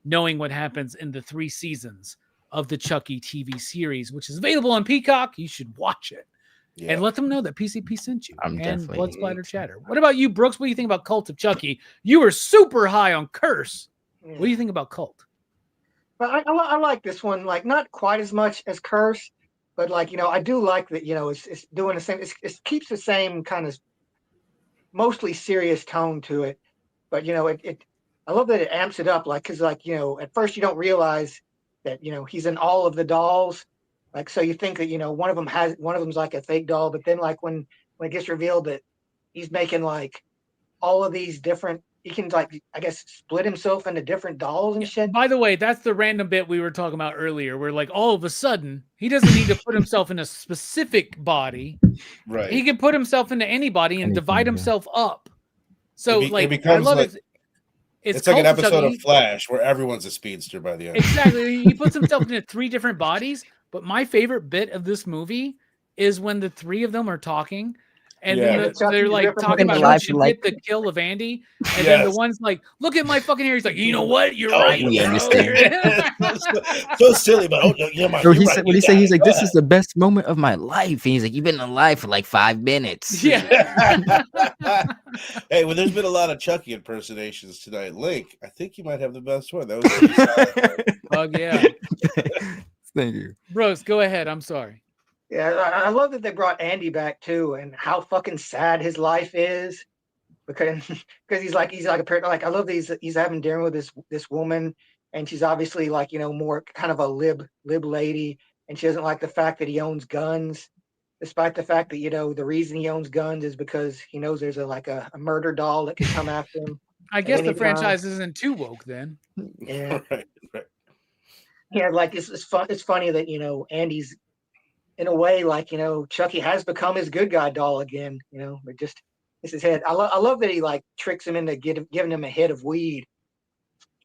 knowing what happens in the 3 seasons of the Chucky TV series, which is available on Peacock. You should watch it. Yeah. and let them know that PCP sent you. I'm and definitely- Blood Splatter Chatter. What about you, Brooks? What do you think about Cult of Chucky? You were super high on Curse. Yeah. What do you think about Cult? But I like this one, like not quite as much as Curse, but like I do like that. It's doing the same. It keeps the same kind of mostly serious tone to it, but I love that it amps it up, like because at first you don't realize that he's in all of the dolls, like so you think that one of them's like a fake doll, but then like when it gets revealed that he's making like all of these different. He can like I guess split himself into different dolls and shit. By the way, that's the random bit we were talking about earlier, where like all of a sudden he doesn't need to put himself in a specific body. Right. He can put himself into anybody and divide yeah. himself up. So It like I becomes love like- it. It's like an Cult episode Chucky. of Flash where everyone's a speedster by the end. Exactly. He puts himself into 3 different bodies. But my favorite bit of this movie is when the 3 of them are talking. And Yeah. then Chucky's they're like ripping talking him about alive who should like- get the kill of Andy. And then the Yes. one's like, look at my fucking hair. He's like, you know what? You're Oh, right. we bro." understand. So silly, but you're my. Bro, you're he right, said, what you he say? got He's it. like, Go this is the best moment of my life. And he's like, you've been alive for like 5 minutes. Yeah. ahead. Hey, well, there's been a lot of Chucky impersonations tonight. Link, I think you might have the best one. That was pretty solid. Oh, yeah. Thank you. Brooks, go ahead. I'm sorry. Yeah, I love that they brought Andy back too, and how fucking sad his life is, because he's like a parent. Like I love these. He's having dinner with this woman, and she's obviously like more kind of a lib lady, and she doesn't like the fact that he owns guns, despite the fact that the reason he owns guns is because he knows there's a murder doll that could come after him. I guess the anytime. franchise isn't too woke then. Yeah, Right. yeah. Like it's fun. It's funny that Andy's in a way like Chucky has become his good guy doll again. But just it's his head. I love that he like tricks him into giving him a hit of weed,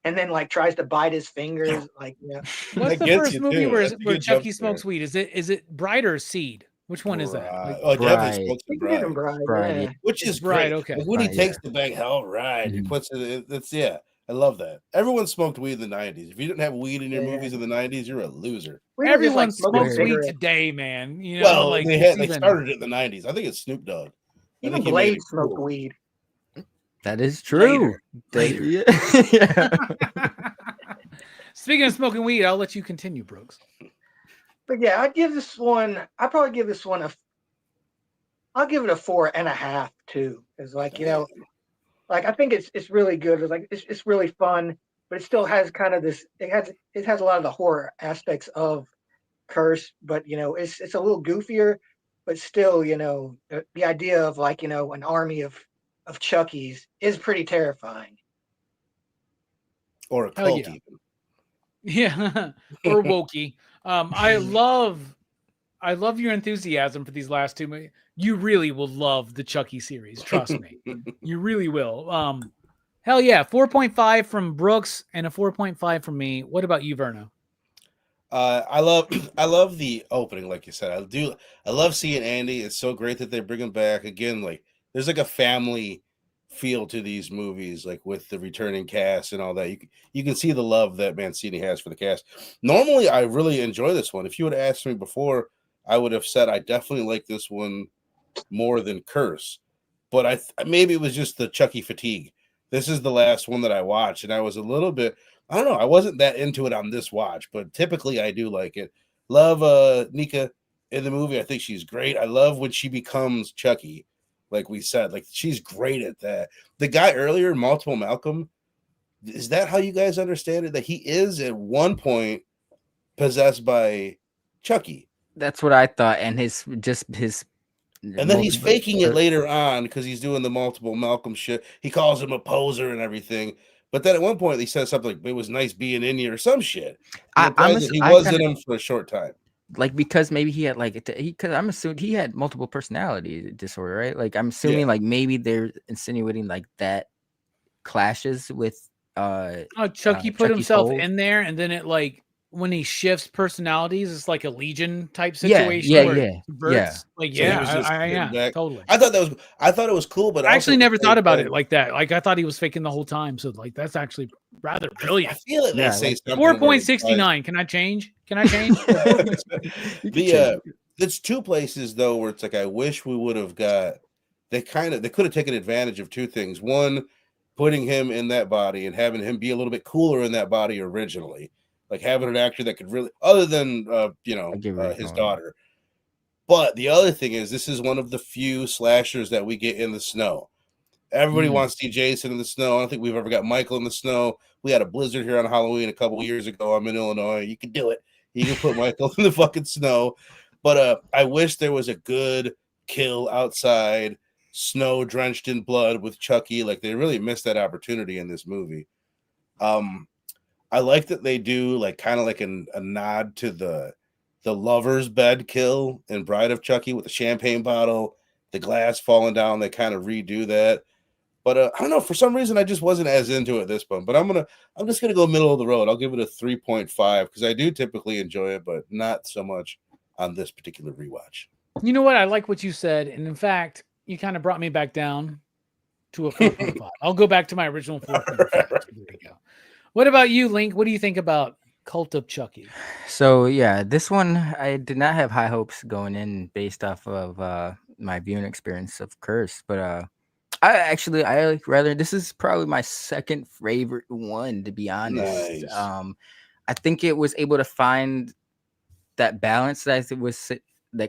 and then like tries to bite his fingers. Like What's That the gets first you, movie too. where That's a good Chucky jump smokes weed? Is it Bride or Seed? Which one is that? Like, Oh, Bride. definitely Smokes and he did him Bride. right. Bride, Yeah. yeah. Which It's is Bride, great. okay. Like, when he Bride, takes the bag, hell right. He Mhm. puts it. It's I love that. Everyone smoked weed in the '90s. If you didn't have weed in your Yeah. movies in the '90s, you're a loser. We were just, everyone like, smoking smokes weed cigarettes. today, man. You know, Well, like they it's started it in the '90s. I think it's Snoop Dogg. I Even think he made Blade it smoked cool. weed. That is true. Later. Yeah. Speaking of smoking weed, I'll let you continue, Brooks. But yeah, I'd give this one. I'd probably give this one I'll give it a 4.5 too. It's like like I think it's really good. It's like it's really fun, but it still has kind of this. It has a lot of the horror aspects of Curse, but it's a little goofier, but still the idea of like an army of Chuckies is pretty terrifying. Or a Hell cult yeah. even. Yeah, or wokey. I love your enthusiasm for these last 2 movies. You really will love the Chucky series. Trust me, you really will. Hell yeah, 4.5 from Brooks and a 4.5 from me. What about you, Verno? I love the opening, like you said. I love seeing Andy. It's so great that they bring him back again. Like there's like a family feel to these movies, like with the returning cast and all that. You can see the love that Mancini has for the cast. Normally, I really enjoy this one. If you would have asked me before, I would have said I definitely like this one more than Curse. But maybe it was just the Chucky fatigue. This is the last one that I watched, and I was a little bit. I don't know. I wasn't that into it on this watch, but typically I do like it. Love Nika in the movie. I think she's great. I love when she becomes Chucky, like we said. Like she's great at that. The guy earlier, Multiple Malcolm, is that how you guys understand it? That he is at one point possessed by Chucky. That's what I thought. And his. And then he's faking it later on because he's doing the Multiple Malcolm shit. He calls him a poser and everything. But then at one point he says something like, "It was nice being in you" or some shit. He was in him for a short time. Like because maybe he had because I'm assuming he had multiple personality disorder, right? Like I'm assuming like maybe they're insinuating like that clashes with Chucky put himself in there, and then it like when he shifts personalities, it's like a Legion type situation. Like totally. I thought it was cool, but I actually never thought about it like that. Like I thought he was faking the whole time. So like that's actually rather brilliant. I feel it. They say 4.69. Can I change? There's two places though where it's like I wish we would have got. They could have taken advantage of two things. One, putting him in that body and having him be a little bit cooler in that body originally, like having an actor that could really, other than his daughter. But the other thing is, this is one of the few slashers that we get in the snow. Everybody wants to see Jason in the snow. I don't think we've ever got Michael in the snow. We had a blizzard here on Halloween a couple of years ago. I'm in Illinois. You can do it. You can put Michael in the fucking snow. But I wish there was a good kill outside, snow drenched in blood with Chucky. Like, they really missed that opportunity in this movie. I like that they do like kind of like a nod to the lover's bed kill in Bride of Chucky with the champagne bottle, the glass falling down. They kind of redo that. But I don't know, for some reason I just wasn't as into it this one. But I'm just gonna go middle of the road. I'll give it a 3.5 because I do typically enjoy it, but not so much on this particular rewatch. You know what? I like what you said, and in fact, you kind of brought me back down to a 4.5. I'll go back to my original 4.5. There we go. What about you, Link? What do you think about Cult of Chucky? So yeah, this one I did not have high hopes going in based off of my viewing experience of Curse, but I rather, this is probably my second favorite one, to be honest. Nice. I think it was able to find that balance that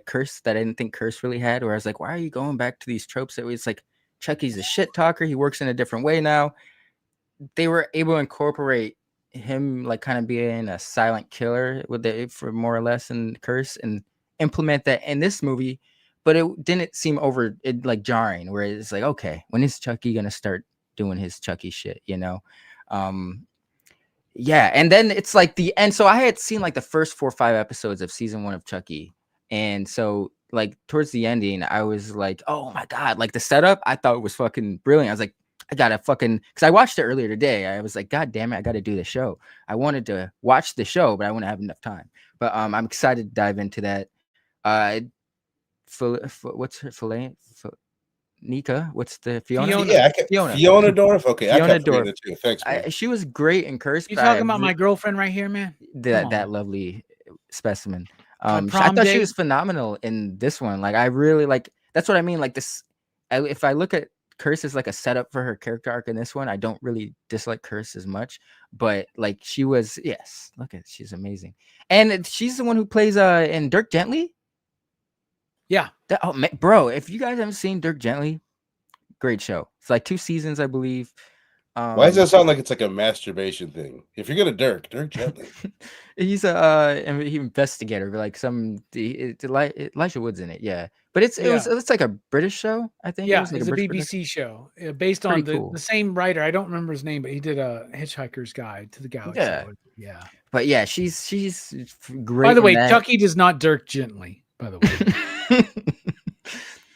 Curse that I didn't think Curse really had, where I was like, why are you going back to these tropes that it's like Chucky's a shit talker, he works in a different way now. They were able to incorporate him like kind of being a silent killer with it for more or less in Curse and implement that in this movie, but it didn't seem like jarring, where it's like, okay, when is Chucky gonna start doing his Chucky shit, you know? Yeah, and then it's like the end. So I had seen like the first 4 or 5 episodes of season 1 of Chucky, and so like towards the ending, I was like, oh my god, like the setup I thought was fucking brilliant. I was like, I gotta fucking, because I watched it earlier today. I was like, God damn it, I gotta do the show. I wanted to watch the show, but I wouldn't have enough time. But I'm excited to dive into that. What's her Nika? What's the Fiona? Yeah, Fiona Dorff. Okay, Fiona I kept Dorff. it too. Thanks, man. She was great in Curse. You talking about my girlfriend right here, man? That lovely specimen. My I prom thought she date? was phenomenal in this one. Like, I really like. That's what I mean. Like this, if I look at Curse as like a setup for her character arc in this one, I don't really dislike Curse as much. But like, she was, yes, look at, she's amazing, and she's the one who plays in Dirk Gently. Yeah. Bro, if you guys haven't seen Dirk Gently, great show. It's like 2 seasons, I believe. Why does that sound like it's like a masturbation thing? If you're gonna Dirk Gently. He's a investigator, like Elijah Wood's in it, yeah. But it's like a British show, I think. Yeah, it was like it's a BBC production. show based on Cool. the same writer. I don't remember his name, but he did a Hitchhiker's Guide to the Galaxy. Yeah. But yeah, she's great. By the way, Chucky does not Dirk Gently. By the way,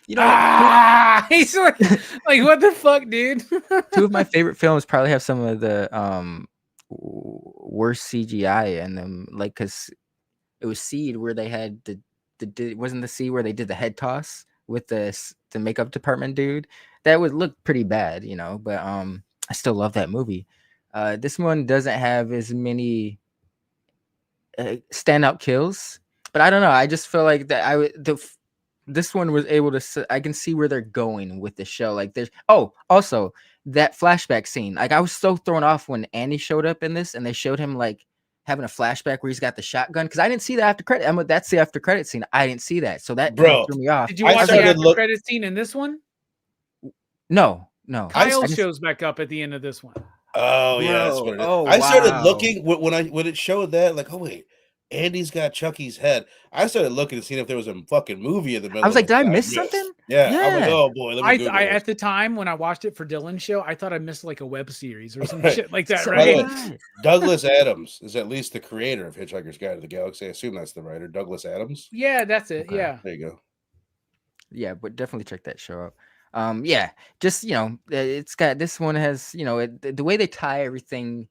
you know, he's like what the fuck, dude? 2 of my favorite films probably have some of the worst CGI in them, like because it was Seed where they had wasn't the Seed where they did the head toss with the makeup department dude. That would look pretty bad, you know. But I still love that movie. This one doesn't have as many standout kills. But I don't know. I just feel like that this one was able to. I can see where they're going with the show. Like there's also that flashback scene. Like I was so thrown off when Andy showed up in this, and they showed him like having a flashback where he's got the shotgun. Because I didn't see the after credit. That's the after credit scene. I didn't see that, so that threw me off. Did you watch the after credit scene in this one? No. Kyle shows back up at the end of this one. Oh yeah, that's what it is. I started looking when it showed that, like, oh wait, Andy's got Chucky's head. I started looking to see if there was a fucking movie in the middle. I was like, did I miss something? Yeah. I'm like, oh boy. I at the time when I watched it for Dylan's show, I thought I missed like a web series or some shit like that, right? Douglas Adams is at least the creator of Hitchhiker's Guide to the Galaxy. I assume that's the writer, Douglas Adams. Yeah, that's it. Okay. Yeah. There you go. Yeah, but definitely check that show out. Yeah, just, you know, it's got, this one has, you know, the way they tie everything.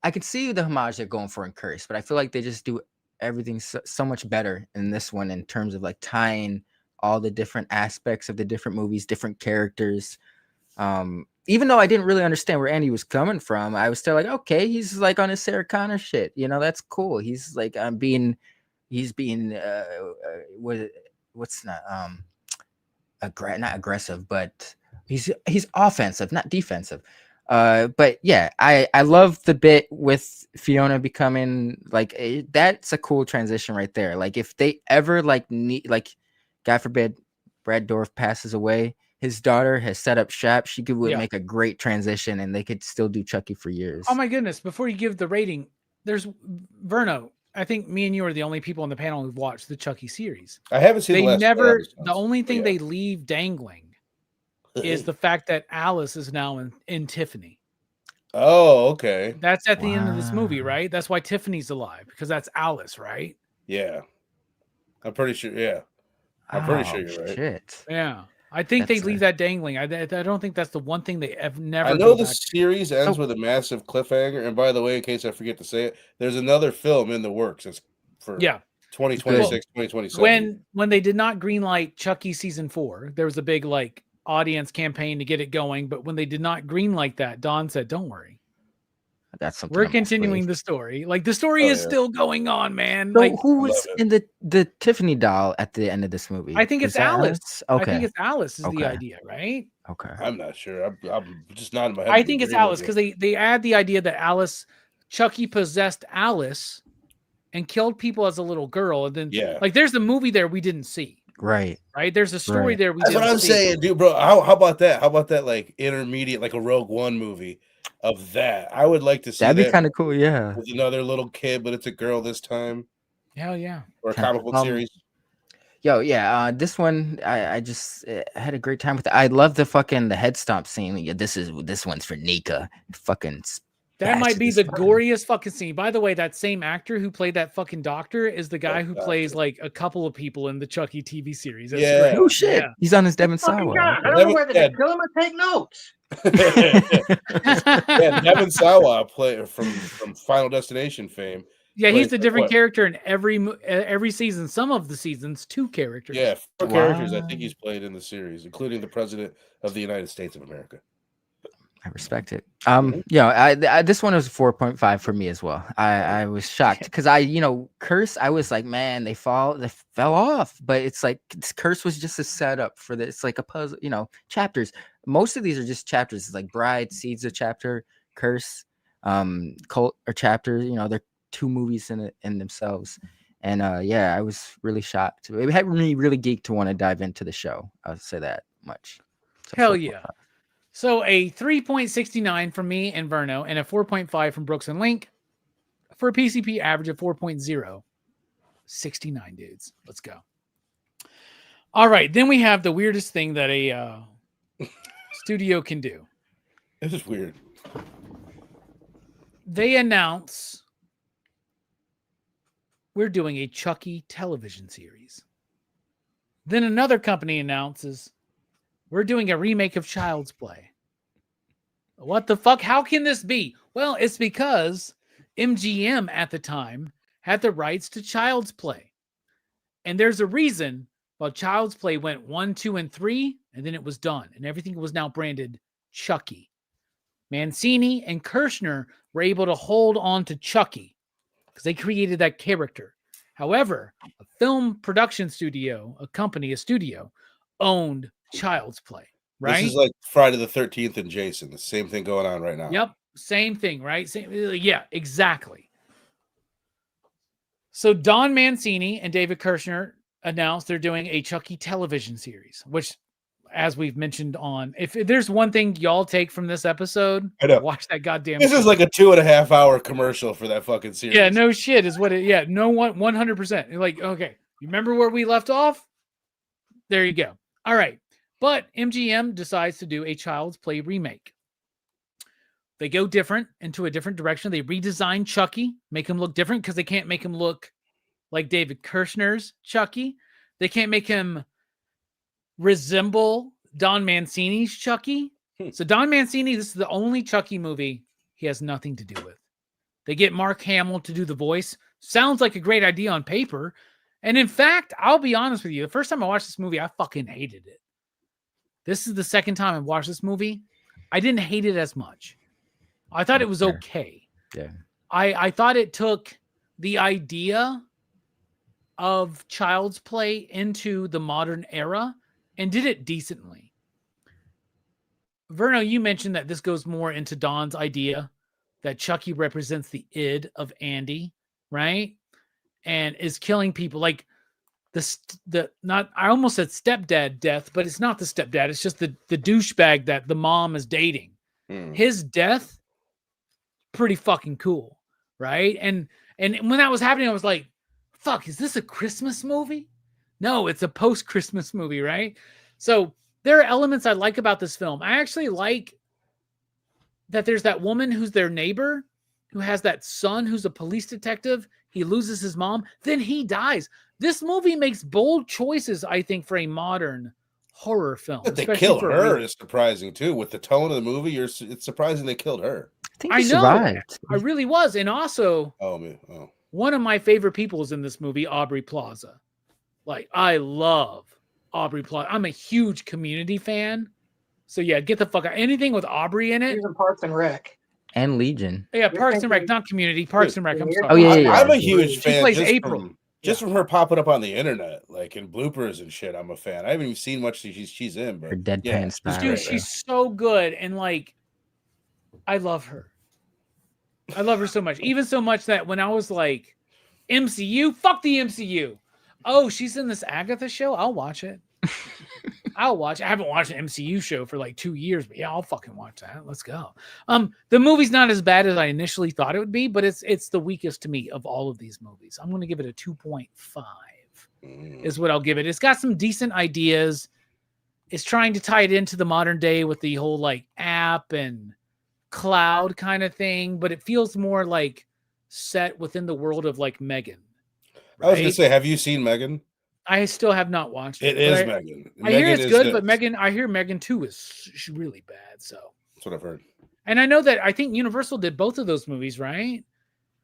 I can see the homage they're going for in Curse, but I feel like they just do everything so much better in this one in terms of like tying all the different aspects of the different movies, different characters. Even though I didn't really understand where Andy was coming from, I was still like, okay, he's like on his Sarah Connor shit. You know, that's cool. He's like being he's being what's not not aggressive, but he's offensive, not defensive. But yeah, I love the bit with Fiona becoming like that's a cool transition right there. Like if they ever like need, like God forbid Brad Dourif passes away, his daughter has set up shop. She would make a great transition, and they could still do Chucky for years. Oh my goodness! Before you give the rating, there's Verno. I think me and you are the only people on the panel who've watched the Chucky series. I haven't seen. The only thing they leave dangling is the fact that Alice is now in Tiffany. Oh, okay. That's at the end of this movie, right? That's why Tiffany's alive, because that's Alice, right? Yeah. I'm pretty sure. Yeah. I'm pretty sure you're right. Shit. Yeah. I think they leave that dangling. I don't think that's the one thing they have never. I know the series ends with a massive cliffhanger. And by the way, in case I forget to say it, there's another film in the works. It's for 2026, 2027. When they did not greenlight Chucky season 4, there was a big like audience campaign to get it going. But when they did not greenlight that, Don said, "Don't worry, that's something we're continuing the story. Like the story is still going on, man." So like, who was in the Tiffany doll at the end of this movie? I think it's Alice. Okay. I think it's Alice is the idea, right? Okay. I'm not sure. I'm just not in my head. I think it's Alice because they add the idea that Chucky possessed Alice and killed people as a little girl, and then like there's a movie there we didn't see. Right. There's a story there. That's what I'm saying, dude, bro. How about that? How about that, like intermediate, like a Rogue One movie of that? I would like to see. That'd be kind of cool, yeah. With another little kid, but it's a girl this time. Hell yeah. Or a comic book series. Yo, yeah. This one, I just had a great time with it. I love the head stomp scene. Yeah, this one's for Nika. Fucking. That might be the goriest fucking scene. By the way, that same actor who played that fucking doctor is the guy who plays like a couple of people in the Chucky TV series. That's great. Oh shit. Yeah. He's on his Devon Sawa. I don't know whether to kill him or take notes. Devon Sawa play from Final Destination fame. Yeah, he's a different character in every season. Some of the seasons, 2 characters. Yeah, 4 characters I think he's played in the series, including the President of the United States of America. I respect it. Yeah, this one was 4.5 for me as well. I was shocked because Curse. I was like, man, they fell off, but it's like Curse was just a setup for this. It's like a puzzle, chapters. Most of these are just chapters. It's like Bride, Seeds a chapter, Curse, Cult or chapter. They're 2 movies in themselves. And I was really shocked. It had me really geeked to want to dive into the show. I'll say that much. So hell yeah. So a 3.69 from me and Verno and a 4.5 from Brooks and Link for a PCP average of 4.0. 69 dudes. Let's go. All right. Then we have the weirdest thing that a studio can do. This is weird. They announce we're doing a Chucky television series. Then another company announces we're doing a remake of Child's Play. What the fuck? How can this be? Well, it's because MGM at the time had the rights to Child's Play. And there's a reason why Child's Play went 1, 2, and 3, and then it was done. And everything was now branded Chucky. Mancini and Kirshner were able to hold on to Chucky because they created that character. However, a film production studio, a studio, owned Child's Play, right? This is like Friday the 13th and Jason. The same thing going on right now. Yep. Same thing, right? Yeah, exactly. So Don Mancini and David Kirshner announced they're doing a Chucky television series, which, as we've mentioned if there's one thing y'all take from this episode, watch that goddamn This is like a 2.5 hour commercial for that fucking series. Yeah, no shit is what it, yeah, no one, 100%. You're like, okay, you remember where we left off? There you go. All right. But MGM decides to do a Child's Play remake. They go into a different direction. They redesign Chucky, make him look different because they can't make him look like David Kirshner's Chucky. They can't make him resemble Don Mancini's Chucky. So Don Mancini, this is the only Chucky movie he has nothing to do with. They get Mark Hamill to do the voice. Sounds like a great idea on paper. And in fact, I'll be honest with you. The first time I watched this movie, I fucking hated it. This is the second time I watched this movie. I didn't hate it as much. I thought it was okay. Yeah. I thought it took the idea of Child's Play into the modern era and did it decently. Verno, you mentioned that this goes more into Don's idea that Chucky represents the id of Andy, right? And is killing people like I almost said stepdad death, but it's not the stepdad. It's just the douchebag that the mom is dating. His death, pretty fucking cool, right? And when that was happening, I was like, fuck, is this a Christmas movie? No, it's a post-Christmas movie, right? So there are elements I like about this film. I actually like that there's that woman who's their neighbor, who has that son who's a police detective. He loses his mom, then he dies. This movie makes bold choices, I think, for a modern horror film. But they kill her is surprising too. With the tone of the movie, it's surprising they killed her. I know. Survived. I really was. And also, one of my favorite people is in this movie, Aubrey Plaza. Like, I love Aubrey Plaza. I'm a huge Community fan. So yeah, get the fuck out. Anything with Aubrey in it. She's in Parks and Rec. And Legion. Yeah, Parks and Rec, not Community. Parks and Rec. I'm sorry. Oh yeah. I'm a huge fan. She plays April. Just from her popping up on the internet, like in bloopers and shit, I'm a fan. I haven't even seen much she's in, but her deadpan style. Dude, she's so good, and like, I love her. I love her so much, even so much that when I was like, MCU, fuck the MCU. Oh, she's in this Agatha show. I'll watch it. I'll watch. I haven't watched an MCU show for like 2 years, but yeah, I'll fucking watch that. Let's go. The movie's not as bad as I initially thought it would be, but it's the weakest to me of all of these movies. I'm going to give it a 2.5 is what I'll give it. It's got some decent ideas. It's trying to tie it into the modern day with the whole like app and cloud kind of thing, but it feels more like set within the world of like Megan. Right? I was going to say, have you seen Megan? I still have not watched it. It is Megan. I hear it's good, but I hear Megan 2 is really bad. So that's what I've heard. And I know that I think Universal did both of those movies, right?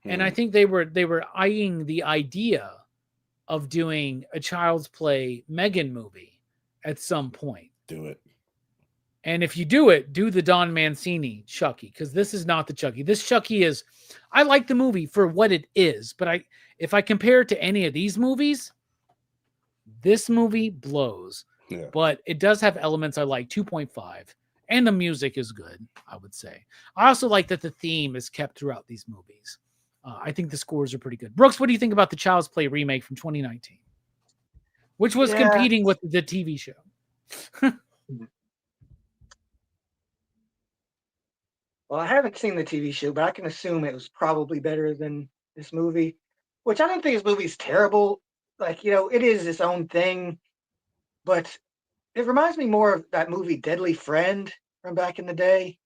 And I think they were eyeing the idea of doing a Child's Play Megan movie at some point. Do it. And if you do it, do the Don Mancini Chucky, because this is not the Chucky. This Chucky is, I like the movie for what it is, but if I compare it to any of these movies, this movie blows. Yeah. But it does have elements I like, 2.5. And the music is good, I would say. I also like that the theme is kept throughout these movies. I think the scores are pretty good. Brooks, what do you think about the Child's Play remake from 2019? Which was competing with the TV show. Well, I haven't seen the TV show, but I can assume it was probably better than this movie, which I don't think this movie's terrible. Like, it is its own thing, but it reminds me more of that movie Deadly Friend from back in the day,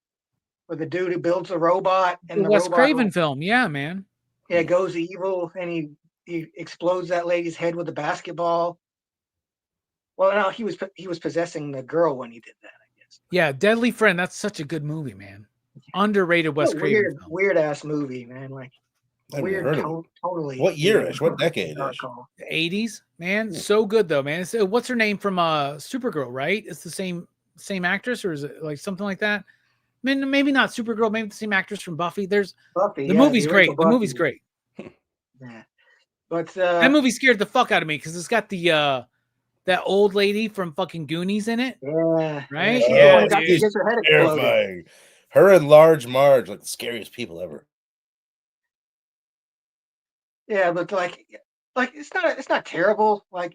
where the dude who builds a robot and the Wes Craven film. Yeah, man. Yeah, goes evil and he explodes that lady's head with a basketball. Well, no, he was possessing the girl when he did that, I guess. Yeah, Deadly Friend. That's such a good movie, man. Underrated Wes Craven. Weird ass movie, man. Like weird, totally. What year-ish? What decade? The 80s, man. So good though, man. What's her name from Supergirl? Right? It's the same actress, or is it like something like that? I mean, maybe not Supergirl. Maybe the same actress from Buffy. The movie's great. The movie's great. Yeah, but that movie scared the fuck out of me because it's got the that old lady from fucking Goonies in it. Yeah. Right? Yeah. Terrifying. Her and Large Marge, like the scariest people ever. Yeah, but like it's not terrible. Like,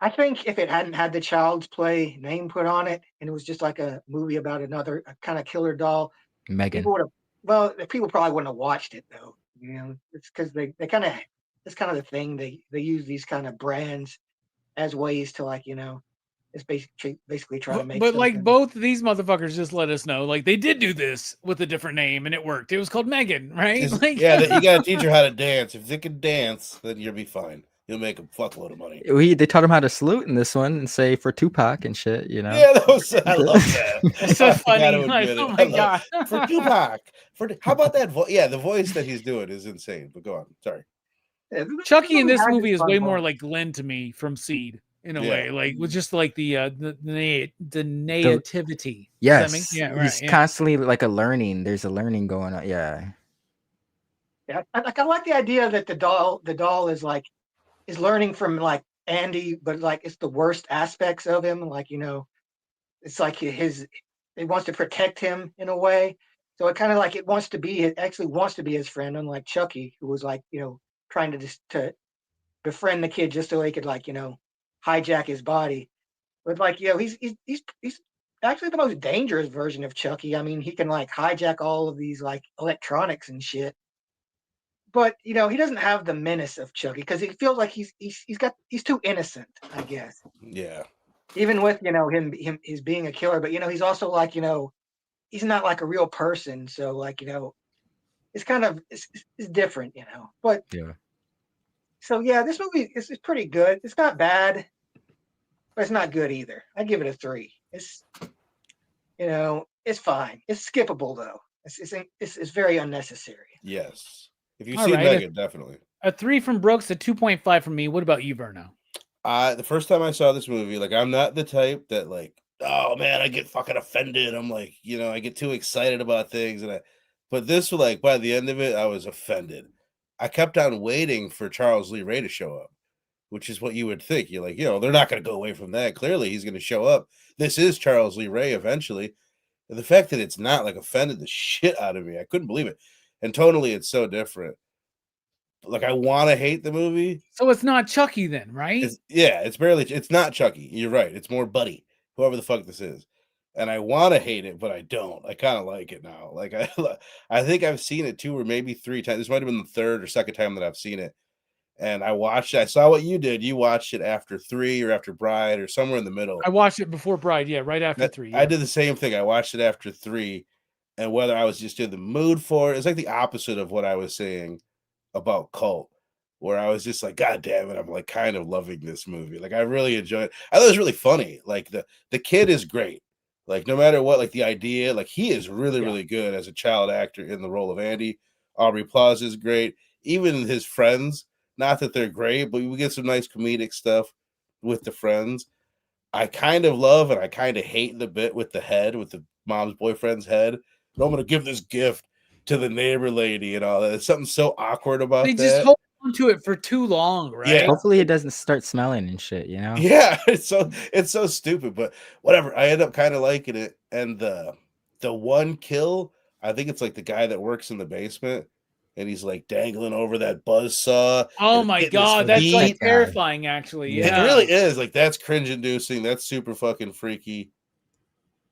I think if it hadn't had the Child's Play name put on it and it was just like a movie about another kind of killer doll, Megan. People probably wouldn't have watched it though. It's because they kind of, it's kind of the thing. They use these kind of brands as ways to it's basically trying to make. But like both of these motherfuckers just let us know, like they did do this with a different name and it worked. It was called Megan, right? You got to teach her how to dance. If they can dance, then you'll be fine. You'll make a fuckload of money. They taught him how to salute in this one and say for Tupac and shit, Yeah, I love that. It's so funny. Like, oh my god, for Tupac. How about that voice? Yeah, the voice that he's doing is insane. But go on. Sorry. Yeah, Chucky in this movie is way more like Glenn to me from Seed. In a way, like with just like the nativity. Yes, he's constantly like a learning. There's a learning going on. Yeah. I like the idea that the doll is like is learning from like Andy, but like it's the worst aspects of him. Like, it's like it wants to protect him in a way. So it kind of like it actually wants to be his friend, unlike Chucky, who was like, trying to just to befriend the kid just so he could like, hijack his body. But like, he's actually the most dangerous version of Chucky. I mean, he can like hijack all of these like electronics and shit. But he doesn't have the menace of Chucky because he feels like he's too innocent, I guess. Yeah. Even with he's being a killer, but he's also like he's not like a real person, so like it's kind of it's different, But Yeah. so yeah, this movie is pretty good. It's not bad, but it's not good either. I give it a 3. It's it's fine. It's skippable though. It's very unnecessary. Yes. If you've All seen right, Megan, definitely. A 3 from Brooks, a 2.5 from me. What about you, Verno? The first time I saw this movie, like I'm not the type that like, oh man, I get fucking offended. I'm like, I get too excited about things, but this like by the end of it, I was offended. I kept on waiting for Charles Lee Ray to show up, which is what you would think. You're like, they're not going to go away from that. Clearly, he's going to show up. This is Charles Lee Ray eventually. And the fact that it's not like offended the shit out of me. I couldn't believe it. And tonally, it's so different. Like I want to hate the movie. So it's not Chucky then, right? It's not Chucky. You're right. It's more Buddy, whoever the fuck this is. And I want to hate it, but I don't. I kind of like it now. Like I think I've seen it 2 or maybe 3 times. This might have been the third or second time that I've seen it. And I watched it. I saw what you did. You watched it after 3 or after Bride or somewhere in the middle. I watched it before Bride. Yeah, right after 3. Yeah. I did the same thing. I watched it after 3. And whether I was just in the mood for it, it's like the opposite of what I was saying about Cult, where I was just like, God damn it, I'm like kind of loving this movie. Like I really enjoyed it. I thought it was really funny. Like the kid is great. Like no matter what, like the idea, like he is really, really good as a child actor in the role of Andy. Aubrey Plaza is great. Even his friends, not that they're great, but we get some nice comedic stuff with the friends. I kind of love and I kind of hate the bit with the mom's boyfriend's head. And I'm going to give this gift to the neighbor lady and all that. There's something so awkward about they that. just hold on to it for too long, right? Yeah. Hopefully it doesn't start smelling and shit, Yeah, it's so stupid, but whatever. I end up kind of liking it. And the one kill, I think it's like the guy that works in the basement and he's like dangling over that buzzsaw. Oh my god, that's like terrifying actually. Yeah. It really is. Like that's cringe inducing. That's super fucking freaky.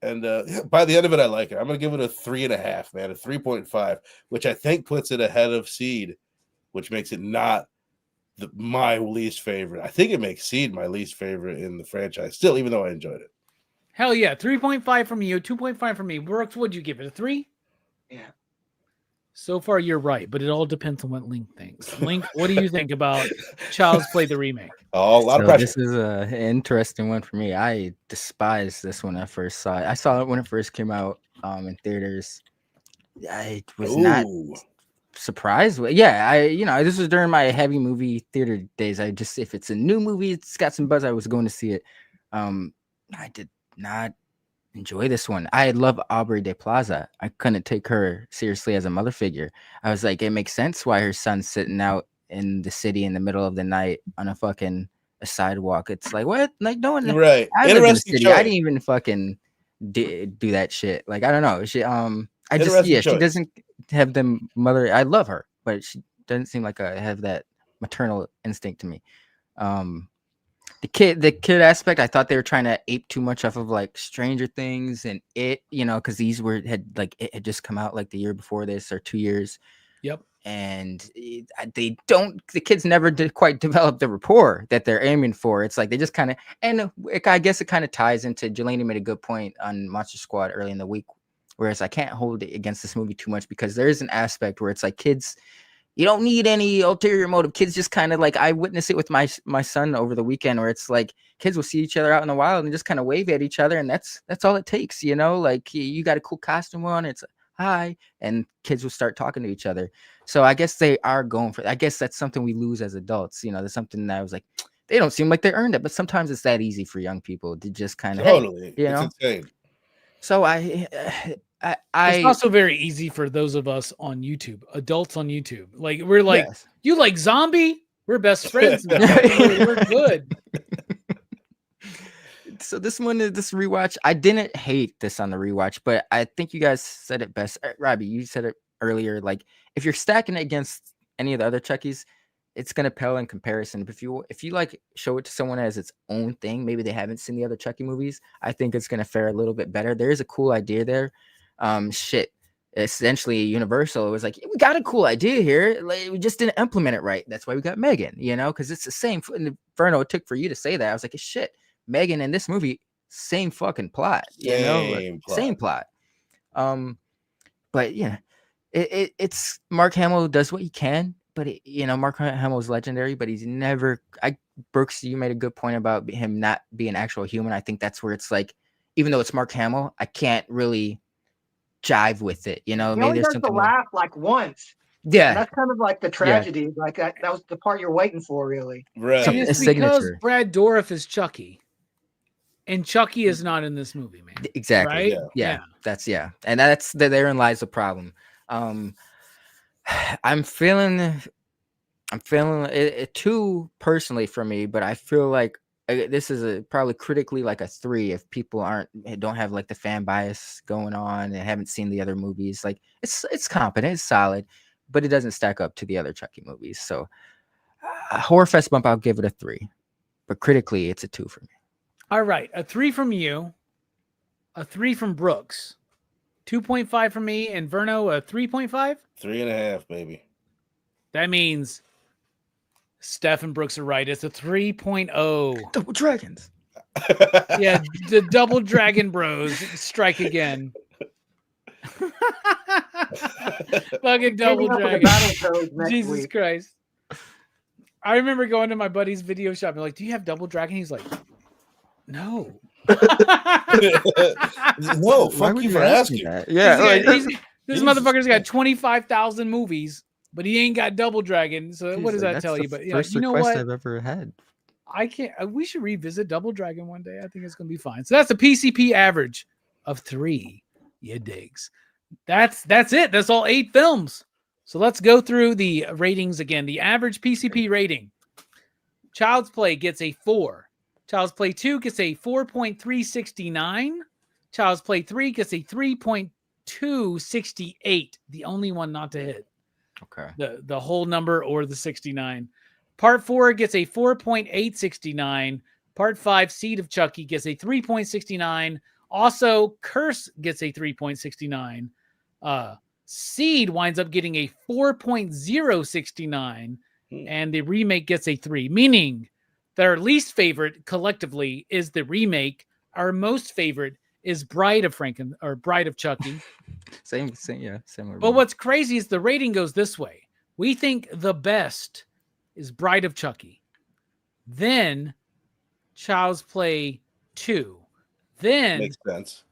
And by the end of it, I like it. I'm going to give it a 3.5, man, a 3.5, which I think puts it ahead of Seed, which makes it not my least favorite. I think it makes Seed my least favorite in the franchise still, even though I enjoyed it. Hell yeah. 3.5 from you, 2.5 from me. Brooks, what'd you give it? A 3? Yeah. So far, you're right, but it all depends on what Link thinks. Link, what do you think about Child's Play the remake? Oh, a lot of pressure. This is an interesting one for me. I despised this when I first saw it. I saw it when it first came out in theaters. I was not surprised. This was during my heavy movie theater days. If it's a new movie, it's got some buzz, I was going to see it. I did not enjoy this one. I love Aubrey de Plaza. I couldn't take her seriously as a mother figure. I was like, it makes sense why her son's sitting out in the city in the middle of the night on a sidewalk. It's like, what? Like, no one. Right. I live in the city. I didn't even fucking do that shit. Like, I don't know. She she doesn't have the mother. I love her, but she doesn't seem like have that maternal instinct to me. The kid aspect, I thought they were trying to ape too much off of like Stranger Things and it, because these it had just come out like the year before this or 2 years. Yep. And the kids never did quite develop the rapport that they're aiming for. It's like they just kind of, and I guess it kind of ties into, Jelani made a good point on Monster Squad early in the week, whereas I can't hold it against this movie too much because there is an aspect where it's like kids, you don't need any ulterior motive. Kids just kind of like, I witnessed it with my son over the weekend where it's like kids will see each other out in the wild and just kind of wave at each other. And that's all it takes, like you got a cool costume on. It's hi. And kids will start talking to each other. So I guess they are going for it. I guess that's something we lose as adults. There's something that I was like, they don't seem like they earned it, but sometimes it's that easy for young people to just kind of, totally. It's insane. So it's also very easy for those of us on YouTube, adults on YouTube. Like we're like, You like Zombie? We're best friends now. We're good. So this rewatch, I didn't hate this on the rewatch, but I think you guys said it best. Robbie, you said it earlier. Like, if you're stacking it against any of the other Chuckies, it's gonna pale in comparison. But if you like show it to someone as its own thing, maybe they haven't seen the other Chucky movies, I think it's gonna fare a little bit better. There is a cool idea there. Essentially Universal was like, we got a cool idea here, like, we just didn't implement it right. That's why we got Megan, because it's the same. Inferno, it took for you to say that. I was like, shit, Megan in this movie, same fucking plot, same plot. But yeah, it's Mark Hamill does what he can, but Mark Hamill is legendary, but he's never. Brooks, you made a good point about him not being an actual human. I think that's where it's like, even though it's Mark Hamill, I can't really jive with it. He Maybe only there's does something. the laugh like once. Yeah, and that's kind of like the tragedy. Like that was the part you're waiting for, really. Right. And it's because Brad Dourif is Chucky, and Chucky is not in this movie, man. Exactly. Right? Yeah. And therein lies the problem. I'm feeling it too personally for me, but I feel like this is probably critically like a 3 if people don't have like the fan bias going on and haven't seen the other movies. Like, it's competent, it's solid, but it doesn't stack up to the other Chucky movies. So Horrorfest bump, I'll give it a 3, but critically it's a 2 for me. All right, a 3 from you, a 3 from Brooks, 2.5 from me, and Verno a 3.5. 3.5, baby. That means Steph and Brooks are right. It's a 3.0. Double dragons. Yeah, the double dragon bros strike again. Fucking double dragon. Jesus Christ. I remember going to my buddy's video shop and like, do you have double dragon? He's like, no. No, fuck you for asking. That? Yeah. This motherfucker's got 25,000 movies, but he ain't got double dragon. So what does that tell you? But first request I've ever had. I can't. We should revisit Double Dragon one day. I think it's gonna be fine. So that's a PCP average of 3. You digs. That's it. That's all 8 films. So let's go through the ratings again. The average PCP rating. Child's Play gets a 4. Child's Play 2 gets a 4.369. Child's Play 3 gets a 3.268. The only one not to hit. Okay. The whole number or the 69. Part 4 gets a 4.869. Part 5, Seed of Chucky, gets a 3.69. Also, Curse gets a 3.69. Seed winds up getting a 4.069. And the remake gets a 3, meaning that our least favorite collectively is the remake. Our most favorite is Bride of Chucky. Same. But what's crazy is the rating goes this way. We think the best is Bride of Chucky, then Child's Play 2, then makes sense.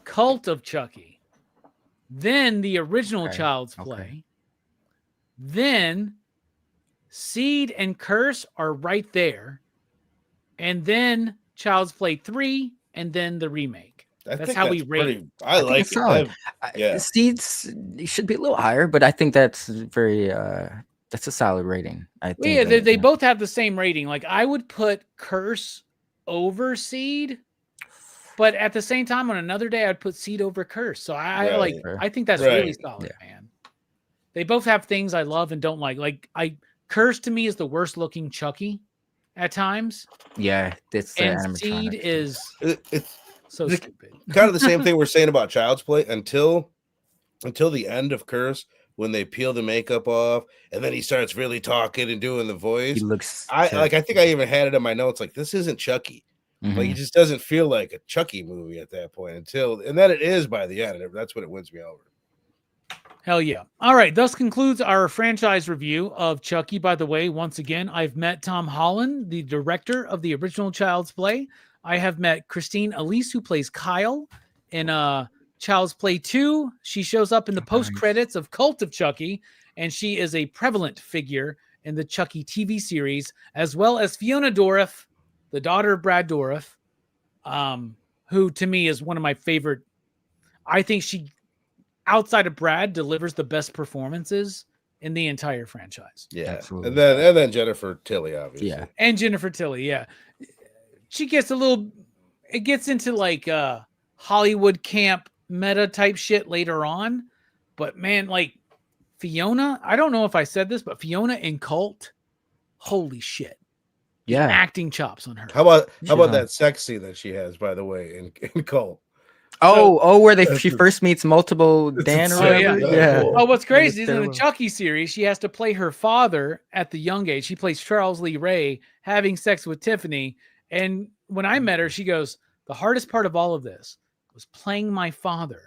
Cult of Chucky, then the original Child's Play, then Seed and Curse are right there, and then Child's Play 3, and then the remake. That's how we rate. I like it. Yeah, Seeds should be a little higher, but I think that's very. That's a solid rating. I think. Yeah, they both have the same rating. Like, I would put Curse over Seed, but at the same time, on another day, I'd put Seed over Curse. So I think that's really solid, man. They both have things I love and don't like. Like, Curse to me is the worst looking Chucky at times. Yeah, and Seed is it's so stupid. Kind of the same thing we're saying about Child's Play until the end of Curse. When they peel the makeup off and then he starts really talking and doing the voice, he looks. I think I even had it in my notes. Like, this isn't Chucky. Mm-hmm. Like, it just doesn't feel like a Chucky movie at that point and then it is by the end. That's what it wins me over. Hell yeah. All right. Thus concludes our franchise review of Chucky. By the way, once again, I've met Tom Holland, the director of the original Child's Play. I have met Christine Elise, who plays Kyle in Child's Play 2. She shows up in the post-credits of Cult of Chucky, and she is a prevalent figure in the Chucky TV series, as well as Fiona Dourif, the daughter of Brad Dourif, who to me is one of my favorite. I think she, outside of Brad, delivers the best performances in the entire franchise. Yeah, Absolutely. and then Jennifer Tilly, obviously. Yeah. And Jennifer Tilly, yeah. She gets it gets into like Hollywood camp meta type shit later on. But man, like Fiona, I don't know if I said this, but Fiona in Cult, holy shit. The Yeah. acting chops on her. How about She's on. that sex scene that she has, by the way, in Cole? Where she first meets multiple It's Dan or insane. whatever. Yeah. Yeah. Oh, what's crazy is in the stairwell. Chucky series, she has to play her father at the young age. She plays Charles Lee Ray having sex with Tiffany. And when I met her, she goes, the hardest part of all of this was playing my father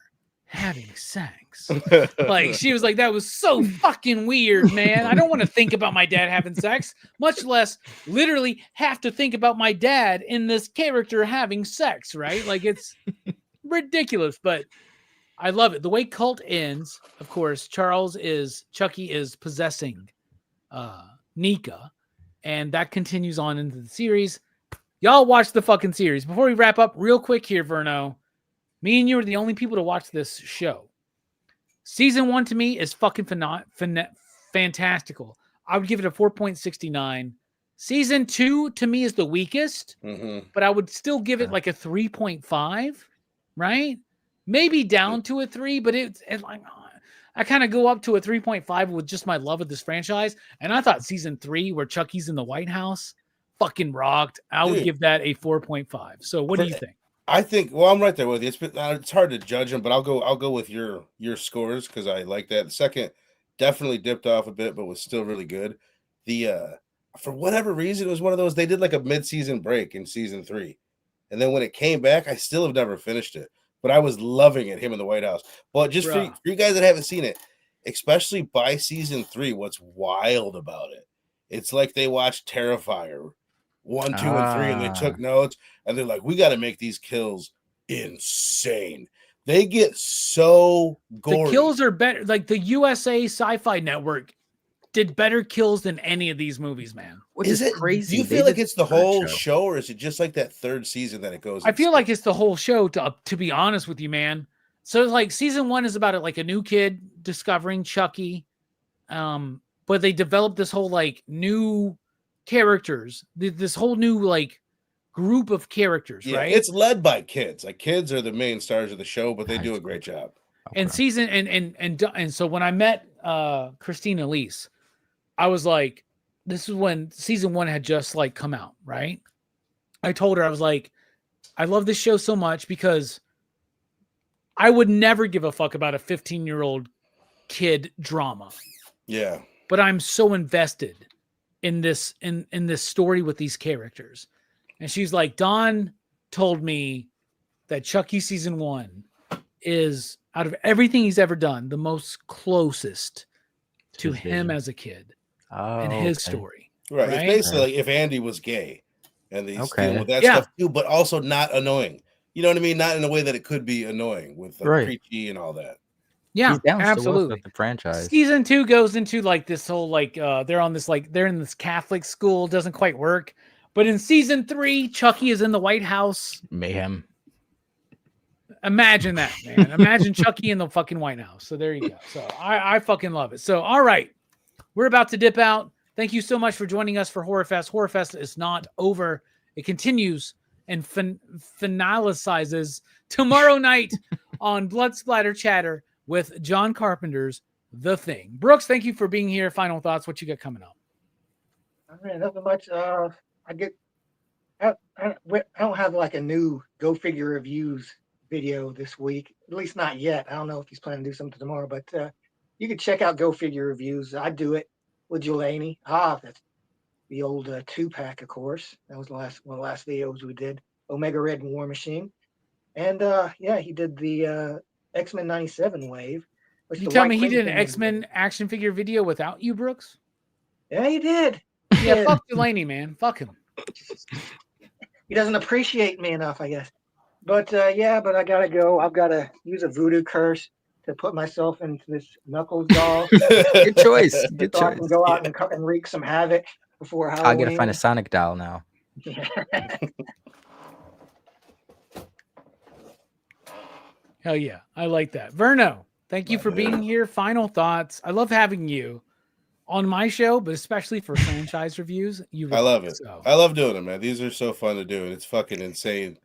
having sex. Like, she was like, that was so fucking weird, man. I don't want to think about my dad having sex, much less literally have to think about my dad in this character having sex, right? Like, it's ridiculous, but I love it. The way Cult ends, of course, Chucky is possessing Nika, and that continues on into the series. Y'all watch the fucking series. Before we wrap up, real quick here, Verno, me and you are the only people to watch this show. Season 1 to me is fucking fantastical. I would give it a 4.69. Season 2 to me is the weakest, but I would still give it like a 3.5, right? Maybe down to a 3, but it's like I kind of go up to a 3.5 with just my love of this franchise. And I thought season 3, where Chucky's in the White House, fucking rocked. I would give that a 4.5. So what do you think? I think, well, I'm right there with you. It's hard to judge them, but I'll go with your scores because I like that. The second definitely dipped off a bit, but was still really good. The for whatever reason, it was one of those, they did like a mid-season break in season 3. And then when it came back, I still have never finished it. But I was loving it, him in the White House. But just for you guys that haven't seen it, especially by season 3, what's wild about it, it's like they watched Terrifier 1, 2, and 3, and they took notes, and they're like, we got to make these kills insane. They get so gory. The kills are better. Like the USA Sci-Fi Network did better kills than any of these movies, man. Which is crazy. Do you feel like it's the whole show, or is it just like that third season that it goes? I feel like it's the whole show, to be honest with you, man. So like season 1 is about it, like a new kid discovering Chucky, but they developed this whole like new characters, this whole new like group of characters, right? It's led by kids. Like kids are the main stars of the show, but they do a great job. And season and so when I met Christina Elise, I was like, this is when season 1 had just like come out, right? I told her, I was like, I love this show so much because I would never give a fuck about a 15-year-old kid drama. Yeah. But I'm so invested in this story with these characters. And she's like, Don told me that Chucky season 1 is, out of everything he's ever done, the most closest to him as a kid and his story. Right. It's basically like if Andy was gay and he's dealing with that stuff too, but also not annoying. You know what I mean? Not in a way that it could be annoying with like preachy and all that. Yeah, absolutely. The franchise. Season 2 goes into like this whole like they're in this Catholic school, doesn't quite work. But in season 3, Chucky is in the White House. Mayhem. Imagine that, man. Imagine Chucky in the fucking White House. So there you go. So I fucking love it. So all right, we're about to dip out. Thank you so much for joining us for Horrorfest. Horrorfest is not over. It continues and finalizes tomorrow night on Blood Splatter Chatter with John Carpenter's The Thing. Brooks, thank you for being here. Final thoughts. What you got coming up? All right, nothing much. I don't have like a new Go Figure reviews video this week, at least not yet. I don't know if he's planning to do something tomorrow, but you can check out Go Figure reviews. I do it with Jelani. That's the old 2-pack, of course. That was one of the last videos we did. Omega Red and War Machine, and he did the X-Men '97 wave. You tell me he did an X-Men action figure video without you, Brooks? Yeah, he did. Yeah, fuck Delaney, man. Fuck him. He doesn't appreciate me enough, I guess. But but I gotta go. I've got to use a voodoo curse to put myself into this Knuckles doll. Good choice. Good so choice. I can go out and wreak some havoc before Halloween. I gotta find a Sonic doll now. Hell yeah, I like that. Verno, thank you for being here. Final thoughts. I love having you. on my show, but especially for franchise reviews. You I love rock, it. So. I love doing them, man. These are so fun to do, and it's fucking insane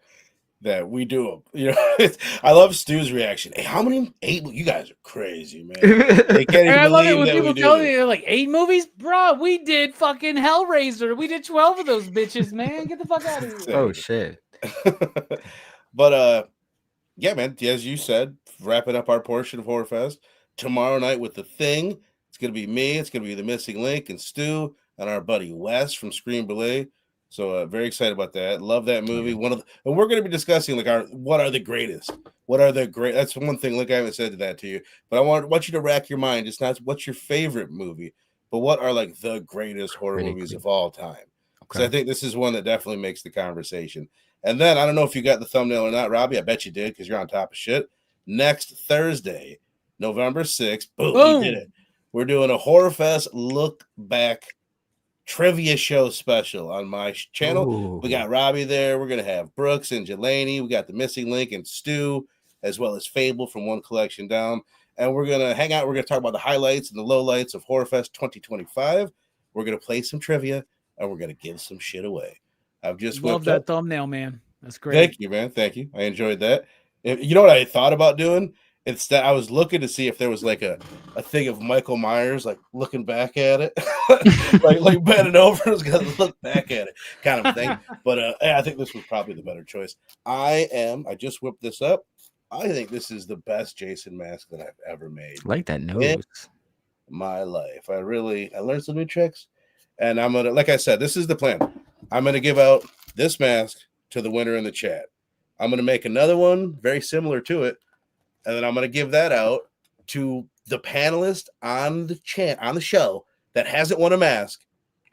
that we do them. You know, I love Stu's reaction. Hey, how many? 8? You guys are crazy, man. They can't And even I love it believe when that we people do tell me this. they're like 8 movies, bro. We did fucking Hellraiser. We did 12 of those bitches, man. Get the fuck out of here. Oh shit. But yeah, man. As you said, wrapping up our portion of Horrorfest tomorrow night with The Thing. It's gonna be me. It's gonna be the Missing Link and Stu and our buddy Wes from Scream Ballet. So very excited about that. Love that movie. Yeah. And we're going to be discussing like what are the greatest. What are the great? That's one thing. Look, I haven't said that to you, but I want you to rack your mind. It's not what's your favorite movie, but what are like the greatest horror movies of all time. So I think this is one that definitely makes the conversation. And then I don't know if you got the thumbnail or not, Robbie. I bet you did because you're on top of shit. Next Thursday, November 6th, boom, we did it. We're doing a Horrorfest look back trivia show special on my channel. Ooh. We got Robbie there. We're going to have Brooks and Jelani. We got the Missing Link and Stu, as well as Fable from One Collection Down. And we're going to hang out. We're going to talk about the highlights and the lowlights of Horrorfest 2025. We're going to play some trivia, and we're going to give some shit away. I've just love that thumbnail, man. That's great. Thank you, man. Thank you. I enjoyed that. You know what I thought about doing? Instead, I was looking to see if there was like a thing of Michael Myers, like looking back at it, like bending over, I was gonna look back at it, kind of thing. But I think this was probably the better choice. I just whipped this up. I think this is the best Jason mask that I've ever made. Like that nose. In my life. I learned some new tricks, and I'm gonna, like I said, this is the plan. I'm gonna give out this mask to the winner in the chat. I'm gonna make another one very similar to it. And then I'm going to give that out to the panelist on the show that hasn't won a mask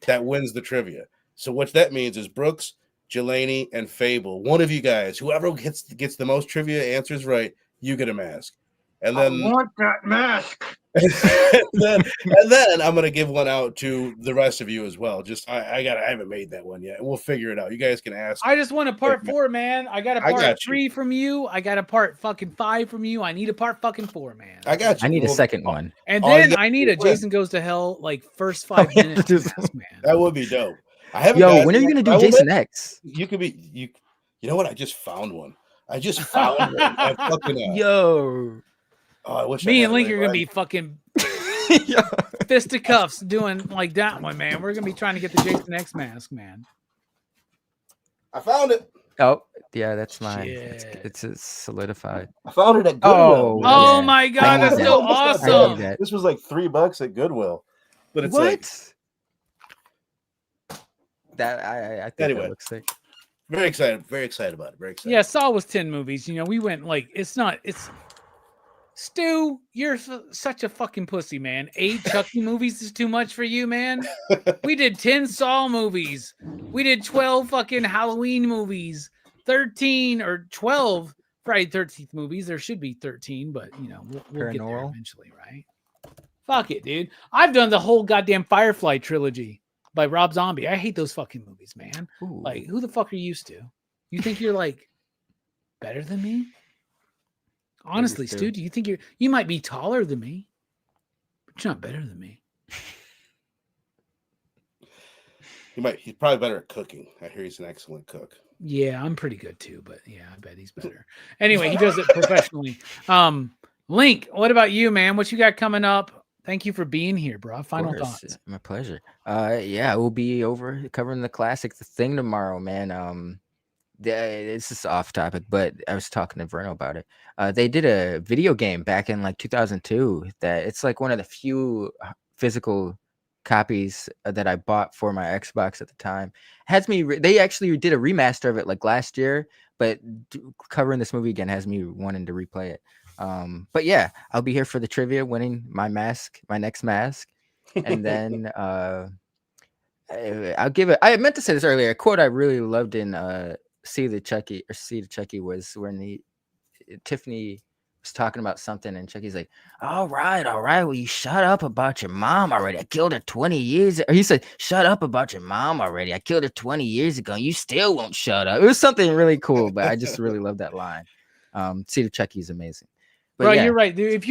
that wins the trivia. So what that means is Brooks, Jelani, and Fable. One of you guys, whoever gets the most trivia answers right, you get a mask. And then I want that mask. and then I'm gonna give one out to the rest of you as well. Just I haven't made that one yet. We'll figure it out. You guys can ask. I just want a part 4, man. I got a part 3 from you. I got a part fucking 5 from you. I need a part fucking 4, man. I got you. I need a second one. And then I need a Jason Goes to Hell like first 5 minutes. Mask, man. That would be dope. I haven't. Yo, when are you gonna do Jason X? You could be you. You know what? I just found one. I just found one. I fucking, Yo. Oh, I wish me and Link are gonna be fucking fisticuffs doing like that one, man. We're gonna be trying to get the Jason X mask, man. I found it. Oh, yeah, that's mine. Shit. It's solidified. I found it at Goodwill. Oh yeah. my god, that's so awesome. This was like $3 at Goodwill. But it's what? like that I think Anyway. that looks sick. very excited about it. Very excited. Yeah, Saw was 10 movies. You know, we went like it's Stu, you're such a fucking pussy, man. 8 Chucky movies is too much for you, man. We did 10 Saw movies. We did 12 fucking Halloween movies. 13 or 12 Friday 13th movies. There should be 13, but you know, we'll get there eventually, right? Fuck it, dude. I've done the whole goddamn Firefly trilogy by Rob Zombie. I hate those fucking movies, man. Ooh. Like, who the fuck are you, Stu? You think you're like better than me? Honestly, Stu, do you think you might be taller than me, but you're not better than me? He's probably better at cooking. I hear he's an excellent cook. Yeah, I'm pretty good too, but yeah, I bet he's better. Anyway, he does it professionally. Link, what about you, man? What you got coming up? Thank you for being here, bro. Final thoughts. My pleasure. Yeah, we'll be over covering the classic The Thing tomorrow, man. This is off topic, but I was talking to Verno about it. They did a video game back in like 2002 that it's like one of the few physical copies that I bought for my Xbox at the time. They actually did a remaster of it like last year, but covering this movie again has me wanting to replay it. But yeah, I'll be here for the trivia, winning my next mask, and then I'll give it. I meant to say this earlier. A quote I really loved in See the Chucky was when Tiffany was talking about something and Chucky's like, all right, well, you shut up about your mom already. I killed her 20 years. Or he said, shut up about your mom already. I killed her 20 years ago. You still won't shut up. It was something really cool, but I just really love that line. See the Chucky is amazing. But bro, yeah. you're right, dude.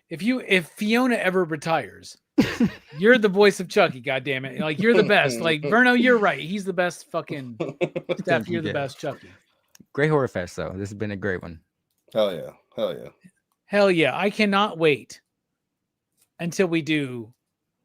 If Fiona ever retires, You're the voice of Chucky, goddammit. Like, you're the best. Like, Verno, you're right. He's the best fucking Steph, you're the best Chucky. Great Horror Fest, though. This has been a great one. Hell yeah. Hell yeah. Hell yeah. I cannot wait until we do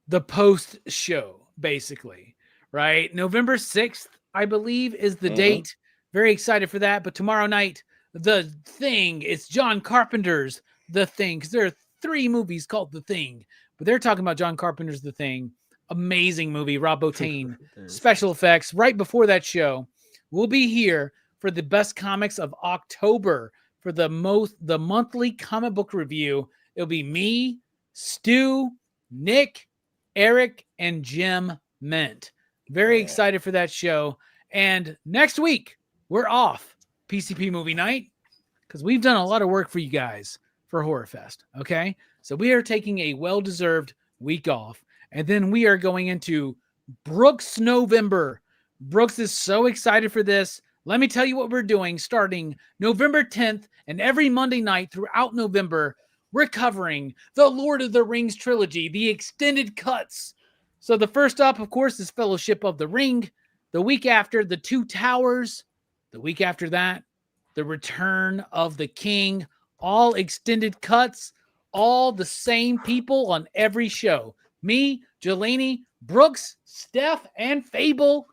the post show, basically. Right? November 6th, I believe, is the date. Very excited for that. But tomorrow night, The Thing. It's John Carpenter's The Thing. Because there are 3 movies called The Thing. But they're talking about John Carpenter's The Thing. Amazing movie. Rob Bottin. Special effects. Right before that show, we'll be here for the best comics of October for the monthly comic book review. It'll be me, Stu, Nick, Eric, and Jim Ment. Very excited for that show. And next week, we're off PCP Movie Night because we've done a lot of work for you guys for Horrorfest. Okay? So we are taking a well-deserved week off. And then we are going into Brooks November. Brooks is so excited for this. Let me tell you what we're doing starting November 10th and every Monday night throughout November. We're covering the Lord of the Rings trilogy, the extended cuts. So the first up, of course, is Fellowship of the Ring. The week after, The Two Towers. The week after that, The Return of the King. All extended cuts, all the same people on every show. Me, Jelani, Brooks, Steph, and Fable,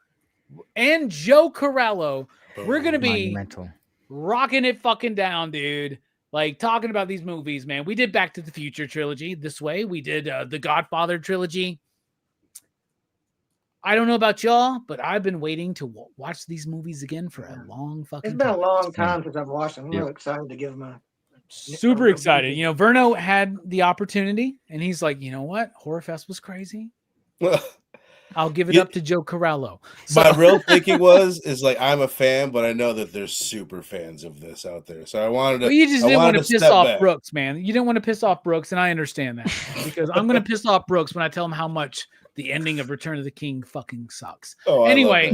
and Joe Corallo. We're going to be rocking it fucking down, dude. Like, talking about these movies, man. We did Back to the Future trilogy this way. We did the Godfather trilogy. I don't know about y'all, but I've been waiting to watch these movies again for a long fucking time. It's been a long time since I've watched them. I'm real excited to give them a... Super excited. You know, Verno had the opportunity, and he's like, you know what? Horrorfest was crazy. I'll give it up to Joe Corallo. So, my real thinking is like, I'm a fan, but I know that there's super fans of this out there. So I wanted to. Well, you just didn't want to piss off Brooks, man. You didn't want to piss off Brooks, and I understand that because I'm going to piss off Brooks when I tell him how much the ending of Return of the King fucking sucks. Anyway,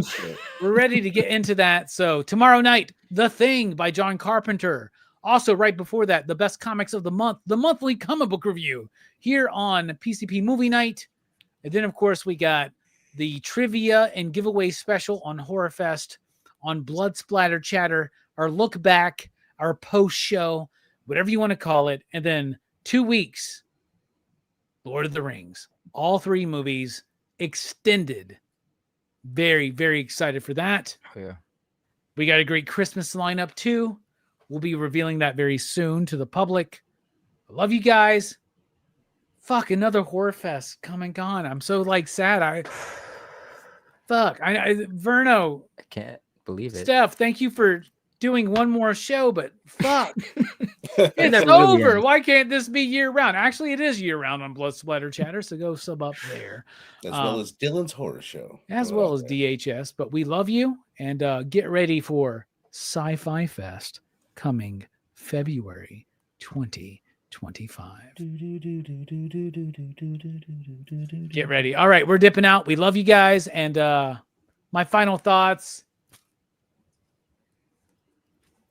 we're ready to get into that. So tomorrow night, The Thing by John Carpenter. Also, right before that, the best comics of the month, the monthly comic book review here on PCP Movie Night. And then, of course, we got the trivia and giveaway special on Horrorfest, on Blood Splatter Chatter, our look back, our post show, whatever you want to call it. And then 2 weeks, Lord of the Rings, all 3 movies extended. Very, very excited for that. Oh, yeah. We got a great Christmas lineup too. We'll be revealing that very soon to the public. I love you guys. Fuck, another Horrorfest come and gone. I'm so sad. Verno. I can't believe it. Steph, thank you for doing one more show, but fuck. It's over. Why can't this be year round? Actually, it is year round on Blood Splatter Chatter, so go sub up there. As well as Dylan's Horror Show. As well as DHS. But we love you, and get ready for Sci-Fi Fest coming February 2025. Get ready. All right, we're dipping out. We love you guys, and my final thoughts.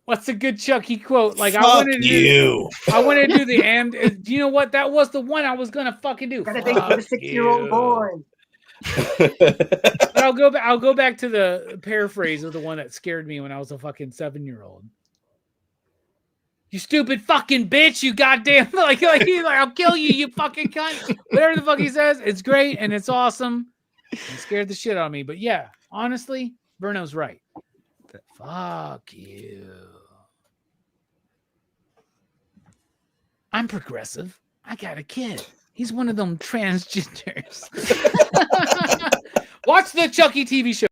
What's a good Chucky quote? Like, Fuck I wanted to you. I wanted to do the and. Do you know what? That was the one I was gonna fucking do. Gotta think for the 6-year-old boy. But I'll go back to the paraphrase of the one that scared me when I was a fucking 7-year-old. You stupid fucking bitch! You goddamn like I'll kill you, you fucking cunt. Whatever the fuck he says, it's great and it's awesome. It scared the shit out of me. But yeah, honestly, Verno's right. Fuck you. I'm progressive. I got a kid. He's one of them transgenders. Watch the Chucky TV show.